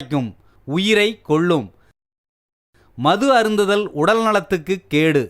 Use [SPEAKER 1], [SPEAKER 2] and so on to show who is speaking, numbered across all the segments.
[SPEAKER 1] குறைக்கும், உயிரை கொல்லும். மது அருந்துதல் உடல் நலத்துக்கு கேடு.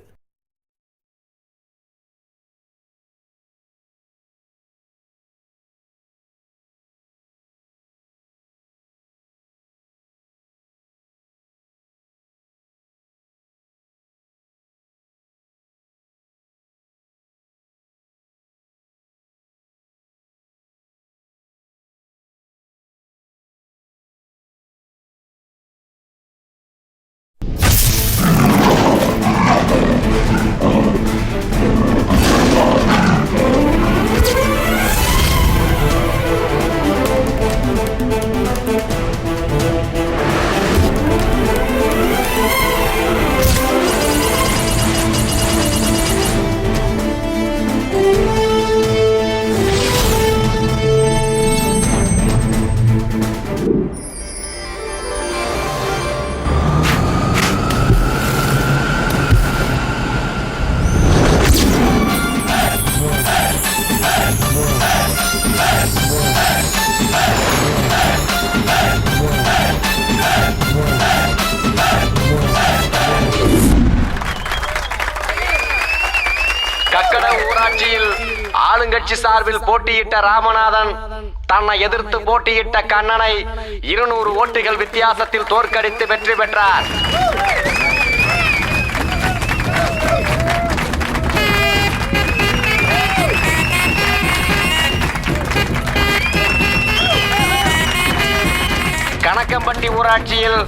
[SPEAKER 2] ஊராட்சியில் ஆளுங்கட்சி சார்பில் போட்டியிட்ட ராமநாதன் தன்னை எதிர்த்து போட்டியிட்ட கண்ணனை 200 ஓட்டுகள் வித்தியாசத்தில் தோற்கடித்து வெற்றி பெற்றார். கணக்கம்பட்டி ஊராட்சியில்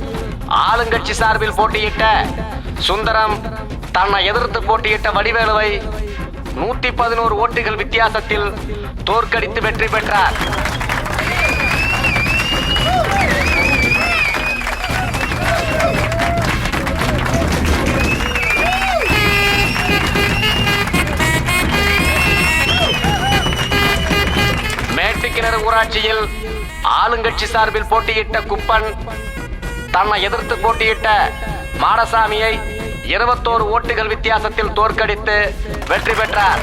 [SPEAKER 2] ஆளுங்கட்சி சார்பில் போட்டியிட்ட சுந்தரம் தன்னை எதிர்த்து போட்டியிட்ட வடிவேலுவை 111 ஓட்டுகள் வித்தியாசத்தில் தோற்கடித்து வெற்றி பெற்றார். மேட்டுக்கிணறு ஊராட்சியில் ஆளுங்கட்சி சார்பில் போட்டியிட்ட குப்பன் தன்னை எதிர்த்து போட்டியிட்ட மாடசாமியை 21 ஓட்டுகள் வித்தியாசத்தில் தோற்கடித்து வெற்றி பெற்றார்.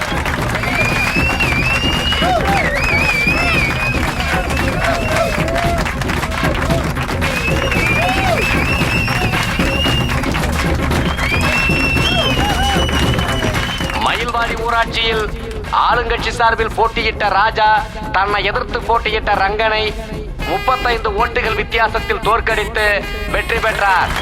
[SPEAKER 2] மயில்வாடி ஊராட்சியில் ஆளுங்கட்சி சார்பில் போட்டியிட்ட ராஜா தன்னை எதிர்த்து போட்டியிட்ட ரங்கனை 35 ஓட்டுகள் வித்தியாசத்தில் தோற்கடித்து வெற்றி பெற்றார்.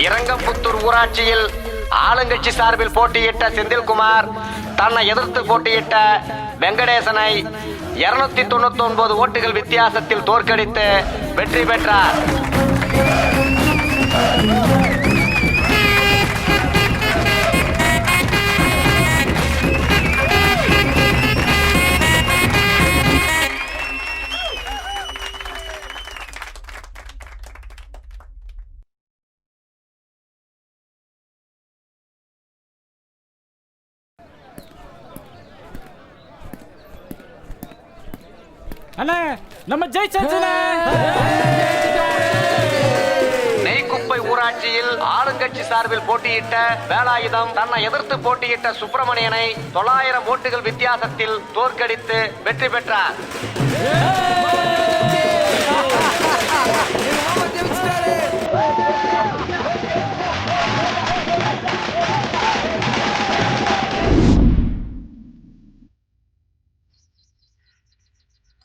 [SPEAKER 2] இரங்கம்புத்தூர் ஊராட்சியில் ஆளுங்கட்சி சார்பில் போட்டியிட்ட செந்தில்குமார் தன்னை எதிர்த்து போட்டியிட்ட வெங்கடேசனை 299 ஓட்டுகள் வித்தியாசத்தில் தோற்கடித்து வெற்றி பெற்றார்.
[SPEAKER 3] அண்ணே நம்ம ஜெயிச்சாச்சுண்ணே.
[SPEAKER 2] நெய்க்குப்பை ஊராட்சியில் ஆளுங்கட்சி சார்பில் போட்டியிட்ட வேலாயுதம் தன்னை எதிர்த்து போட்டியிட்ட சுப்பிரமணியனை 900 ஓட்டுகள் வித்தியாசத்தில் தோற்கடித்து வெற்றி பெற்றார்.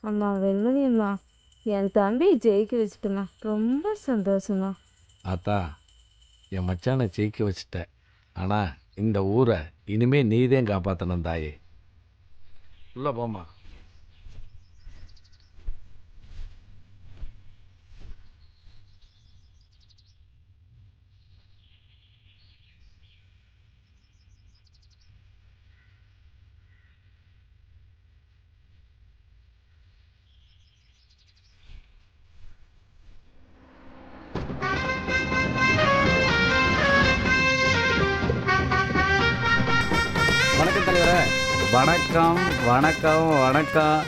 [SPEAKER 4] அம்மா வெள்ளனியம்மா, என் தம்பி ஜெயிக்க வச்சுட்டேம்மா, ரொம்ப சந்தோஷமா.
[SPEAKER 5] ஆத்தா, என் மச்சானை ஜெயிக்க வச்சுட்ட. ஆனால் இந்த ஊரை இனிமே நீதான் காப்பாற்றணும் தாயே. உள்ள போம்மா.
[SPEAKER 3] வணக்கம் தலைவரே.
[SPEAKER 1] வணக்கம் வணக்கம் வணக்கம்.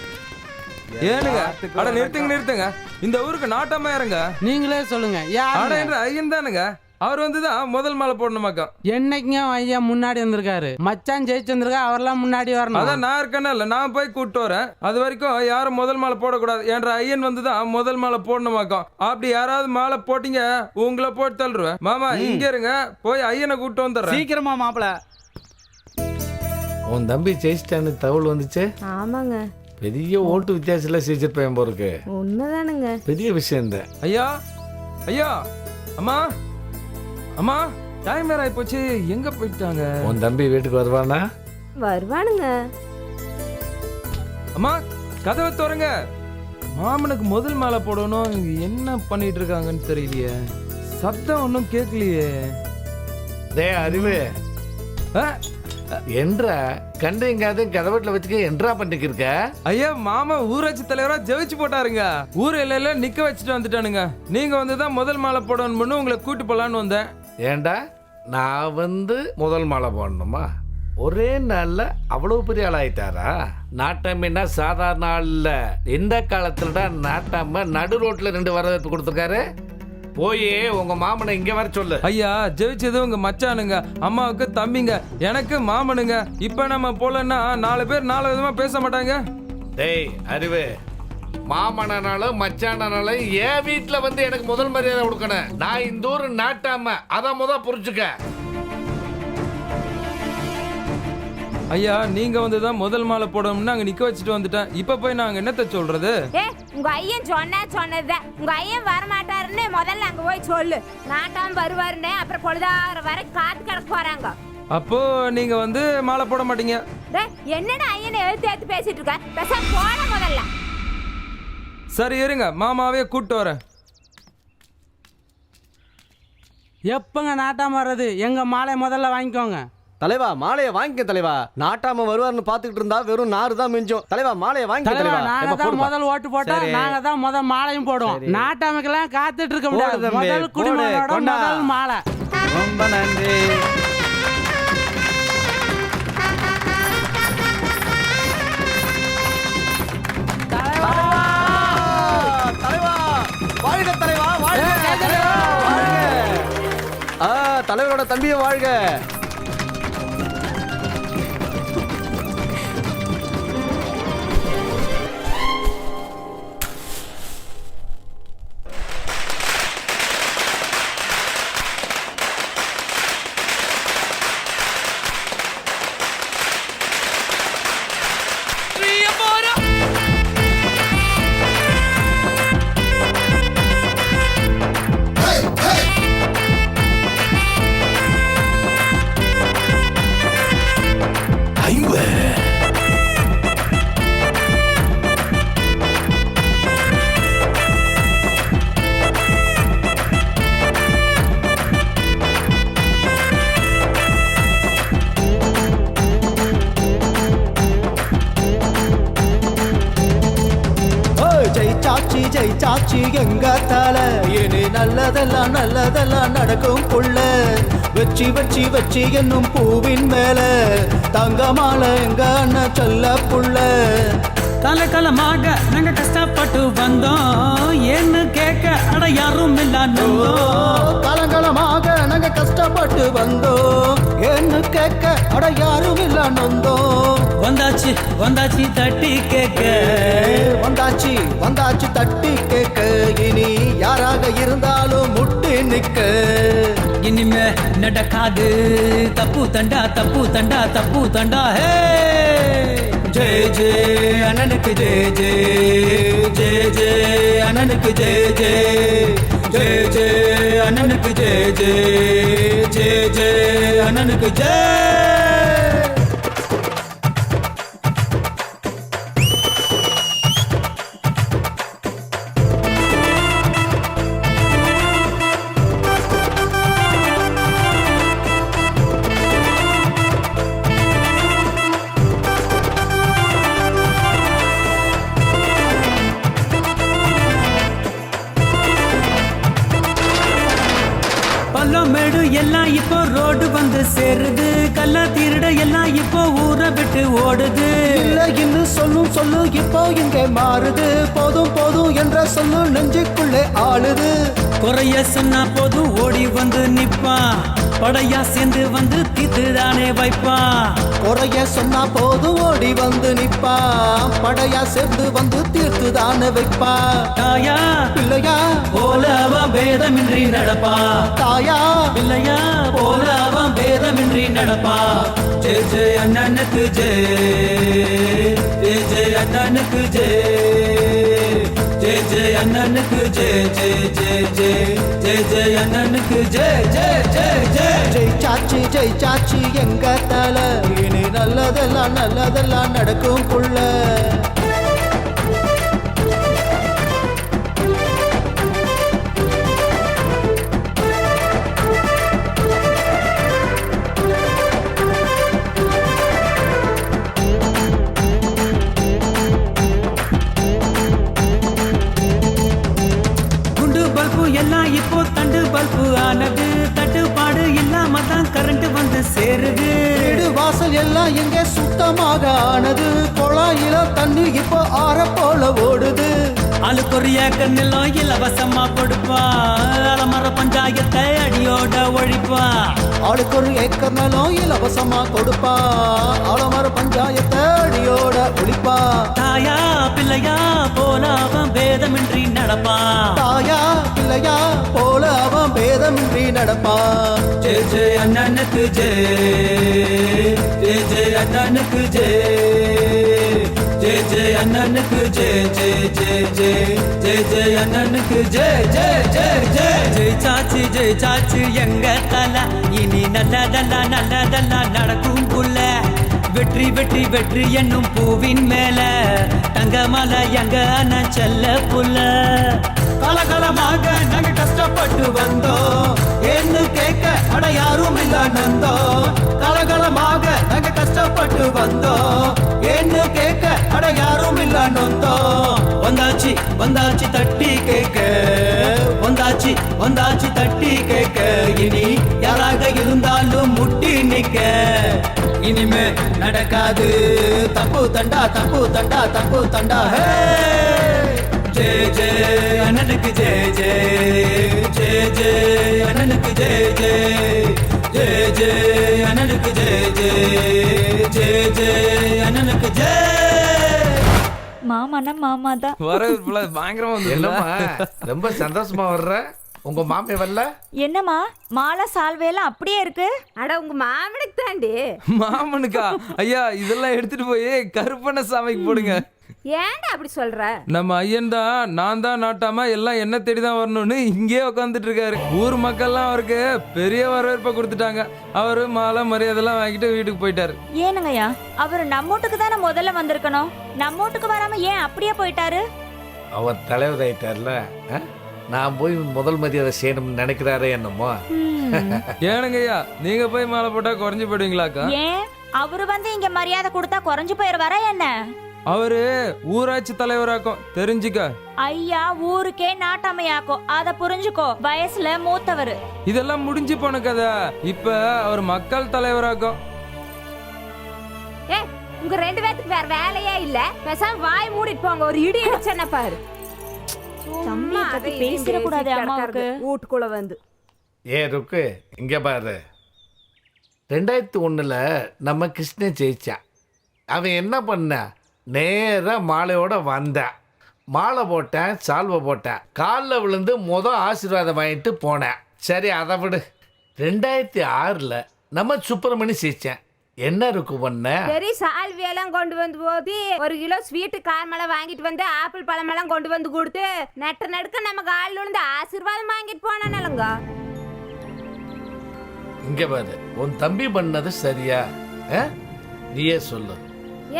[SPEAKER 6] ஏனுங்க, அட நிறுத்துங்க நிறுத்துங்க. இந்த ஊருக்கு நாட்டாம யாருங்க?
[SPEAKER 3] நீங்களே சொல்லுங்க. யாரு?
[SPEAKER 6] என்ற ஐயன் தானுங்க. அவர் வந்துதான் முதல் மாலை போடணுமாக்கா.
[SPEAKER 3] என்னைக்குங்க ஐயா முன்னாடி வந்திருக்காரு? மச்சான் ஜெயிச்சு வந்திருக்கா, அவரெல்லாம் முன்னாடி வரணும்.
[SPEAKER 6] அதான் நான் இருக்கேன்னா இல்ல, நான் போய் கூப்பிட்டு வரேன். அது வரைக்கும் யாரும் முதல் மாலை போடக்கூடாது என்ற ஐயன் வந்துதான் முதல் மாலை போடணுமாக்கா. அப்படி யாராவது மாலை போட்டீங்க உங்களை போட்டு தள்ளுருவேன். மாமா இங்க இருங்க, போய் ஐயனை கூப்பிட்டு வந்துடுறேன்.
[SPEAKER 1] சீக்கிரமா மாப்பிள.
[SPEAKER 5] உன் தம்பி ஜெயிச்சிட்டான்னு தகவல் வந்துச்சு.
[SPEAKER 4] ஆமாங்க,
[SPEAKER 5] பெரிய ஓட்டு வித்தியாசத்தில் ஜெயிச்சிருப்பேன் போருக்கு.
[SPEAKER 4] உண்மைதானுங்க.
[SPEAKER 5] பெரிய விஷயம் இந்த.
[SPEAKER 6] ஐயா ஐயா, அம்மா அம்மா, டைம் வேற ஆயிப்போச்சு. எங்க போயிட்டாங்க?
[SPEAKER 5] உன் தம்பி வீட்டுக்கு வருவானா?
[SPEAKER 4] வருவானுங்க.
[SPEAKER 6] அம்மா கதவை திறங்க. மாமனுக்கு முதல் மாலை போடணும். இங்க என்ன பண்ணிட்டு இருக்காங்கன்னு தெரியலையே. சத்தம் ஒன்றும் கேட்கலையே.
[SPEAKER 5] அறிவு
[SPEAKER 6] ஆ,
[SPEAKER 5] என்றா கண்டைங்காத கதவட்டில் வச்சுக்க என்றா பண்ணிட்டு இருக்க?
[SPEAKER 6] ஐயா மாமா ஊராட்சி தலைவரா ஜெயிச்சு போட்டாருங்க. ஊர் எல்லையில நிக்க வச்சுட்டு வந்துட்டானுங்க. நீங்க வந்துதான் முதல் மாலை போடணும்னு உங்களை கூட்டு போலான்னு வந்தேன்.
[SPEAKER 5] ஏண்டா நான் முதல் மாலை போடணுமா? ஒரே நாள்ல அவ்வளவு பெரிய ஆளாயிட்டாரா? நாட்டாமன்னா சாதாரண ஆள் இல்ல. இந்த காலத்துல நாட்டாம நடு ரோட்ல 2 வரவேற்பு கொடுத்துருக்காரு. போய் உங்க மாமனை இங்க வர சொல்லு.
[SPEAKER 6] ஐயா ஜெயிச்சது உங்க மச்சானுங்க, அம்மாவுக்கு தம்பிங்க, எனக்கு மாமனுங்க. இப்ப நம்ம போலன்னா 4 பேர் 4 விதமா பேச மாட்டாங்க.
[SPEAKER 5] டேய் அறிவு, மாமனாலும் மச்சானாலும் என் வீட்டுல எனக்கு முதல் மரியாதை கொடுக்கணும். நான் இந்த ஊர் நாட்டாம, அத புரிஞ்சுக்க.
[SPEAKER 6] ஐயா நீங்க வந்துதான் முதல் மாலை போடணும்னு அங்க நிக்க வச்சுட்டு வந்துட்டேன். இப்ப போய் நாங்க என்னத்த சொல்றது?
[SPEAKER 7] உங்க ஐயன் சொன்னதுதான். உங்க ஐயன் வரமாட்டாருன்னு முதல்ல அங்க போய் சொல்லு. நாட்டாம வருவாருன்னு அப்புறம் பொழுதாகிற வரை காத்து கிடக்க போறாங்க.
[SPEAKER 6] அப்போ நீங்க மாலை போட மாட்டீங்க?
[SPEAKER 7] என்னடா ஐயனை எழுத்து பேசிட்டு இருக்க? பேசாம போட முதல்ல.
[SPEAKER 6] சரி இருங்க, மாமாவே கூப்பிட்டு வரேன்.
[SPEAKER 3] எப்பங்க நாட்டாம வர்றது? எங்க மாலை முதல்ல வாங்கிக்கோங்க.
[SPEAKER 8] தலைவா மாலையை வாங்கிக்க தலைவா. நாட்டாம வருவார்னு பாத்துக்கிட்டு இருந்தா வெறும் நாறு தான் மிஞ்சும். தலைவா மாலையை வாங்கிக்க தலைவா.
[SPEAKER 3] நாங்க தான் முதல் ஓட்டு போட்டோம், நாங்க தான் முதல் மாலையும் போடுவோம். நாட்டாமைக்கெல்லாம் காத்துட்டு இருக்க முடியாது. முதல் குடிமகனோட முதல் மாலை.
[SPEAKER 1] ரொம்ப நன்றி.
[SPEAKER 8] வாழ்க தலைவா, வாழ்க தலைவா, வாழ்க. தலைவரோட தம்பியை வாழ்க.
[SPEAKER 9] ஜெயிச்சாச்சி எங்க தலை. இனி நல்லதெல்லாம் நல்லதெல்லாம் நடக்கும் புள்ள. வச்சி வச்சி வச்சி என்னும் பூவின் மேல தங்கமால எங்க அண்ணன் சொல்ல புள்ள.
[SPEAKER 10] காலகாலமாக நாங்க கஷ்டப்பட்டு வந்தோம், ஏன்னு கேட்க அட யாரும் இல்ல.
[SPEAKER 9] காலகாலமாக நாங்க கஷ்டப்பட்டு வந்தோம், ஏன்னு கேட்க அட யாரும் இல்ல நொந்தோம்.
[SPEAKER 10] வந்தாச்சு வந்தாச்சு தட்டி கேட்க,
[SPEAKER 9] வந்தாச்சு வந்தாச்சு தட்டி கேட்க. இனி யாராக இருந்தாலும் முட்டி நிக்க.
[SPEAKER 10] இனிமே நடக்காது தப்பு தண்டா தப்பு தண்டா தப்பு தண்டா. ஹே
[SPEAKER 9] ஜெய ஜெய அண்ணனுக்கு ஜெய ஜெய ஜெய ஜெய அண்ணனுக்கு ஜெய ஜெய ஜெய ஜெய அண்ணனுக்கு ஜெய ஜெய ஜெய ஜெய அண்ணனுக்கு ஜெய.
[SPEAKER 10] பள்ளம் மேடு எல்லாம் இப்போ ரோடு வந்து சேருது. கள்ள திருட எல்லாம் இப்போ ஊரை விட்டு ஓடுது.
[SPEAKER 9] இல்ல இன்னும் சொல்லும் சொல்லு இப்போ இங்கே மாறுது. போதும் போதும் என்ற சொல்லு நெஞ்சுக்குள்ளே ஆளுது.
[SPEAKER 10] குறைய சொன்னா போதும் ஓடி வந்து நிப்பான். படையா சேர்ந்து வந்து தீத்துதானே வைப்பான்.
[SPEAKER 9] குறைய சொன்னா போதும் ஓடி வந்து நிப்பா. படையா சேர்ந்து வந்து தீர்த்து தானே வைப்பா.
[SPEAKER 10] தாயா
[SPEAKER 9] பிள்ளையா
[SPEAKER 10] போல அவன் பேதமின்றி நடப்பா.
[SPEAKER 9] தாயா
[SPEAKER 10] பிள்ளையா போல அவன் பேதமின்றி நடப்பா. ஜெய ஜெய அண்ணனுக்கு ஜெய ஜெய ஜெய அண்ணனுக்கு ஜெய ஜெய ஜெய அண்ணனுக்கு ஜெய ஜெய ஜெய ஜெய ஜெய ஜெய அண்ணனுக்கு ஜெய ஜெய ஜெய ஜெய.
[SPEAKER 9] ஜெயிச்சாச்சு எங்க தல. இனி நல்லதெல்லாம் நல்லதெல்லாம் நடக்கும் புள்ள.
[SPEAKER 10] குண்டு பல்பு எல்லாம் இப்போ தண்டு பல்பு ஆனது. தட்டுப்பாடு இல்லாம தான் கரண்ட் வந்து சேருது.
[SPEAKER 9] வீடு வாசல் எல்லாம் எங்கே சுத்தமாக ஆனது. குழாயில தண்ணி இப்போ ஆற போல ஓடுது.
[SPEAKER 10] ஆளுக்கு ஒரு ஏக்கர் நிலம் இலவசமா கொடுப்பா. அலமர பஞ்சாயத்தை அடியோட ஒழிப்பா.
[SPEAKER 9] ஆளுக்கு ஒரு ஏக்கர் நிலம் இலவசமா கொடுப்பா. ஆலமர பஞ்சாயத்தை அடியோட ஒழிப்பா.
[SPEAKER 10] தாயா பிள்ளையா போல அவன் பேதமின்றி நடப்பா.
[SPEAKER 9] தாயா பிள்ளையா போல அவன் பேதமின்றி நடப்பா.
[SPEAKER 10] ஜெய ஜெய அண்ணனுக்கு ஜெய ஜெய ஜெய அண்ணனுக்கு ஜெய ஜெய ஜெய அண்ணனுக்கு ஜெய ஜெய ஜெய ஜெய ஜெய ஜெய அண்ணனுக்கு ஜெய ஜெய ஜெய ஜெய. ஜெயிச்சாச்சு எங்க தல. இனி நல்லதெல்லாம் நல்லதெல்லாம் நடக்கும் புள்ள. வெற்றி வெற்றி வெற்றி என்னும் பூவின் மேல தங்கமலை எங்க அண்ணன் செல்ல புள்ள.
[SPEAKER 9] கலகலமாக நாங்க கஷ்டப்பட்டு வந்தோம். என்ன கேட்க அட யாரும் இல்ல நந்தோம். கலகலமாக நாங்க கஷ்டப்பட்டு வந்தோம். என்ன கேட்க அட யாரும் இல்ல நந்தோம்.
[SPEAKER 10] வந்தாச்சு வந்தாச்சு தட்டி கேட்க. வந்தாச்சு வந்தாச்சு தட்டி கேட்க. இனி யாராக இருந்தாலும் முட்டி நிக்க. இனிமே நடக்காது தப்பு தண்டா தப்பு தண்டா தப்பு தண்டா. ஹே ஜெய ஜெய அண்ணனுக்கு ஜெய ஜெய ஜெய ஜெய அண்ணனுக்கு ஜெய ஜெய ஜெய ஜெய அண்ணனுக்கு ஜெய ஜெய ஜெய ஜெய அண்ணனுக்கு ஜெய.
[SPEAKER 7] மாமானா மாமா தான்.
[SPEAKER 6] வரவேற்புல பயங்கரமா வந்து
[SPEAKER 5] என்னம்மா ரொம்ப சந்தோஷமா வர்ற? உங்க மாமே வரல?
[SPEAKER 7] என்னம்மா மாலை சால்வையெல்லாம் அப்படியே இருக்கு?
[SPEAKER 4] அட உங்க மாமனுக்கு தாண்டி.
[SPEAKER 6] மாமனுக்கா? ஐயா இதெல்லாம் எடுத்துட்டு போய் கருப்பண்ண சாமிக்கு போடுங்க.
[SPEAKER 4] ஏன்டா அப்படி சொல்ற?
[SPEAKER 6] நம்ம ஐயன் தான் நான் தான் நாட்டாம எல்லாம் என்ன தேடிதான் வரணும்னு இங்கேயே உட்காந்துட்டு இருக்காரு. ஊர் மக்கள்லாம் அவருக்கு பெரிய வரவேற்பை கொடுத்துட்டாங்க. அவரு மாலை மரியாதைலாம் வாங்கிட்டு வீட்டுக்கு போயிட்டாரு.
[SPEAKER 7] ஏனுங்கய்யா அவர் நம்ம வீட்டுக்கு தானே முதல்ல வந்திருக்கணும். நம்ம வீட்டுக்கு வராம ஏன் அப்படியே போயிட்டாரு?
[SPEAKER 5] அவர் தலைவர் ஆயிட்டார்ல. நான் போய் முதல் மரியாதை செய்யணும்னு நினைக்கிறாரே என்னமோ.
[SPEAKER 6] ஏனுங்கய்யா நீங்க போய் மாலை போட்டா குறைஞ்சு போயிடுவீங்களாக்கா?
[SPEAKER 7] ஏன் அவரு வந்து இங்க மரியாதை கொடுத்தா குறைஞ்சு போயிருவாரா என்ன?
[SPEAKER 6] அவரு ஊராட்சி தலைவராக்கும் தெரிஞ்சுக்க.
[SPEAKER 7] ஐயா ஊருக்கே நாட்டாமையாக்கும் அத புரிஞ்சுக்கோ. வயசுல மூத்தவர்.
[SPEAKER 6] இதெல்லாம் முடிஞ்சு போன கதை. இப்ப அவர் மக்கள் தலைவராக்கும்.
[SPEAKER 4] ஏ உங்க ரெண்டு பேத்துக்கு வேற வேலையே இல்ல. பேசாம வாய் மூடிட்டு போங்க. ஒரு இடி இடிச்சன பாரு. சும்மா அதை
[SPEAKER 7] பேசிட கூடாது அம்மாவுக்கு.
[SPEAKER 4] வீட்டுக்குள்ள வந்து
[SPEAKER 5] ஏ ருக்கு இங்க பாரு. 2001 நம்ம கிருஷ்ணன் ஜெயிச்சான். அவன் என்ன பண்ண? நேரா மாலையோட வந்தான். மாலை போட்டேன், சால்வை போட்டேன், காலில் விழுந்து ஆசீர்வாதம் வாங்கிட்டு போனேன். சரி அதை விடு. 2006 நம்ம சுப்பிரமணி ஜெயிச்சேன். என்ன இருக்கு பண்ண?
[SPEAKER 4] சரி சால்வியெல்லாம் கொண்டு வந்து போது 1 கிலோ ஸ்வீட்டு கார்மெல்லாம் வாங்கிட்டு வந்து ஆப்பிள் பழமெல்லாம் கொண்டு வந்து கொடுத்து நடுக்க நம்ம காலில் விழுந்து ஆசீர்வாதம் வாங்கிட்டு போனானலங்க.
[SPEAKER 5] இங்க பாரு, உன் தம்பி பண்ணது சரியா? நீயே சொல்லு.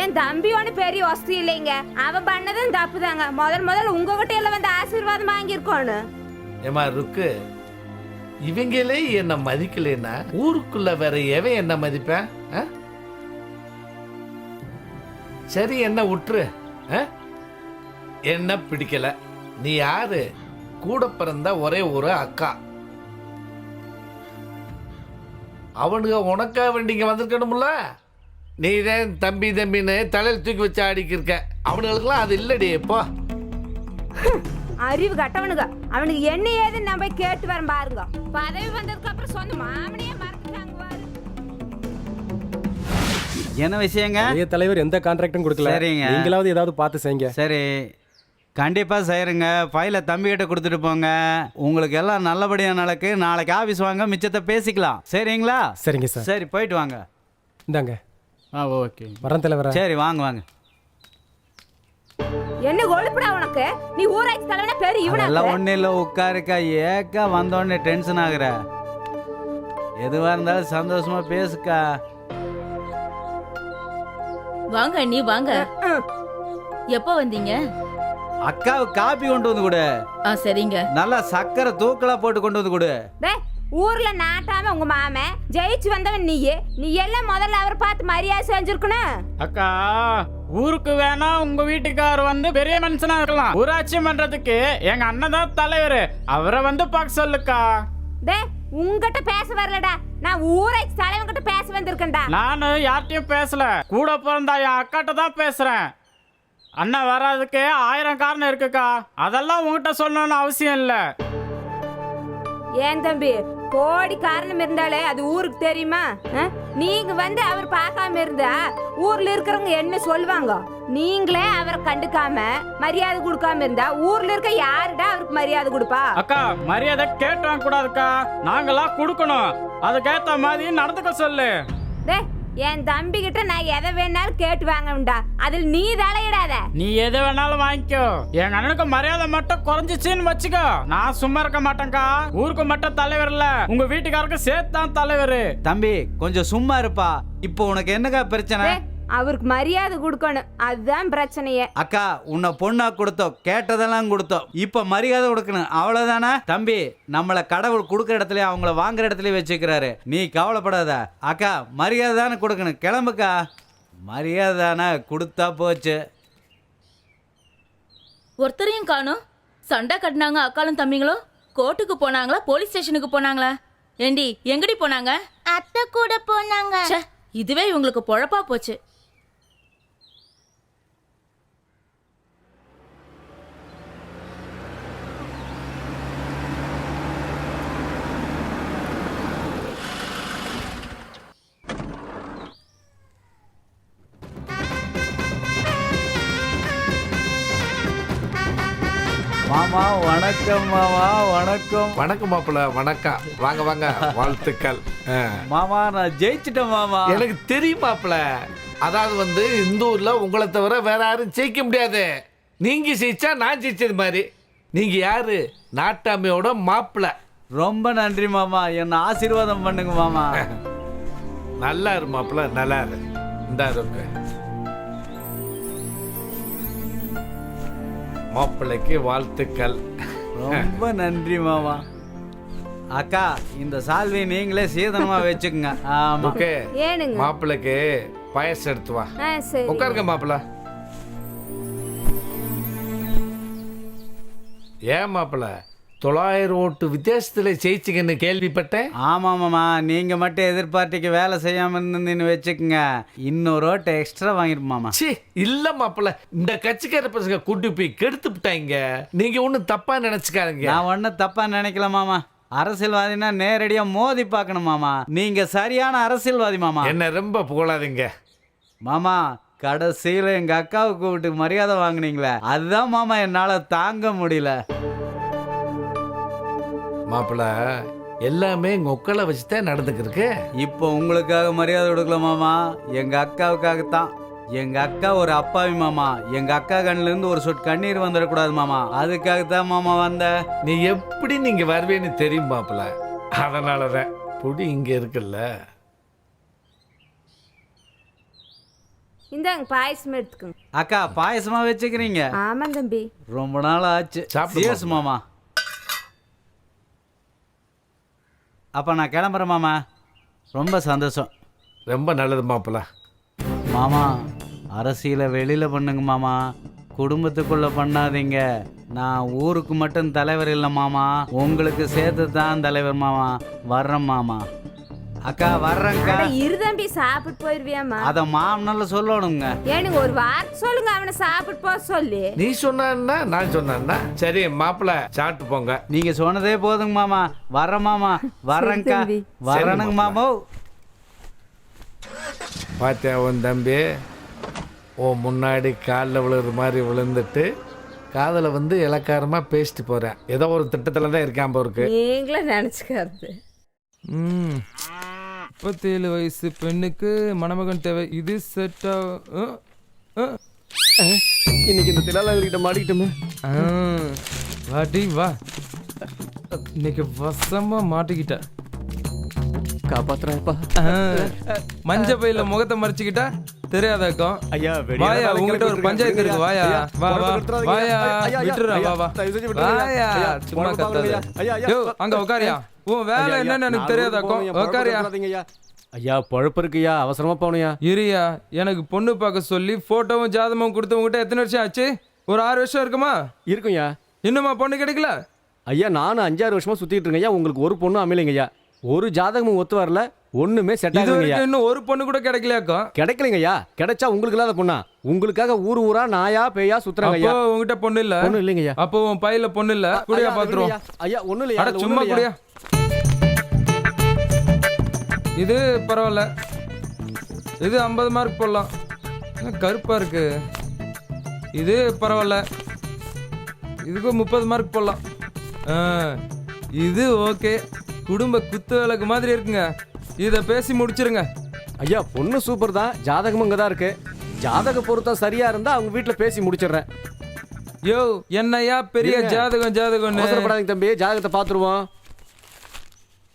[SPEAKER 4] என் தம்பி ஒண்ணு பெரிய வசதி இல்லைங்க. அவன் பண்ணதும் தப்பு தாங்க. முதல்ல உங்ககிட்ட எல்லாம் வந்து ஆசீர்வாதம் வாங்கியிருக்கோன்னு.
[SPEAKER 5] ஏமா ருக்கு, இவங்களே என்ன மதிக்கலைன்னா ஊருக்குள்ள வேற எவன் என்ன மதிப்பேன்? சரி என்ன விட்டுரு. என்ன பிடிக்கல. நீ யாரு? கூட பிறந்த ஒரே ஒரு அக்கா. அவனுங்க உனக்கா வேண்டிங்க வந்திருக்கணும்ல. நீ தான் தம்பி தம்பின்னு தலையில் தூக்கி வச்சு ஆடிக்கிருக்க. அவனுங்களுக்குலாம் அது இல்லடி. இப்போ
[SPEAKER 4] அறிவு கட்டவனுங்க. அவனுக்கு என்ன ஏதுன்னு நான் போய் கேட்டு வரேன் பாருங்க. பதவி வந்ததுக்கு அப்புறம் சொந்த மாமனையே மறந்துட்டாங்க பாரு.
[SPEAKER 1] என்ன விஷயங்க?
[SPEAKER 8] தலைவர் எந்த கான்ட்ராக்டும் கொடுக்கல.
[SPEAKER 1] சரிங்க.
[SPEAKER 8] நீங்களாவது ஏதாவது பார்த்து செய்யுங்க.
[SPEAKER 1] சரி, கண்டிப்பாக செய்கிறேங்க. ஃபைலை தம்பிக்கிட்ட கொடுத்துட்டு போங்க. உங்களுக்கு எல்லாம் நல்லபடியாக நடக்கு. நாளைக்கு ஆஃபீஸ் வாங்க, மிச்சத்தை பேசிக்கலாம். சரிங்களா?
[SPEAKER 8] சரிங்க சார்.
[SPEAKER 1] சரி, போயிட்டு வாங்க.
[SPEAKER 8] இந்தாங்க.
[SPEAKER 1] ஓகே,
[SPEAKER 8] வரேன் தலைவரா.
[SPEAKER 1] சரி, வாங்க வாங்க.
[SPEAKER 4] என்ன கொழுப்புடா உனக்கு? நீ ஊராட்சி தலைவனா பேரு இவனா?
[SPEAKER 1] அதெல்லாம் ஒன்றும் இல்லை, உட்காருக்கா. ஏக்கா வந்தோடனே டென்ஷன் ஆகுற. எதுவாக இருந்தாலும் சந்தோஷமா பேசுக்கா.
[SPEAKER 11] வாங்க அண்ணி வாங்க. எப்போ வந்தீங்க?
[SPEAKER 1] அக்காவுக்கு காப்பி கொண்டு வந்து கொடு.
[SPEAKER 11] சரிங்க.
[SPEAKER 1] நல்லா சக்கரை தூக்கலா போட்டு கொண்டு வந்து கொடு.
[SPEAKER 4] ஊர்ல நாட்டாம உங்க மாமன் ஜெயிச்சு வந்தவன் நீ எல்லாம் முதல்ல அவரை பார்த்து மரியாதை செஞ்சிருக்கணும்.
[SPEAKER 3] அக்கா, ஊருக்கு வேணா உங்க வீட்டுக்காரர் வந்து பெரிய மனுஷனா இருக்கலாம். ஊராட்சி மன்றத்துக்கு எங்க அண்ணன் தான் தலைவர். அவரை வந்து பார்க்க சொல்லுக்கா.
[SPEAKER 4] உங்ககிட்ட பேச வரலடா, நான் ஊராட்சி தலைவன் கிட்ட பேச வந்திருக்கேன்டா.
[SPEAKER 3] நானு யார்ட்டையும் பேசல, கூட பிறந்தா என் அக்காட்ட தான் பேசுறேன். அண்ணா வராதுக்கு 1000 காரணம் இருக்குக்கா. அதெல்லாம் உங்ககிட்ட சொல்லணும்னு அவசியம் இல்லை.
[SPEAKER 4] ஏன் தம்பி, கோடி காரணம் இருந்தாலே அது ஊருக்கு தெரியுமா? நீங்க வந்து அவர் பார்க்காம இருந்தா ஊர்ல இருக்கிறவங்க என்ன சொல்லுவாங்க? நீங்களே அவரை கண்டுக்காம மரியாதை கொடுக்காம இருந்தா ஊர்ல இருக்க யாருடா அவருக்கு மரியாதை கொடுப்பா?
[SPEAKER 3] அக்கா, மரியாதை கேட்டு வாங்க கூடாதுக்கா. நாங்களா கொடுக்கணும். அதுக்கேத்த மாதிரி நடந்துக்க சொல்லு.
[SPEAKER 4] என் தம்பி கிட்ட நான் எதை வேணாலும் கேட்டு வாங்கடா, அதில் நீ தலையிடாத.
[SPEAKER 3] நீ எதை வேணாலும் வாங்கிக்கோ. என் அண்ணனுக்கு மரியாதை மட்டும் குறைஞ்சிச்சுன்னு வச்சுக்கோ, நான் சும்மா இருக்க மாட்டேன்க்கா. ஊருக்கு மட்டும் தலைவர் இல்ல, உங்க வீட்டுக்காரருக்கு சேர்த்து தான் தலைவர்.
[SPEAKER 1] தம்பி, கொஞ்சம் சும்மா இருப்பா. இப்போ உனக்கு என்னக்கா பிரச்சனை?
[SPEAKER 4] அவருக்கு மரியாதை கொடுக்கணும், அதுதான் பிரச்சனையே.
[SPEAKER 1] அக்கா, உன்னை பொண்ணா கொடுத்தோம், கேட்டதெல்லாம் கொடுத்தோம். இப்ப மரியாதை கொடுக்கணும், அவ்வளவுதானே? தம்பி, நம்மளை கடவுள் கொடுக்குற இடத்துல அவங்கள வாங்குற இடத்துல வச்சுக்கிறாரு. நீ கவலைப்படாத. அக்கா, மரியாதை தானே கொடுக்கணும். கிளம்புக்கா. மரியாதை தானே கொடுத்தா போச்சு.
[SPEAKER 11] ஒருத்தரையும் காணும். சண்டை கட்டினாங்க அக்காலும் தம்பிங்களும். கோர்ட்டுக்கு போனாங்களா, போலீஸ் ஸ்டேஷனுக்கு போனாங்களா? ஏண்டி, எங்கடி போனாங்க?
[SPEAKER 7] அத்தை கூட போனாங்க.
[SPEAKER 11] இதுவே இவங்களுக்கு பொழப்பா போச்சு.
[SPEAKER 1] மாமா வணக்கம். மாமா வணக்கம்.
[SPEAKER 5] வணக்கம் மாப்பிள்ள. வணக்கம். வாங்க வாங்க, வாழ்த்துக்கள்.
[SPEAKER 1] மாமா, நான் ஜெயிச்சிட்டேன் மாமா.
[SPEAKER 5] எனக்கு தெரியும் மாப்பிள்ள. அதாவது வந்து இந்த ஊர்ல உங்களை தவிர வேற யாரும் ஜெயிக்க முடியாது. நீங்க ஜெயிச்சா நான் ஜெயிச்சது மாதிரி. நீங்க யாரு? நாட்டாமையோட மாப்பிள்ள.
[SPEAKER 1] ரொம்ப நன்றி மாமா. என்ன ஆசீர்வாதம் பண்ணுங்க மாமா.
[SPEAKER 5] நல்லா இரு மாப்பிள்ள, நல்லா இரு. இந்த இருக்கு மாப்பிள்ளைக்கு வாழ்த்துக்கள்.
[SPEAKER 1] ரொம்ப நன்றி மாமா. அக்கா, இந்த சால்வை நீங்களே சீதனமா வச்சுக்கோங்க.
[SPEAKER 5] ஓகே.
[SPEAKER 4] ஏனுங்க?
[SPEAKER 5] மாப்பிள்ளைக்கு பாயசம் எடுத்து வா.
[SPEAKER 4] சரி.
[SPEAKER 5] உட்காருங்க மாப்பிள்ள. ஏன் மாப்பிள்ள 900 ஓட்டு வித்தியாசத்துல ஜெயிச்சிங்கன்னு கேள்விப்பட்டேன்.
[SPEAKER 1] ஆமா மாமா, நீங்க மட்டும் எதிர்பார்ட்டிக்கு வேலை செய்யாம இருந்தீங்கன்னு வச்சுக்கோங்க, இன்னொரு ஓட்டை எக்ஸ்ட்ரா வாங்கிட்டு மாமா.
[SPEAKER 5] சி இல்ல மாப்பிள்ள, இந்த கட்சிக்கார பசங்க கூட்டி போய் கெடுத்து விட்டாங்க. நீங்க ஒன்னும் தப்பா நினைச்சுக்காதீங்க.
[SPEAKER 1] நான் ஒன்னும் தப்பா நினைக்கல மாமா. அரசியல்வாதினா நேரடியா மோதி பார்க்கணும் மாமா. நீங்க சரியான அரசியல்வாதி மாமா.
[SPEAKER 5] என்ன ரொம்ப புகழாதீங்க
[SPEAKER 1] மாமா. கடைசியில எங்க அக்காவுக்கு கூப்பிட்டு மரியாதை வாங்கினீங்களே, அதுதான் மாமா என்னால தாங்க முடியல.
[SPEAKER 5] மாப்பிள்ள, எல்லாமே உங்க ஒக்களை வச்சுதான் நடந்துக்கிருக்கு.
[SPEAKER 1] இப்போ உங்களுக்காக மரியாதை கொடுக்கல மாமா, எங்க அக்காவுக்காகத்தான். எங்க அக்கா ஒரு அப்பாவி மாமா. எங்க அக்கா கண்ணுல இருந்து ஒரு சொட்டு கண்ணீர் வந்துடக்கூடாது மாமா, அதுக்காகத்தான் மாமா வந்த.
[SPEAKER 5] நீ எப்படி நீங்க வருவேன்னு தெரியும் மாப்பிள்ள, அதனாலதான் பொடி இங்க இருக்குல்ல.
[SPEAKER 4] இந்தாங்க பாயசம் எடுத்துக்கோங்க.
[SPEAKER 1] அக்கா, பாயசமா வச்சுக்கிறீங்க?
[SPEAKER 4] ஆமா தம்பி,
[SPEAKER 1] ரொம்ப நாள் ஆச்சு.
[SPEAKER 5] சாப்பிடு
[SPEAKER 1] மாமா. அப்போ நான் கிளம்புறேன் மாமா. ரொம்ப சந்தோஷம்.
[SPEAKER 5] ரொம்ப நல்லது மாப்பிள்ள.
[SPEAKER 1] மாமா, அரசியலை வெளியில் பண்ணுங்க மாமா, குடும்பத்துக்குள்ளே பண்ணாதீங்க. நான் ஊருக்கு மட்டும் தலைவர் இல்லை மாமா, உங்களுக்கு சேர்த்து தான் தலைவர் மாமா. வர்றேன் மாமா. அக்கா வர்றேங்க்கா.
[SPEAKER 4] அட, இரு தம்பி, சாப்பிட்டு போயிருவியாமா?
[SPEAKER 1] அத மாமனால சொல்லணுங்க.
[SPEAKER 4] எனக்கு ஒரு வார்த்தை சொல்லுங்க, அவனை சாப்பிட்டு போக சொல்லி.
[SPEAKER 5] நீ சொன்னா நான் சொன்னா சரி மாப்பிள்ள சாப்பிட்டு போங்க.
[SPEAKER 1] நீங்க சொன்னதே போதுங்க மாமா. வர்றேன் மாமா. வர்றேங்க்கா.
[SPEAKER 4] தம்பி.
[SPEAKER 1] வரணுங்க மாமா.
[SPEAKER 5] பாத்தியா உன் தம்பி ஓ முன்னாடி காலில் விழுற மாதிரி விழுந்துட்டு காதலை வந்து இலக்காரமாக பேசிட்டு போகிறேன். ஏதோ ஒரு திட்டத்தில் தான் இருக்கான் போருக்கு.
[SPEAKER 4] நீங்களே நினைச்சுக்காது.
[SPEAKER 6] 37 வயசு பெண்ணுக்கு மணமகன் தேவை. இது செட்
[SPEAKER 8] இன்னைக்கு இந்த திலாலங்கிட்ட மாட்டிக்கிட்டோமே.
[SPEAKER 6] வாடி வா, இன்னைக்கு வசமா மாட்டிக்கிட்ட.
[SPEAKER 8] காப்பாத்துறேன்ப்பா.
[SPEAKER 6] மஞ்ச பையில முகத்தை மறைச்சுக்கிட்டா தெரியாதாக்கும்.
[SPEAKER 8] ஐயா
[SPEAKER 6] வாயா, உங்ககிட்ட ஒரு பஞ்சாயத்து இருக்கு. வாயா வா வா வாயா, விட்டுறா வா வா வாயா, சும்மா கத்தாத. யோ அங்க உட்காரியா, உன் வேலை என்னன்னு எனக்கு தெரியாதாக்கும். உட்காரியா.
[SPEAKER 8] ஐயா பொழப்பு இருக்குயா, அவசரமா போகணுயா.
[SPEAKER 6] இரியா, எனக்கு பொண்ணு பார்க்க சொல்லி போட்டோவும் ஜாதகமும் கொடுத்து உங்ககிட்ட எத்தனை வருஷம் ஆச்சு? ஒரு 6 வருஷம் இருக்குமா?
[SPEAKER 8] இருக்குயா.
[SPEAKER 6] இன்னுமா பொண்ணு கிடைக்கல?
[SPEAKER 8] ஐயா நானும் 5-6 வருஷமா சுத்திட்டு இருக்கேன் ஐயா. உங்களுக்கு ஒரு பொண்ணு அமையலைங்க ஐயா. ஒரு ஜாதகமும் ஒத்து வரல, ஒண்ணுமே செட் ஆகலைங்க.
[SPEAKER 6] இன்னும் ஒரு பொண்ணு கூட கிடைக்கலையாக்கும்.
[SPEAKER 8] கிடைக்கலைங்க ஐயா. கிடைச்சா உங்களுக்கு இல்லாத பொண்ணா? உங்களுக்காக ஊர் ஊரா நாயா பேயா சுத்துறாங்க ஐயா.
[SPEAKER 6] அப்போ உங்ககிட்ட பொண்ணு இல்ல?
[SPEAKER 8] பொண்ணு இல்லைங்க ஐயா.
[SPEAKER 6] அப்போ உன் பையில பொண்ணு இல்ல, குடியா பாத்துருவோம்.
[SPEAKER 8] ஐயா ஒண்ணு இல்லையா.
[SPEAKER 6] அட சும்மா குடியா. இது பரவாயில்ல, இது 50 மார்க் போடலாம். கருப்பா இருக்கு. இது பரவாயில்ல, இதுக்கு 30 மார்க் போடலாம். இது ஓகே, குடும்ப குத்து விளக்கு மாதிரி இருக்குங்க. இத பேசி முடிச்சிருங்க.
[SPEAKER 8] ஐயா பொண்ணு சூப்பர் தான், ஜாதகமும் இங்க தான் இருக்கு. ஜாதக பொருத்தம் சரியா இருந்தா அவங்க வீட்டுல பேசி முடிச்சிடுறேன்.
[SPEAKER 6] யோ என்னையா பெரிய ஜாதகம் ஜாதகம்னு
[SPEAKER 8] அவசரப்படாதீங்க தம்பி, ஜாதகத்தை பாத்துருவோம்.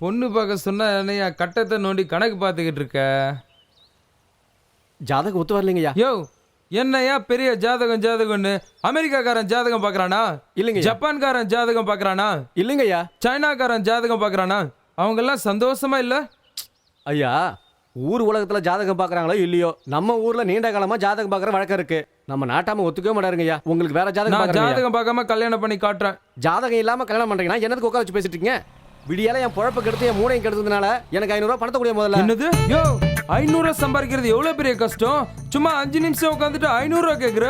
[SPEAKER 6] பொண்ணு பார்க்க சொன்னா என்னையா கட்டத்தை நோண்டி கணக்கு பார்த்துக்கிட்டு இருக்க?
[SPEAKER 8] ஜாதகம் ஒத்து வரலைங்கய்யா.
[SPEAKER 6] யோ என்னையா பெரிய ஜாதகம் ஜாதகம்னு அமெரிக்காக்காரன் ஜாதகம் பார்க்கறானா?
[SPEAKER 8] இல்லைங்க.
[SPEAKER 6] ஜப்பான்காரன் ஜாதகம் பார்க்கறானா?
[SPEAKER 8] இல்லைங்கய்யா.
[SPEAKER 6] சைனாக்காரன் ஜாதகம் பார்க்கறானா? அவங்க எல்லாம் சந்தோஷமா இல்ல?
[SPEAKER 8] ஐயா ஊர் உலகத்துல ஜாதகம் பாக்குறாங்களோ இல்லையோ, நம்ம ஊர்ல நீண்ட காலமா ஜாதகம் பாக்குற வழக்கம் இருக்கு. நம்ம நாட்டாம ஒத்துக்கவே மாட்டாருங்கய்யா. உங்களுக்கு வேற ஜாதகம்
[SPEAKER 6] நான்
[SPEAKER 8] பாக்குறீங்க.
[SPEAKER 6] ஜாதகம் பார்க்காம கல்யாணம் பண்ணி காட்டுறேன்.
[SPEAKER 8] ஜாதகம் இல்லாம கல்யாணம் பண்றீங்கன்னா என்னதுக்கு உட்கார வச்சு பேசிட்டு இருக்கீங்க? விடியால என் பொழப்ப கெடுத்து என் மூளையும் கெடுத்ததுனால எனக்கு 500 ரூபாய் பணத்தை கூடிய முதல்ல.
[SPEAKER 6] என்னது? யோ 500 சம்பாதிக்கிறது எவ்வளவு பெரிய கஷ்டம். சும்மா 5 நிமிஷம் உட்காந்துட்டு 500 ரூபாய் கேக்குற?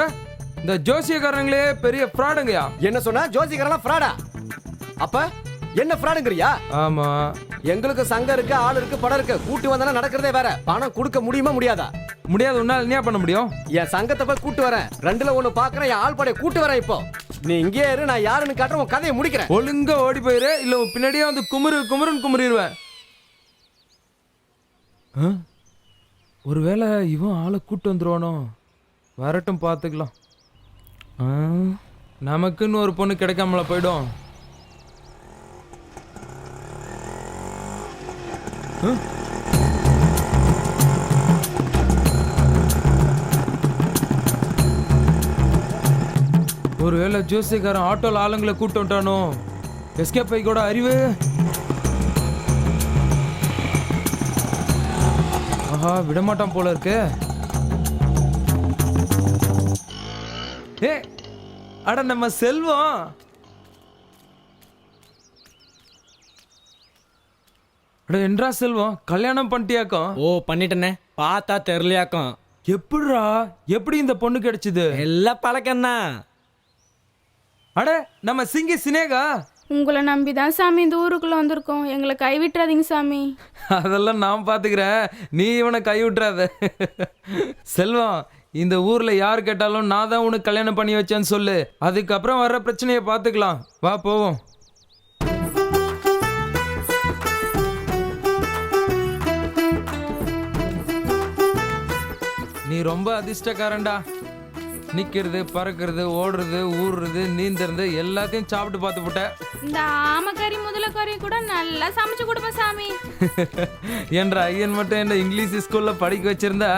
[SPEAKER 6] இந்த ஜோசியக்காரங்களே பெரிய ஃப்ராடுங்கயா.
[SPEAKER 8] என்ன சொன்னா? ஜோசியக்காரலாம் ஃப்ராடா? அப்ப என்ன ஃப்ராடுங்கறியா?
[SPEAKER 6] ஆமா,
[SPEAKER 8] எங்களுக்கு சங்கம் இருக்கு, ஆள் இருக்கு, படம் இருக்கு. கூட்டி வந்தாலும் நடக்கிறதே வேற. பணம் கொடுக்க முடியுமா முடியாதா?
[SPEAKER 6] முடியாது. உன்னால என்ன பண்ண முடியும்?
[SPEAKER 8] என் சங்கத்தை போய் கூட்டு வரேன். 2ல 1 பாக்குறேன். என் ஆள் படைய கூட்டு வரேன். இப்போ நீ இங்கே இரு, நான் யாருன்னு காட்டுறேன். உன் கதையை முடிக்கிறேன்.
[SPEAKER 6] ஒழுங்கா ஓடி போயிரு, இல்ல உன் பின்னாடியே வந்து குமுறுன்னு குமுறிடுவேன். ஒருவேளை இவன் ஆளை கூட்டு வந்துருவானோ? வரட்டும், பார்த்துக்கலாம். நமக்குன்னு ஒரு பொண்ணு கிடைக்காமல போயிடும். ஒருவேளை ஜோசியக்காரன் ஆட்டோல ஆளுங்களை கூட்டு வந்துட்டானோ? எஸ்கேப் ஆகி கூட அறிவு. ஆஹா, விடமாட்டான் போல இருக்கு. ஏ அட நம்ம செல்வம். அட என்றா செல்வம், கல்யாணம் பண்ணிட்டியாக்கும்?
[SPEAKER 3] ஓ பண்ணிட்டேனே, பார்த்தா தெரியலையாக்கும்.
[SPEAKER 6] எப்படிரா, எப்படி இந்த பொண்ணு கிடைச்சது?
[SPEAKER 3] எல்லாம் பழக்கம்தான்.
[SPEAKER 6] அட நம்ம சிங்கி சினேகா.
[SPEAKER 12] உங்களை நம்பிதான் சாமி இந்த ஊருக்குள்ள வந்திருக்கோம். எங்களை கைவிட்டுறாதீங்க சாமி.
[SPEAKER 6] அதெல்லாம் நான் பாத்துக்கிறேன், நீ இவனை கை விட்டுறாத. செல்வம், இந்த ஊர்ல யார் கேட்டாலும் நான் தான் உனக்கு கல்யாணம் பண்ணி வச்சேன்னு சொல்லு. அதுக்கப்புறம் வர்ற பிரச்சனையை பாத்துக்கலாம். வா போவோம். நீ ரொம்ப அதிர்ஷ்டக்காரன்டா. நிக்கிறது, பறக்கிறது, ஓடுறது, ஊடுறது, நீந்துறது எல்லாத்தையும் சாப்பிட்டு பார்த்து போட்ட.
[SPEAKER 12] இந்த ஆமக்கறி முதலக்கறி கூட நல்லா சமைச்சு கொடுப்பேன் சாமி.
[SPEAKER 6] என்ற ஐயன் மட்டும் என்ன இங்கிலீஷ் ஸ்கூல்ல படிக்க வச்சிருந்தா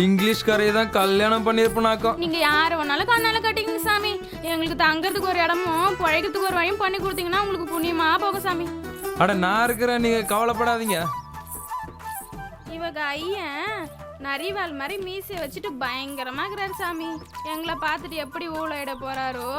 [SPEAKER 6] இங்கிலீஷ் கரையை தான் கல்யாணம் பண்ணிருப்பனாக்கும்.
[SPEAKER 12] நீங்க யார வேணாலும் கண்ணால கட்டிக்கங்க சாமி. எங்களுக்கு தங்கறதுக்கு ஒரு இடமும் பழைக்கிறதுக்கு ஒரு வழியும் பண்ணி கொடுத்தீங்கன்னா உங்களுக்கு புண்ணியமா போகும் சாமி.
[SPEAKER 6] அட நான் இருக்கிறேன், நீங்க கவலைப்படாதீங்க.
[SPEAKER 12] இவங்க ஐயன் நரிவால் மாதிரி மீசையை வச்சுட்டு பயங்கரமா இருக்கிறாரு சாமி. எங்களை பார்த்துட்டு எப்படி ஊழையிட போறாரோ.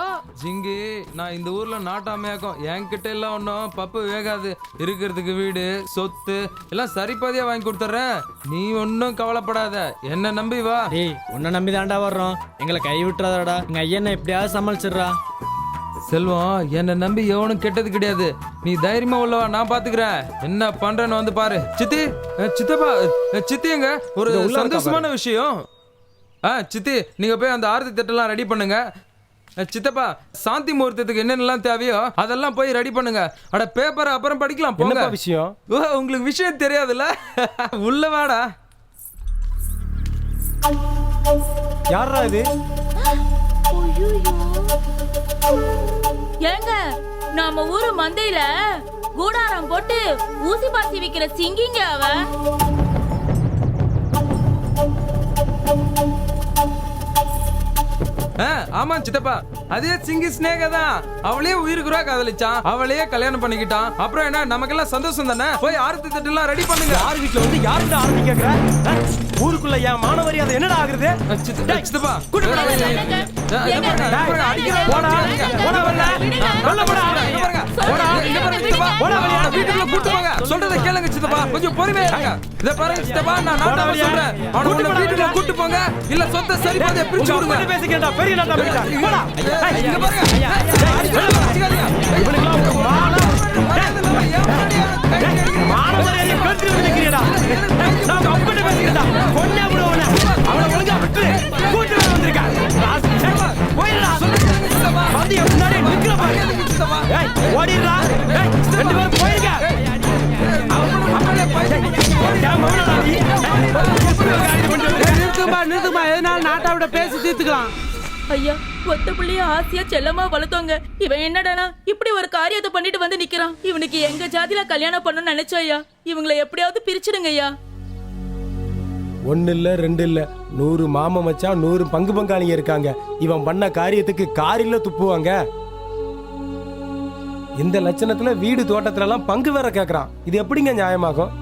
[SPEAKER 6] ஜிங்கி, நான் இந்த ஊர்ல நாட்டாமையாக்கும் என்கிட்ட எல்லாம் ஒன்றும் பப்பு வேகாது. இருக்கிறதுக்கு வீடு சொத்து எல்லாம் சரிபாதியா வாங்கி கொடுத்துட்றேன். நீ ஒன்றும் கவலைப்படாத, என்ன நம்பி வா.
[SPEAKER 8] டேய் உன்னை நம்பி தாண்டா வர்றோம், எங்களை கை விட்டுறாதடா. எங்க ஐயனை எப்படியாவது சமாளிச்சிடுறா.
[SPEAKER 6] செல்வம், என்னை நம்பி எவனும் கெட்டது கிடையாது. நீ தைரியமா உள்ளவா, நான் பாத்துக்கிறேன். என்ன பண்றேன்னு வந்து பாரு. சித்தி, சித்தப்பா, சித்திங்க ஒரு சந்தோஷமான விஷயம். சித்தி, நீங்க போய் அந்த ஆரத்தி தட்டெல்லாம் ரெடி பண்ணுங்க. சித்தப்பா, சாந்தி முகூர்த்தத்துக்கு என்னென்னலாம் தேவையோ அதெல்லாம் போய் ரெடி பண்ணுங்க. அட பேப்பரை அப்புறம் படிக்கலாம் போங்க.
[SPEAKER 8] விஷயம்?
[SPEAKER 6] உங்களுக்கு விஷயம் தெரியாதுல்ல? உள்ள வாடா.
[SPEAKER 8] யாரா இது?
[SPEAKER 11] ஏங்க, நம்ம ஊரு மந்தையில கூடாரம் போட்டு ஊசி பாசி விக்கிற சிங்கிங்க அவ.
[SPEAKER 6] ஆமா சித்தப்பா, அதே சிங்கி ஸ்னேகா தான். அவளையே உயிருக்குறா காதலிச்சான், அவளையே கல்யாணம் பண்ணிக்கிட்டான். அப்புறம் என்ன, நமக்கெல்லாம் சந்தோஷம் தானே. போய் ஆரத்தி தட்டு ரெடி பண்ணுங்க.
[SPEAKER 8] யார் வீட்டுல வந்து யாருக்கிட்ட ஆரத்தி கேக்குற? ஊருக்குள்ள என் மானவரி அது என்னடா ஆகுறது?
[SPEAKER 6] சித்தப்பா, சொல்றத கேளுங்க சித்தப்பா, கொஞ்சம் பொறுமையா இருங்க. இத பாருங்க சித்தப்பா, நான் நாட்டாம சொல்றேன். அவன உள்ள வீட்டுல கூட்டி போங்க, இல்ல சொத்தை சரி பாதியா பிரிச்சு கொடுங்க.
[SPEAKER 8] பேசிக்கடா, பெரிய நாட்டாம போடா.
[SPEAKER 6] இங்க பாருங்க, இவனுக்கு
[SPEAKER 8] மானவரியை கட்டி வச்சிருக்கீடா. நான் அப்படி பேசிக்கடா. கொன்னா விடுவன. அவன ஒழுங்கா விட்டு கூட்டி வந்திருக்கா. போயிடா. வந்து முன்னாடி நிக்கற பாரு. ஏய், ஓடிடா. ஏய், ரெண்டு பேரும் போயிருங்க.
[SPEAKER 3] நிறுத்துமா, எதனால நாட்டாவிட பேசி தீர்த்துக்கலாம்.
[SPEAKER 11] ஐயா, ஒத்த புள்ளிய ஆசையா செல்லமா வளர்த்தோங்க. இவன் என்னடானா இப்படி ஒரு காரியத்தை பண்ணிட்டு வந்து நிக்கிறான். இவனுக்கு எங்க ஜாதியில கல்யாணம் பண்ணணும்னு நினைச்சோய்யா. இவங்களை எப்படியாவது பிரிச்சிடுங்க ஐயா.
[SPEAKER 13] 1 இல்ல 2 இல்ல 100 மாம மச்சான் 100 பங்கு பங்காளிங்க இருக்காங்க. இவன் பண்ண காரியத்துக்கு காரில்ல துப்புவாங்க. இந்த லட்சணத்துல வீடு தோட்டத்துல எல்லாம் பங்கு வேற கேக்குறான். இது எப்படிங்க நியாயமாகும்?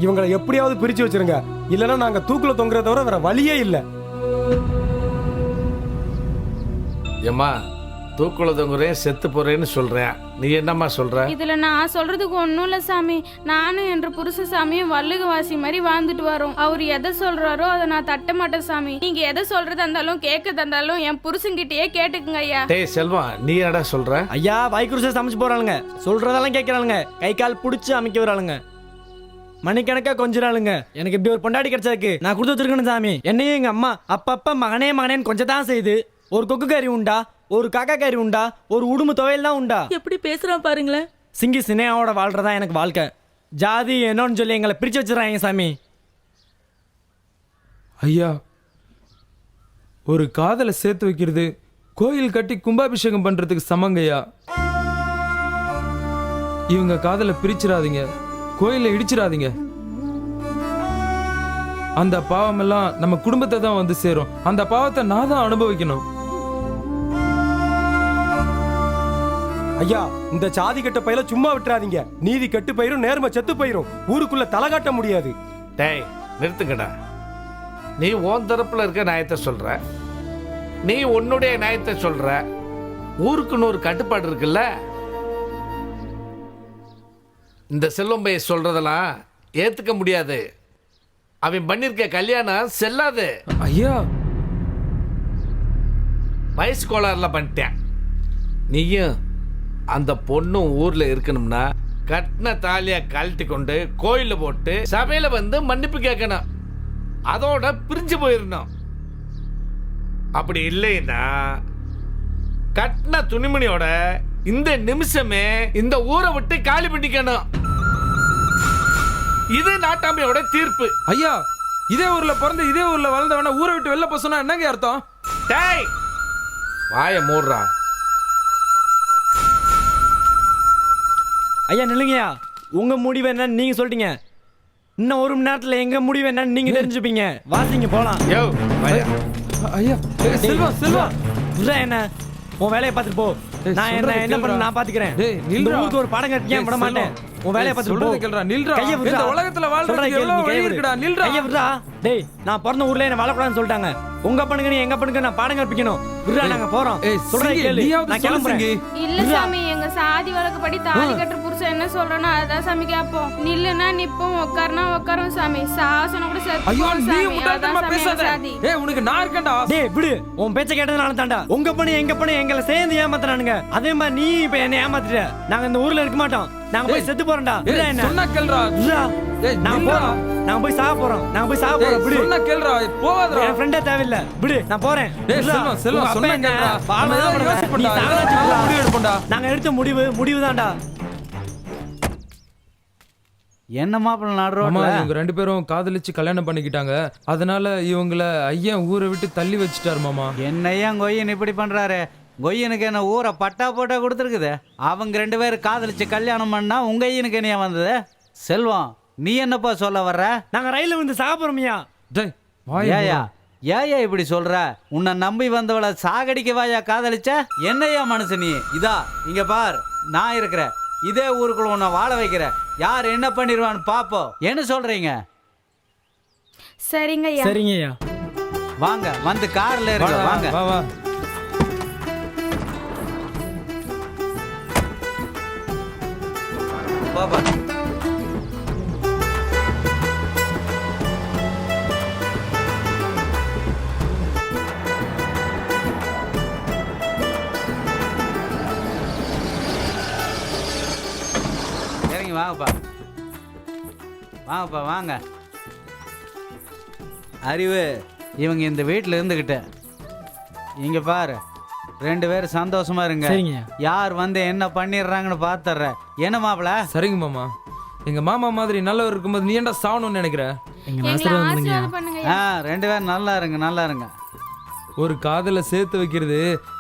[SPEAKER 13] இவங்களை எப்படியாவது பிரிச்சு வச்சிருங்க, இல்லைன்னா நாங்க தூக்குல தொங்குறத தவிர வேற வழியே இல்ல.
[SPEAKER 5] ஏம்மா, தூக்குல தொங்குறேன் செத்து போறேன்னு சொல்றேன், நீ என்னம்மா சொல்ற?
[SPEAKER 12] இதுல நான் சொல்றதுக்கு ஒன்றும் இல்லை சாமி. நானும் என்ற புருஷ சாமியும் வள்ளுகவாசி மாதிரி வாழ்ந்துட்டு வரோம். அவர் எதை சொல்றாரோ அதை நான் தட்ட மாட்டேன் சாமி. நீங்க எதை சொல்றதா இருந்தாலும் கேட்கறதா இருந்தாலும் என் புருஷன்கிட்டயே கேட்டுக்குங்க ஐயா.
[SPEAKER 5] டேய் செல்வம், நீ என்னடா சொல்ற?
[SPEAKER 8] ஐயா, வாய்க்குருசை சமைச்சு போறாளுங்க, சொல்றதெல்லாம் கேட்கறாளுங்க, கை கால் புடிச்சு அமைக்க வராளுங்க, மணிக்கணக்கா கொஞ்சிறாளுங்க. எனக்கு இப்படி ஒரு பொண்டாடி கிடைச்சதுக்கு நான் கொடுத்து வச்சிருக்கணும் சாமி. என்னையும் எங்க அம்மா அப்பப்ப மகனே மகனேன்னு கொஞ்சம் தான் செய்யுது. ஒரு கொக்கு கறி உண்டா, ஒரு காக்கா கறி உண்டா, ஒரு உடும்பு துவையல் தான் உண்டா.
[SPEAKER 11] எப்படி பேசுறான் பாருங்களேன்.
[SPEAKER 8] சிங்கி சினையாவோட வாழ்றதா எனக்கு வாழ்க்கை. ஜாதி என்னன்னு சொல்லி எங்களை பிரிச்சு வச்சிடறாங்க சாமி.
[SPEAKER 6] ஐயா, ஒரு காதலை சேர்த்து வைக்கிறது கோயில் கட்டி கும்பாபிஷேகம் பண்றதுக்கு சமங்கய்யா. இவங்க காதலை பிரிச்சிடாதீங்க, கோயிலை இடிச்சிடாதீங்க. அந்த பாவம் எல்லாம் நம்ம குடும்பத்தை தான் வந்து சேரும். அந்த பாவத்தை நான் தான் அனுபவிக்கணும்.
[SPEAKER 13] ஐயா, இந்த சாதி கட்ட பயில சும்மா விட்டுறாதீங்க. நீதி கெட்டு போயிரும், நேர்மை செத்து போயிரும். ஊருக்குள்ள தலை காட்ட முடியாது.
[SPEAKER 5] டேய் நிறுத்துங்கடா. நீ உன் தரப்புல இருக்க நியாயத்தை சொல்ற, நீ உன்னுடைய நியாயத்தை சொல்ற. ஊருக்குன்னு ஒரு கட்டுப்பாடு இருக்குல்ல. இந்த செல்வம் பைய சொல்றதெல்லாம் ஏத்துக்க முடியாது. அவன் பண்ணிருக்க கல்யாணம் செல்லாது.
[SPEAKER 6] ஐயா,
[SPEAKER 5] வயசு கோளாறுல பண்ணிட்டேன். நீயும் அந்த பொண்ணும் ஊர்ல இருக்கணும்னா கட்டின தாலியா கழட்டி கொண்டு கோயில போட்டு சபையில வந்து மன்னிப்பு கேட்கணும். அதோட பிரிஞ்சு போயிடணும். அப்படி இல்லைன்னா கட்டின துணிமணியோட இந்த நிமிஷமே இந்த ஊரை விட்டு காலி பண்ணிக்கணும். இது நாட்டாமையோட தீர்ப்பு.
[SPEAKER 6] ஐயா, இதே ஊர்ல பிறந்து இதே ஊர்ல வளர்ந்தவன ஊரை விட்டு வெளில போக சொன்னா என்னங்க அர்த்தம்?
[SPEAKER 5] டேய் வாய மூடுறா.
[SPEAKER 8] ஐயா நில்லுங்கய்யா, உங்க முடிவு என்னன்னு நீங்க சொல்லிட்டீங்க. இன்னும் 1 மணி நேரத்துல எங்க முடிவு என்னன்னு நீங்க தெரிஞ்சுப்பீங்க. வாசிங்க போலாம்.
[SPEAKER 5] யோ வாயா.
[SPEAKER 6] ஐயா, செல்வா செல்வா,
[SPEAKER 8] என்ன உன் வேலையை பார்த்துட்டு போ.
[SPEAKER 6] டேய்,
[SPEAKER 8] நான் என்ன
[SPEAKER 6] சொல்றதை
[SPEAKER 8] என்ன பண்ண
[SPEAKER 6] கேளுடா.
[SPEAKER 8] நான் பாத்துக்கிறேன்.
[SPEAKER 6] டேய்,
[SPEAKER 8] இந்த
[SPEAKER 6] நில்றா.
[SPEAKER 8] ஊருக்கு ஒரு பாடம் கட்டிக்க விட மாட்டேன். உன் வேலைய பார்த்து
[SPEAKER 6] சொல்றதை கேளுடா, நில்றா. இந்த உலகத்துல வாழ்றதுக்கு எவ்வளவு வழி இருக்குடா, நில்றா.
[SPEAKER 8] கைய விடுடா. டேய், நான் பிறந்த ஊர்ல என்ன வாழக்கூடாதுன்னு சொல்லிட்டாங்க. உங்க பண்ணுங்க நீ எங்க பண்ணுங்க நான் பாடம் கற்பிக்கணும். விடுடா, நாங்க போறோம்.
[SPEAKER 6] ஏய்,
[SPEAKER 8] சொல்றதை
[SPEAKER 6] சிங்கி,
[SPEAKER 8] கேளு.
[SPEAKER 6] நீயாவது
[SPEAKER 8] நான்
[SPEAKER 6] சொல்லு,
[SPEAKER 8] கிளம்புறேன்.
[SPEAKER 6] சிங்கி.
[SPEAKER 12] இல்ல சாமி, எங்க சாதி வழக்கப்படி தாலி கட்டுற புருஷன் என்ன சொல்றனோ அதான் சாமி கேப்போம். நில்லுனா நிப்போம், உட்காருனா உட்காரும் சாமி. சாசனம் கூட
[SPEAKER 6] ஐயோ,
[SPEAKER 12] செத்துப்போம்
[SPEAKER 6] நீ
[SPEAKER 12] சாமி.
[SPEAKER 6] முட்டாள்தனமா
[SPEAKER 12] அதான் சாமி எங்க
[SPEAKER 6] பேசாத.
[SPEAKER 12] சாதி.
[SPEAKER 6] ஏய், உனக்கு நான் இருக்கேன்டா.
[SPEAKER 8] டேய் விடு, உன் பேச்ச கேட்டதுனால தான்டா உங்க பண்ணி எங்க பண்ணி எங்களை சேர்ந்து ஏமாத்துறானுங்க. அதே மாதிரி நீ இப்ப என்ன ஏமாத்திட்ட. நாங்க இந்த ஊர்ல இருக்க மாட்டோம். நாங்க போய்
[SPEAKER 6] ஏய்,
[SPEAKER 8] செத்து போறோம்டா.
[SPEAKER 6] ஏய்,
[SPEAKER 8] விடுடா என்ன.
[SPEAKER 6] சொன்னா கேளுடா.
[SPEAKER 8] விடுடா.
[SPEAKER 6] ஏய்,
[SPEAKER 8] நாங்க
[SPEAKER 6] நில்றா.
[SPEAKER 8] போறோம். நாங்க போய் சாக போறோம். நாங்க போய் சாக
[SPEAKER 6] ஏய்,
[SPEAKER 8] போறோம். விடு.
[SPEAKER 6] சொன்னா கேளுடா. போகாதடா.
[SPEAKER 8] என் ஃப்ரெண்டே தேவையில்ல. விடு, நான் போறேன்.
[SPEAKER 6] டேய்,
[SPEAKER 8] விடுடா.
[SPEAKER 6] செல்வம், செல்வம்,
[SPEAKER 8] உங்க அப்பா
[SPEAKER 6] சொன்னா
[SPEAKER 8] என்ன
[SPEAKER 6] கேளுடா.
[SPEAKER 8] பாவம்
[SPEAKER 6] நம்ம
[SPEAKER 8] தான்
[SPEAKER 6] ஏதாவது
[SPEAKER 8] பண்ணுவேன்.
[SPEAKER 6] யோசிப்போம்டா.
[SPEAKER 8] நீ சாகலாச்சு
[SPEAKER 6] நல்ல
[SPEAKER 8] விடுடா.
[SPEAKER 6] முடிவு எடுப்போம்டா.
[SPEAKER 8] நாங்க எடுத்த முடிவு தான்டா.
[SPEAKER 1] என்ன மாப்பிள்ள
[SPEAKER 6] அம்மா,
[SPEAKER 1] நடுறோம்ல
[SPEAKER 6] இவங்க 2 பேரும் காதலிச்சு கல்யாணம் பண்ணிக்கிட்டாங்க. அதனால இவங்கள ஐயன் ஊரை விட்டு தள்ளி வச்சுட்டாரு மாமா.
[SPEAKER 1] என்னையா கொய்யன் இப்படி பண்றாரு? கொய்யனுக்கு என்ன ஊரை பட்டா போட்டா கொடுத்துருக்குது. அவங்க 2 பேரும் காதலிச்சு கல்யாணம் பண்ணா உங்க ஐயனுக்கு என்னையா வந்தது? செல்வம், நீ என்னப்பா சொல்ல வர்ற?
[SPEAKER 8] நாங்க ரயில்ல வந்து சாக போறோம்யா.
[SPEAKER 6] டேய், வாயை
[SPEAKER 1] ஏயா
[SPEAKER 6] மூடு.
[SPEAKER 1] ஏயா இப்படி சொல்ற? உன்னை நம்பி வந்தவளை சாகடிக்கவாயா காதலிச்ச? என்னையா மனுஷ நீ? இதா இங்க பார், நான் இருக்கிறேன். இதே ஊருக்குள்ள உன்னை வாழ வைக்கிறேன். யார் என்ன பண்ணிடுவான்னு பாப்போம். என்ன சொல்றீங்க?
[SPEAKER 12] சரிங்க ஐயா.
[SPEAKER 8] சரிங்கய்யா.
[SPEAKER 1] வாங்க, வந்து கார்ல இருக்க.
[SPEAKER 6] வாடா,
[SPEAKER 1] வாங்க
[SPEAKER 6] வா வா.
[SPEAKER 1] பாப்பா. இறங்கி வாங்கப்பா. வாங்கப்பா வாங்க. அறிவு, இவங்க இந்த வீட்டில் இருந்துக்கிட்டு இங்க பாரு, 2 பேரும் சந்தோஷமா இருங்க.
[SPEAKER 8] சரிங்க.
[SPEAKER 1] யார் வந்து என்ன பண்ணிடுறாங்கன்னு பாத்துறேன். என்ன மாப்பிள?
[SPEAKER 6] சரிங்க மாமா. எங்க மாமா மாதிரி நல்லவர் இருக்கும்போது நீ ஏன்டா சாவணும்னு நினைக்கிற?
[SPEAKER 8] எங்களை
[SPEAKER 12] எங்களை
[SPEAKER 8] ஆசீர்வாதம் பண்ணுங்கய்யா.
[SPEAKER 12] ஆசீர்வாதம் பண்ணுங்க.
[SPEAKER 1] 2 பேரும் நல்லா இருங்க, நல்லா இருங்க.
[SPEAKER 6] ஒரு காதலை சேர்த்து வைக்கிறது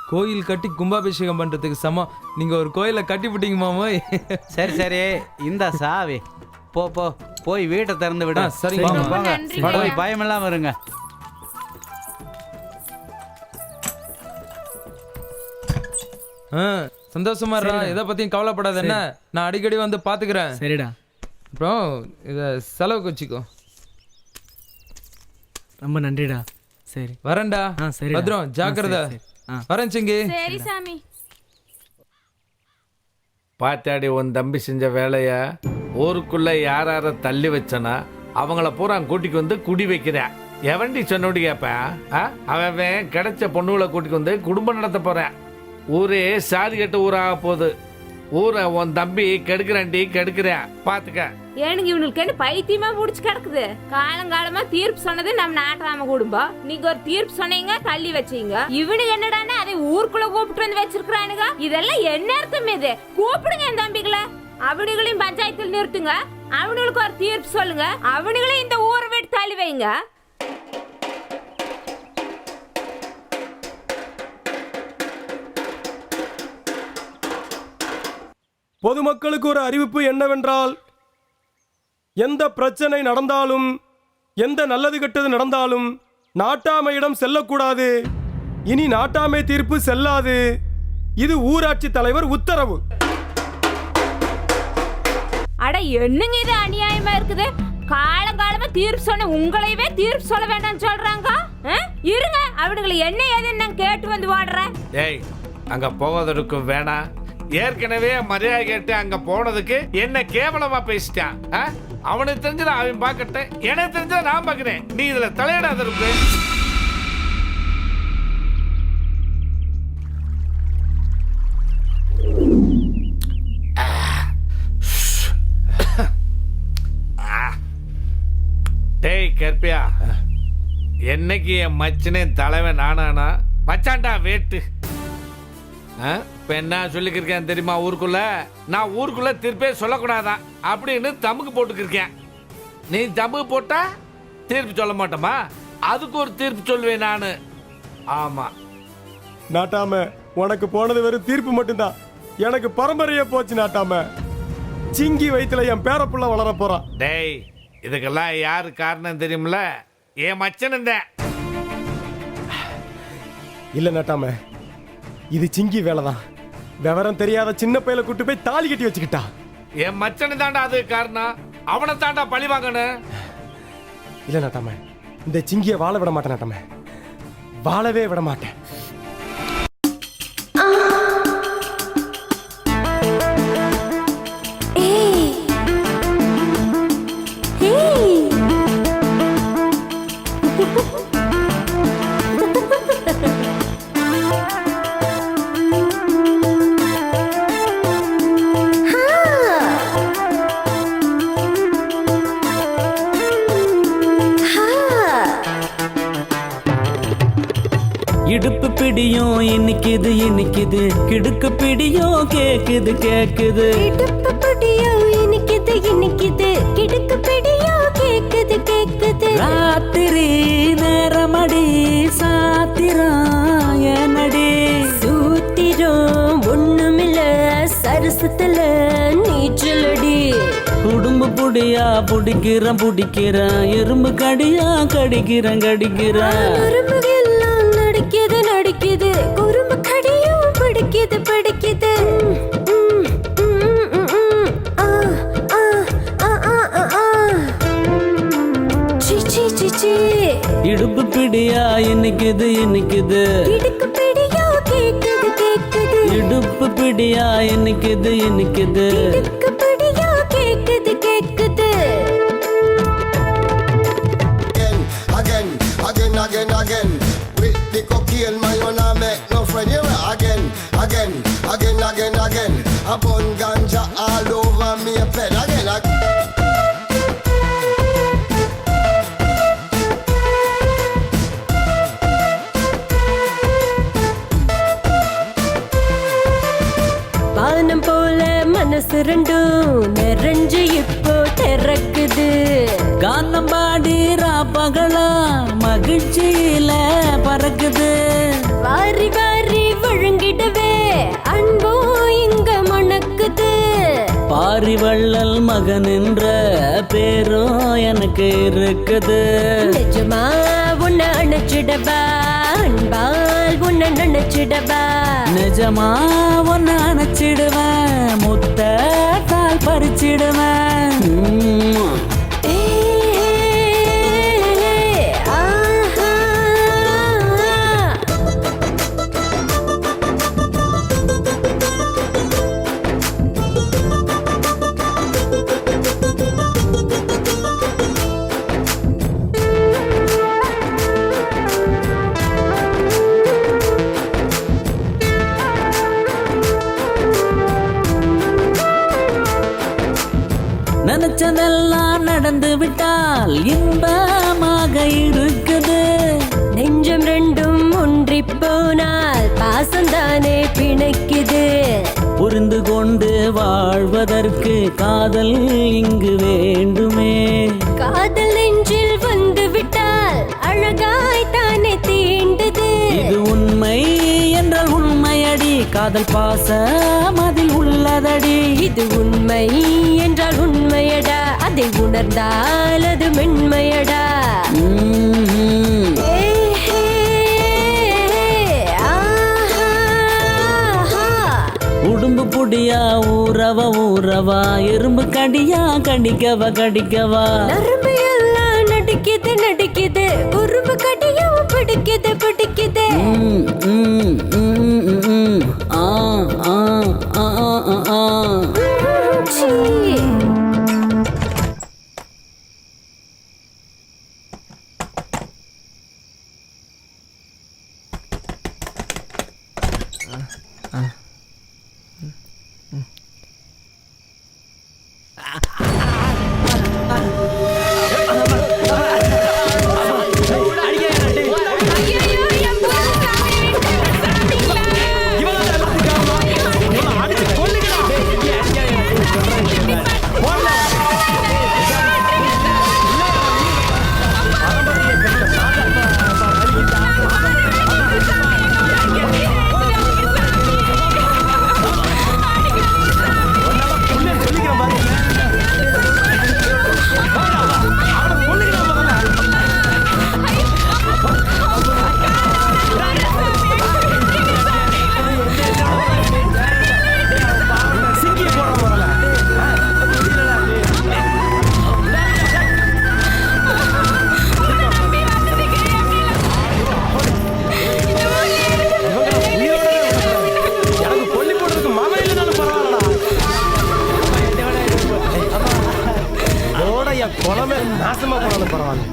[SPEAKER 6] கோயில் கட்டி கும்பாபிஷேகம் பண்றதுக்கு சமம். நீங்க ஒரு கோயிலை கட்டி விட்டீங்க மாமா.
[SPEAKER 1] சரி சரி, இந்த சாவி போ போ, போய் வீட்டை திறந்து விடு.
[SPEAKER 6] சரிங்க
[SPEAKER 1] போங்க,
[SPEAKER 6] மாமா.
[SPEAKER 1] போங்க.
[SPEAKER 12] நன்றிங்க.
[SPEAKER 1] போய் பயம் இல்லாம இருங்க.
[SPEAKER 6] சந்தோஷமா இருடா. எதை பத்தியும் கவலைப்படாத. என்ன, நான் அடிக்கடி வந்து பாத்துக்கிறேன்.
[SPEAKER 8] சரிடா.
[SPEAKER 6] அப்புறம் இத செலவுக்கு வச்சுக்கோ.
[SPEAKER 8] ரொம்ப நன்றிடா. சரி
[SPEAKER 6] வரேன்டா.
[SPEAKER 8] சரிடா.
[SPEAKER 6] பத்ரம், ஜாக்கிரதை.
[SPEAKER 8] சரி, சரி.
[SPEAKER 6] வரேன் சிங்கி.
[SPEAKER 12] சரி சாமி.
[SPEAKER 5] பாத்தாடி உன் தம்பி செஞ்ச வேலைய ஊருக்குள்ள யார தள்ளி வச்சனா அவங்கள பூரா கூட்டிக்கு வந்து குடி வைக்கிறேன். எவன்டி சொன்னோடி கேப்பேன்? அவன் கிடைச்ச பொண்ணுகளை கூட்டிக்கு வந்து குடும்பம் நடத்த போறேன். ஊரே சாதி கட்ட ஊராக போகுது. ஊரை உன் தம்பி கெடுக்கிறான்டி, கெடுக்கிறேன். பாத்துக்க.
[SPEAKER 4] ஏனுங்க இவனுக்கு என்ன பைத்தியமா முடிச்சு கிடக்குது? காலங்காலமா தீர்ப்பு சொன்னது நம்ம நாட்டாம குடும்பம். நீங்க ஒரு தீர்ப்பு சொன்னீங்க, தள்ளி வச்சீங்க. இவனுக்கு என்னடான்னா அதை ஊருக்குள்ள கூப்பிட்டு வந்து வச்சிருக்கானுங்க. இதெல்லாம் என்ன அர்த்தம்? இது கூப்பிடுங்க என் தம்பிகளை. அவனுங்களையும் பஞ்சாயத்தில் நிறுத்துங்க. அவனுங்களுக்கு ஒரு தீர்ப்பு சொல்லுங்க. அவனுங்களையும் இந்த ஊரை விட்டு தள்ளி வைங்க.
[SPEAKER 13] பொதுமக்களுக்கு ஒரு அறிவிப்பு என்னவென்றால், எந்த பிரச்சனை நடந்தாலும், எந்த நல்லது கெட்டது நடந்தாலும் நாட்டாமையிடம் செல்லக்கூடாது. இனி நாட்டாமை தீர்ப்பு செல்லாது. இது ஊராட்சி தலைவர் உத்தரவு.
[SPEAKER 4] அட என்னங்க இது அநியாயமா இருக்குது? காலங்காலமா தீர்ப்பு சொன்ன உங்களையவே தீர்ப்பு சொல்ல வேண்டாம்னு சொல்றாங்க. இருங்க, அவனுங்களை என்ன ஏதுன்னு நான் கேட்டு வந்து வாடுறேன்.
[SPEAKER 5] டேய், அங்க போவதற்கு வேணாம். ஏற்கனவே மரியாதை கேட்டு அங்க போனதுக்கு என்ன கேவலமா பேசிட்டான். அவனுக்கு தெரிஞ்சதை அவன் பார்க்கட்டேன், எனக்கு தெரிஞ்சதை நான் பார்க்கிறேன். நீ இதுல தலையிடாத இருக்கு. டேய் கற்பியா, என்னைக்கு என் மச்சனே தலைவன் நானானா மச்சான்டா வேட்டு. இப்ப என்ன சொல்லிக்கிருக்கேன் தெரியுமா? ஊருக்குள்ள நான் ஊருக்குள்ள தீர்ப்பே சொல்லக்கூடாதான் அப்படின்னு தமுக்கு போட்டுக்கிருக்கேன். நீ தமுக்கு போட்டா தீர்ப்பு சொல்ல மாட்டோமா? அதுக்கு ஒரு தீர்ப்பு சொல்லுவேன் நானு. ஆமா,
[SPEAKER 13] நாட்டாம உனக்கு போனது வெறும் தீர்ப்பு மட்டும்தான். எனக்கு பரம்பரையே போச்சு நாட்டாம. சிங்கி வயித்துல என் பேரப்புள்ள வளர போறான்.
[SPEAKER 5] டேய், இதுக்கெல்லாம் யாரு காரணம் தெரியுமில? என் மச்சன்.
[SPEAKER 13] இல்ல நாட்டாம, இது சிங்கி வேலைதான். விவரம் தெரியாத சின்ன பையல கூட்டு போய் தாலி கட்டி வச்சுக்கிட்டா.
[SPEAKER 5] என் மச்சனு தாண்டா அது காரணம். அவனை தாண்டா பழி வாங்கணும்.
[SPEAKER 13] இல்ல நாட்டாம, இந்த சிங்கிய வாழ விட மாட்டேன் நாட்டாம, வாழவே விட மாட்டேன்.
[SPEAKER 10] இடுப்பு பிடியும் இனிக்குது இனிக்குது, கிடுக்கு பிடியும் கேக்குது கேக்குது.
[SPEAKER 7] இடுப்பு பிடியும் இனிக்குது இனிக்குது, கிடுக்கு பிடியும் கேக்குது கேக்குது.
[SPEAKER 10] ராத்திரி நேரமடி சாத்திரம் ஏனடி,
[SPEAKER 7] சூத்திரம் ஒண்ணுமில்ல சரசத்துல நீச்சலடி.
[SPEAKER 10] குடும்ப புடியா புடிக்கிறேன் புடிக்கிறேன், எறும்பு கடியா கடிக்கிறேன் கடிக்கிறேன்.
[SPEAKER 7] உறும்புகள்லாம் நடிக்குது நடிக்குது, குறும்பு கடியும் பிடிக்குது பிடிக்குது.
[SPEAKER 10] இடுப்பு பிடியா இனிக்குது இனிக்குது,
[SPEAKER 7] இடுப்பு பிடியா கேக்குது கேக்குது.
[SPEAKER 10] இடுப்பு பிடியா இனிக்குது இனிக்குது,
[SPEAKER 7] இடுப்பு பிடியா கேக்குது கேக்குது.
[SPEAKER 14] Again, again, again, again. With the cocaine, man, you not make no friend. You again, again, again, again, again. A bun ganja all over me a pen. Again, again.
[SPEAKER 7] வானம் போல மனசு ரெண்டும் நிறைஞ்சு இப்போ திறக்குது.
[SPEAKER 10] காந்தம் பாடி ராப்பகலா மகிழ்ச்சியில பறக்குது.
[SPEAKER 7] வாரி வாரி வழங்கிடவே அன்போ இங்க மணக்குது.
[SPEAKER 10] பாரி வள்ளல் மகன் என்ற பேரும் எனக்கு இருக்குது.
[SPEAKER 7] நிஜமா உன்னை அணைச்சிடவா, அன்பால் உன்னை நினைச்சிடவா.
[SPEAKER 10] நிஜமா ஒன்னு அணைச்சிடுவேன், முத்தால் பறிச்சிடுவேன். நினைச்சதெல்லாம் நடந்து விட்டால் இன்பமாக இருக்குது.
[SPEAKER 7] நெஞ்சம் ரெண்டும் ஒன்றி போனால் பாசந்தானே பிணைக்குது.
[SPEAKER 10] புரிந்து கொண்டு வாழ்வதற்கு காதல் இங்கு வேண்டுமே.
[SPEAKER 7] காதல் நெஞ்சில் வந்து விட்டால் அழகாய் தானே தீண்டுது.
[SPEAKER 10] இது உண்மை என்றால் உண்மையடி, காதல் பாசம் அதில் உள்ளதடி.
[SPEAKER 7] இது உண்மை என்றால் உண்மையடா, அதை உணர்ந்தால் அது மென்மையடா.
[SPEAKER 10] உடும்பு புடியா ஊறவா ஊறவா, எறும்பு கடியா கடிக்கவா கடிக்கவா.
[SPEAKER 7] நரம்பு எல்லாம் நடிக்குது நடிக்குது, உரும்பு கடியும் பிடிக்குது பிடிக்குது.
[SPEAKER 10] ஆ ஆ ஆ ஆ ஆ.
[SPEAKER 13] என் குளமே நாசமா போனாலும் பரவாயில்ல.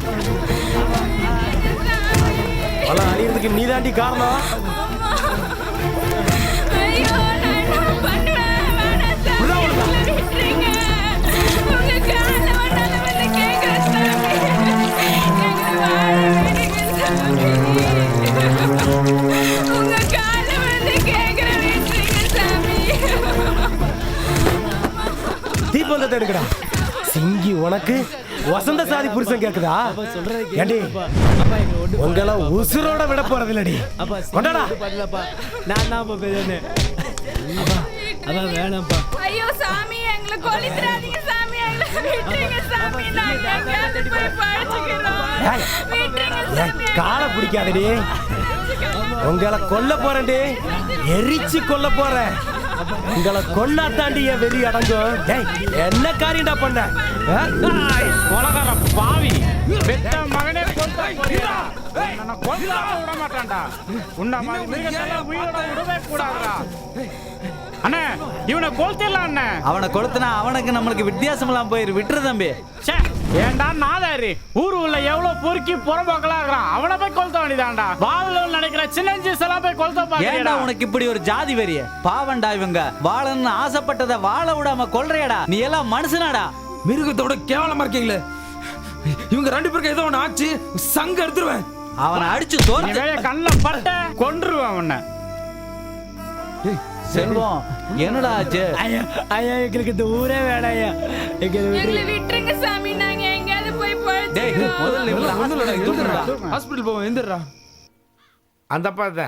[SPEAKER 13] குளம் அழியறதுக்கு நீதாண்டி காரணம்.
[SPEAKER 12] ஐயோ, நான் என்ன பண்ணுவேன்? வேணாம் சாமி, எங்களை விட்டுருங்க. உங்க கால்ல வேணாலும் வந்து கேட்கிறேன் சாமி. எங்களை வாழ விடுங்க சாமி. உங்க கால்ல வந்து கேட்கிறேன், விட்டுருங்க சாமி.
[SPEAKER 13] தீபந்தத்தை எடுக்கடா. சிங்கி உனக்கு வசந்த சாதி புருஷன் கேக்குதா? ஏண்டி உங்களை உசுரோட விட போறது இல்லடி. கொண்டாடா.
[SPEAKER 8] நான் தான் பேசுறேன். அதான் வேணாம்ப்பா.
[SPEAKER 12] ஐயோ சாமி, எங்களை கொல்லித்ராதீங்க சாமி, எங்களை விட்டுருங்க சாமி. நாங்க எங்கேயாவது போய் பழச்சுக்கிறோம்.
[SPEAKER 13] ஏய்,
[SPEAKER 12] விட்டுருங்க
[SPEAKER 13] என்
[SPEAKER 12] சாமி.
[SPEAKER 13] காலை பிடிக்காதடி. உங்களை கொல்ல போறேன்டி. எரிச்சு கொல்ல போறேன். உங்களை கொல்லாத்தாண்டி என் வெறி அடங்கும். டேய், என்ன காரியம்டா பண்ண?
[SPEAKER 3] கொலகார பாவி, பெத்த மகனே கொல்ல போறியா? உன்னை கொல்லாம விட மாட்டான்டா. உன்னை மாதிரி மிருகத்தெல்லாம் உயிரோட விடவே கூடாதுடா. அண்ணே, இவனை கொளுத்திடலாம் அண்ணே.
[SPEAKER 1] அவனை கொளுத்துனா அவனுக்கு நம்மளுக்கு வித்தியாசம் எல்லாம் போயிரு. விட்டுரு தம்பி.
[SPEAKER 3] ச்சே, ஏண்டா நாதாரி, ஊரு உள்ள எவ்வளவு பொறுக்கி புறம்போக்கலா இருக்கிறான். அவனை போய் கொளுத்த வேண்டியதான்டா. வாழல நினைக்கிற சின்னஞ்சிஸ் எல்லாம் போய் கொளுத்த
[SPEAKER 1] ஏன்டா
[SPEAKER 3] பாருடா.
[SPEAKER 1] உனக்கு இப்படி ஒரு ஜாதி வெறிய? பாவண்டா இவங்க. வாழன்னு ஆசைப்பட்டதை வாழ விடாம கொல்றியடா. நீ எல்லாம் மனுஷனாடா.
[SPEAKER 6] மிருகத்தோட கேவலமா இருக்கீங்களே. இவங்க 2 பேருக்கு ஏதோ ஒன்று ஆச்சு, சங்க எடுத்துருவேன்.
[SPEAKER 1] அவனை அடிச்சு தோர்த்து
[SPEAKER 3] கண்ணில் பட்ட கொன்றுவேன் அவனை.
[SPEAKER 1] செல்வம், என்னடா ஆச்சு?
[SPEAKER 8] ஐயா ஐயா, எங்களுக்கு இந்த ஊரே வேணாம் ஐயா.
[SPEAKER 12] எங்களை விட்டுருங்க சாமி, நாங்க எங்கேயாவது போய்
[SPEAKER 1] டேய்,
[SPEAKER 12] பழச்சுக்கிறோம்.
[SPEAKER 1] முதல்ல இவனை
[SPEAKER 6] ஹாஸ்பிட்டல் போவோம், எந்திரா.
[SPEAKER 5] அந்த பாத்த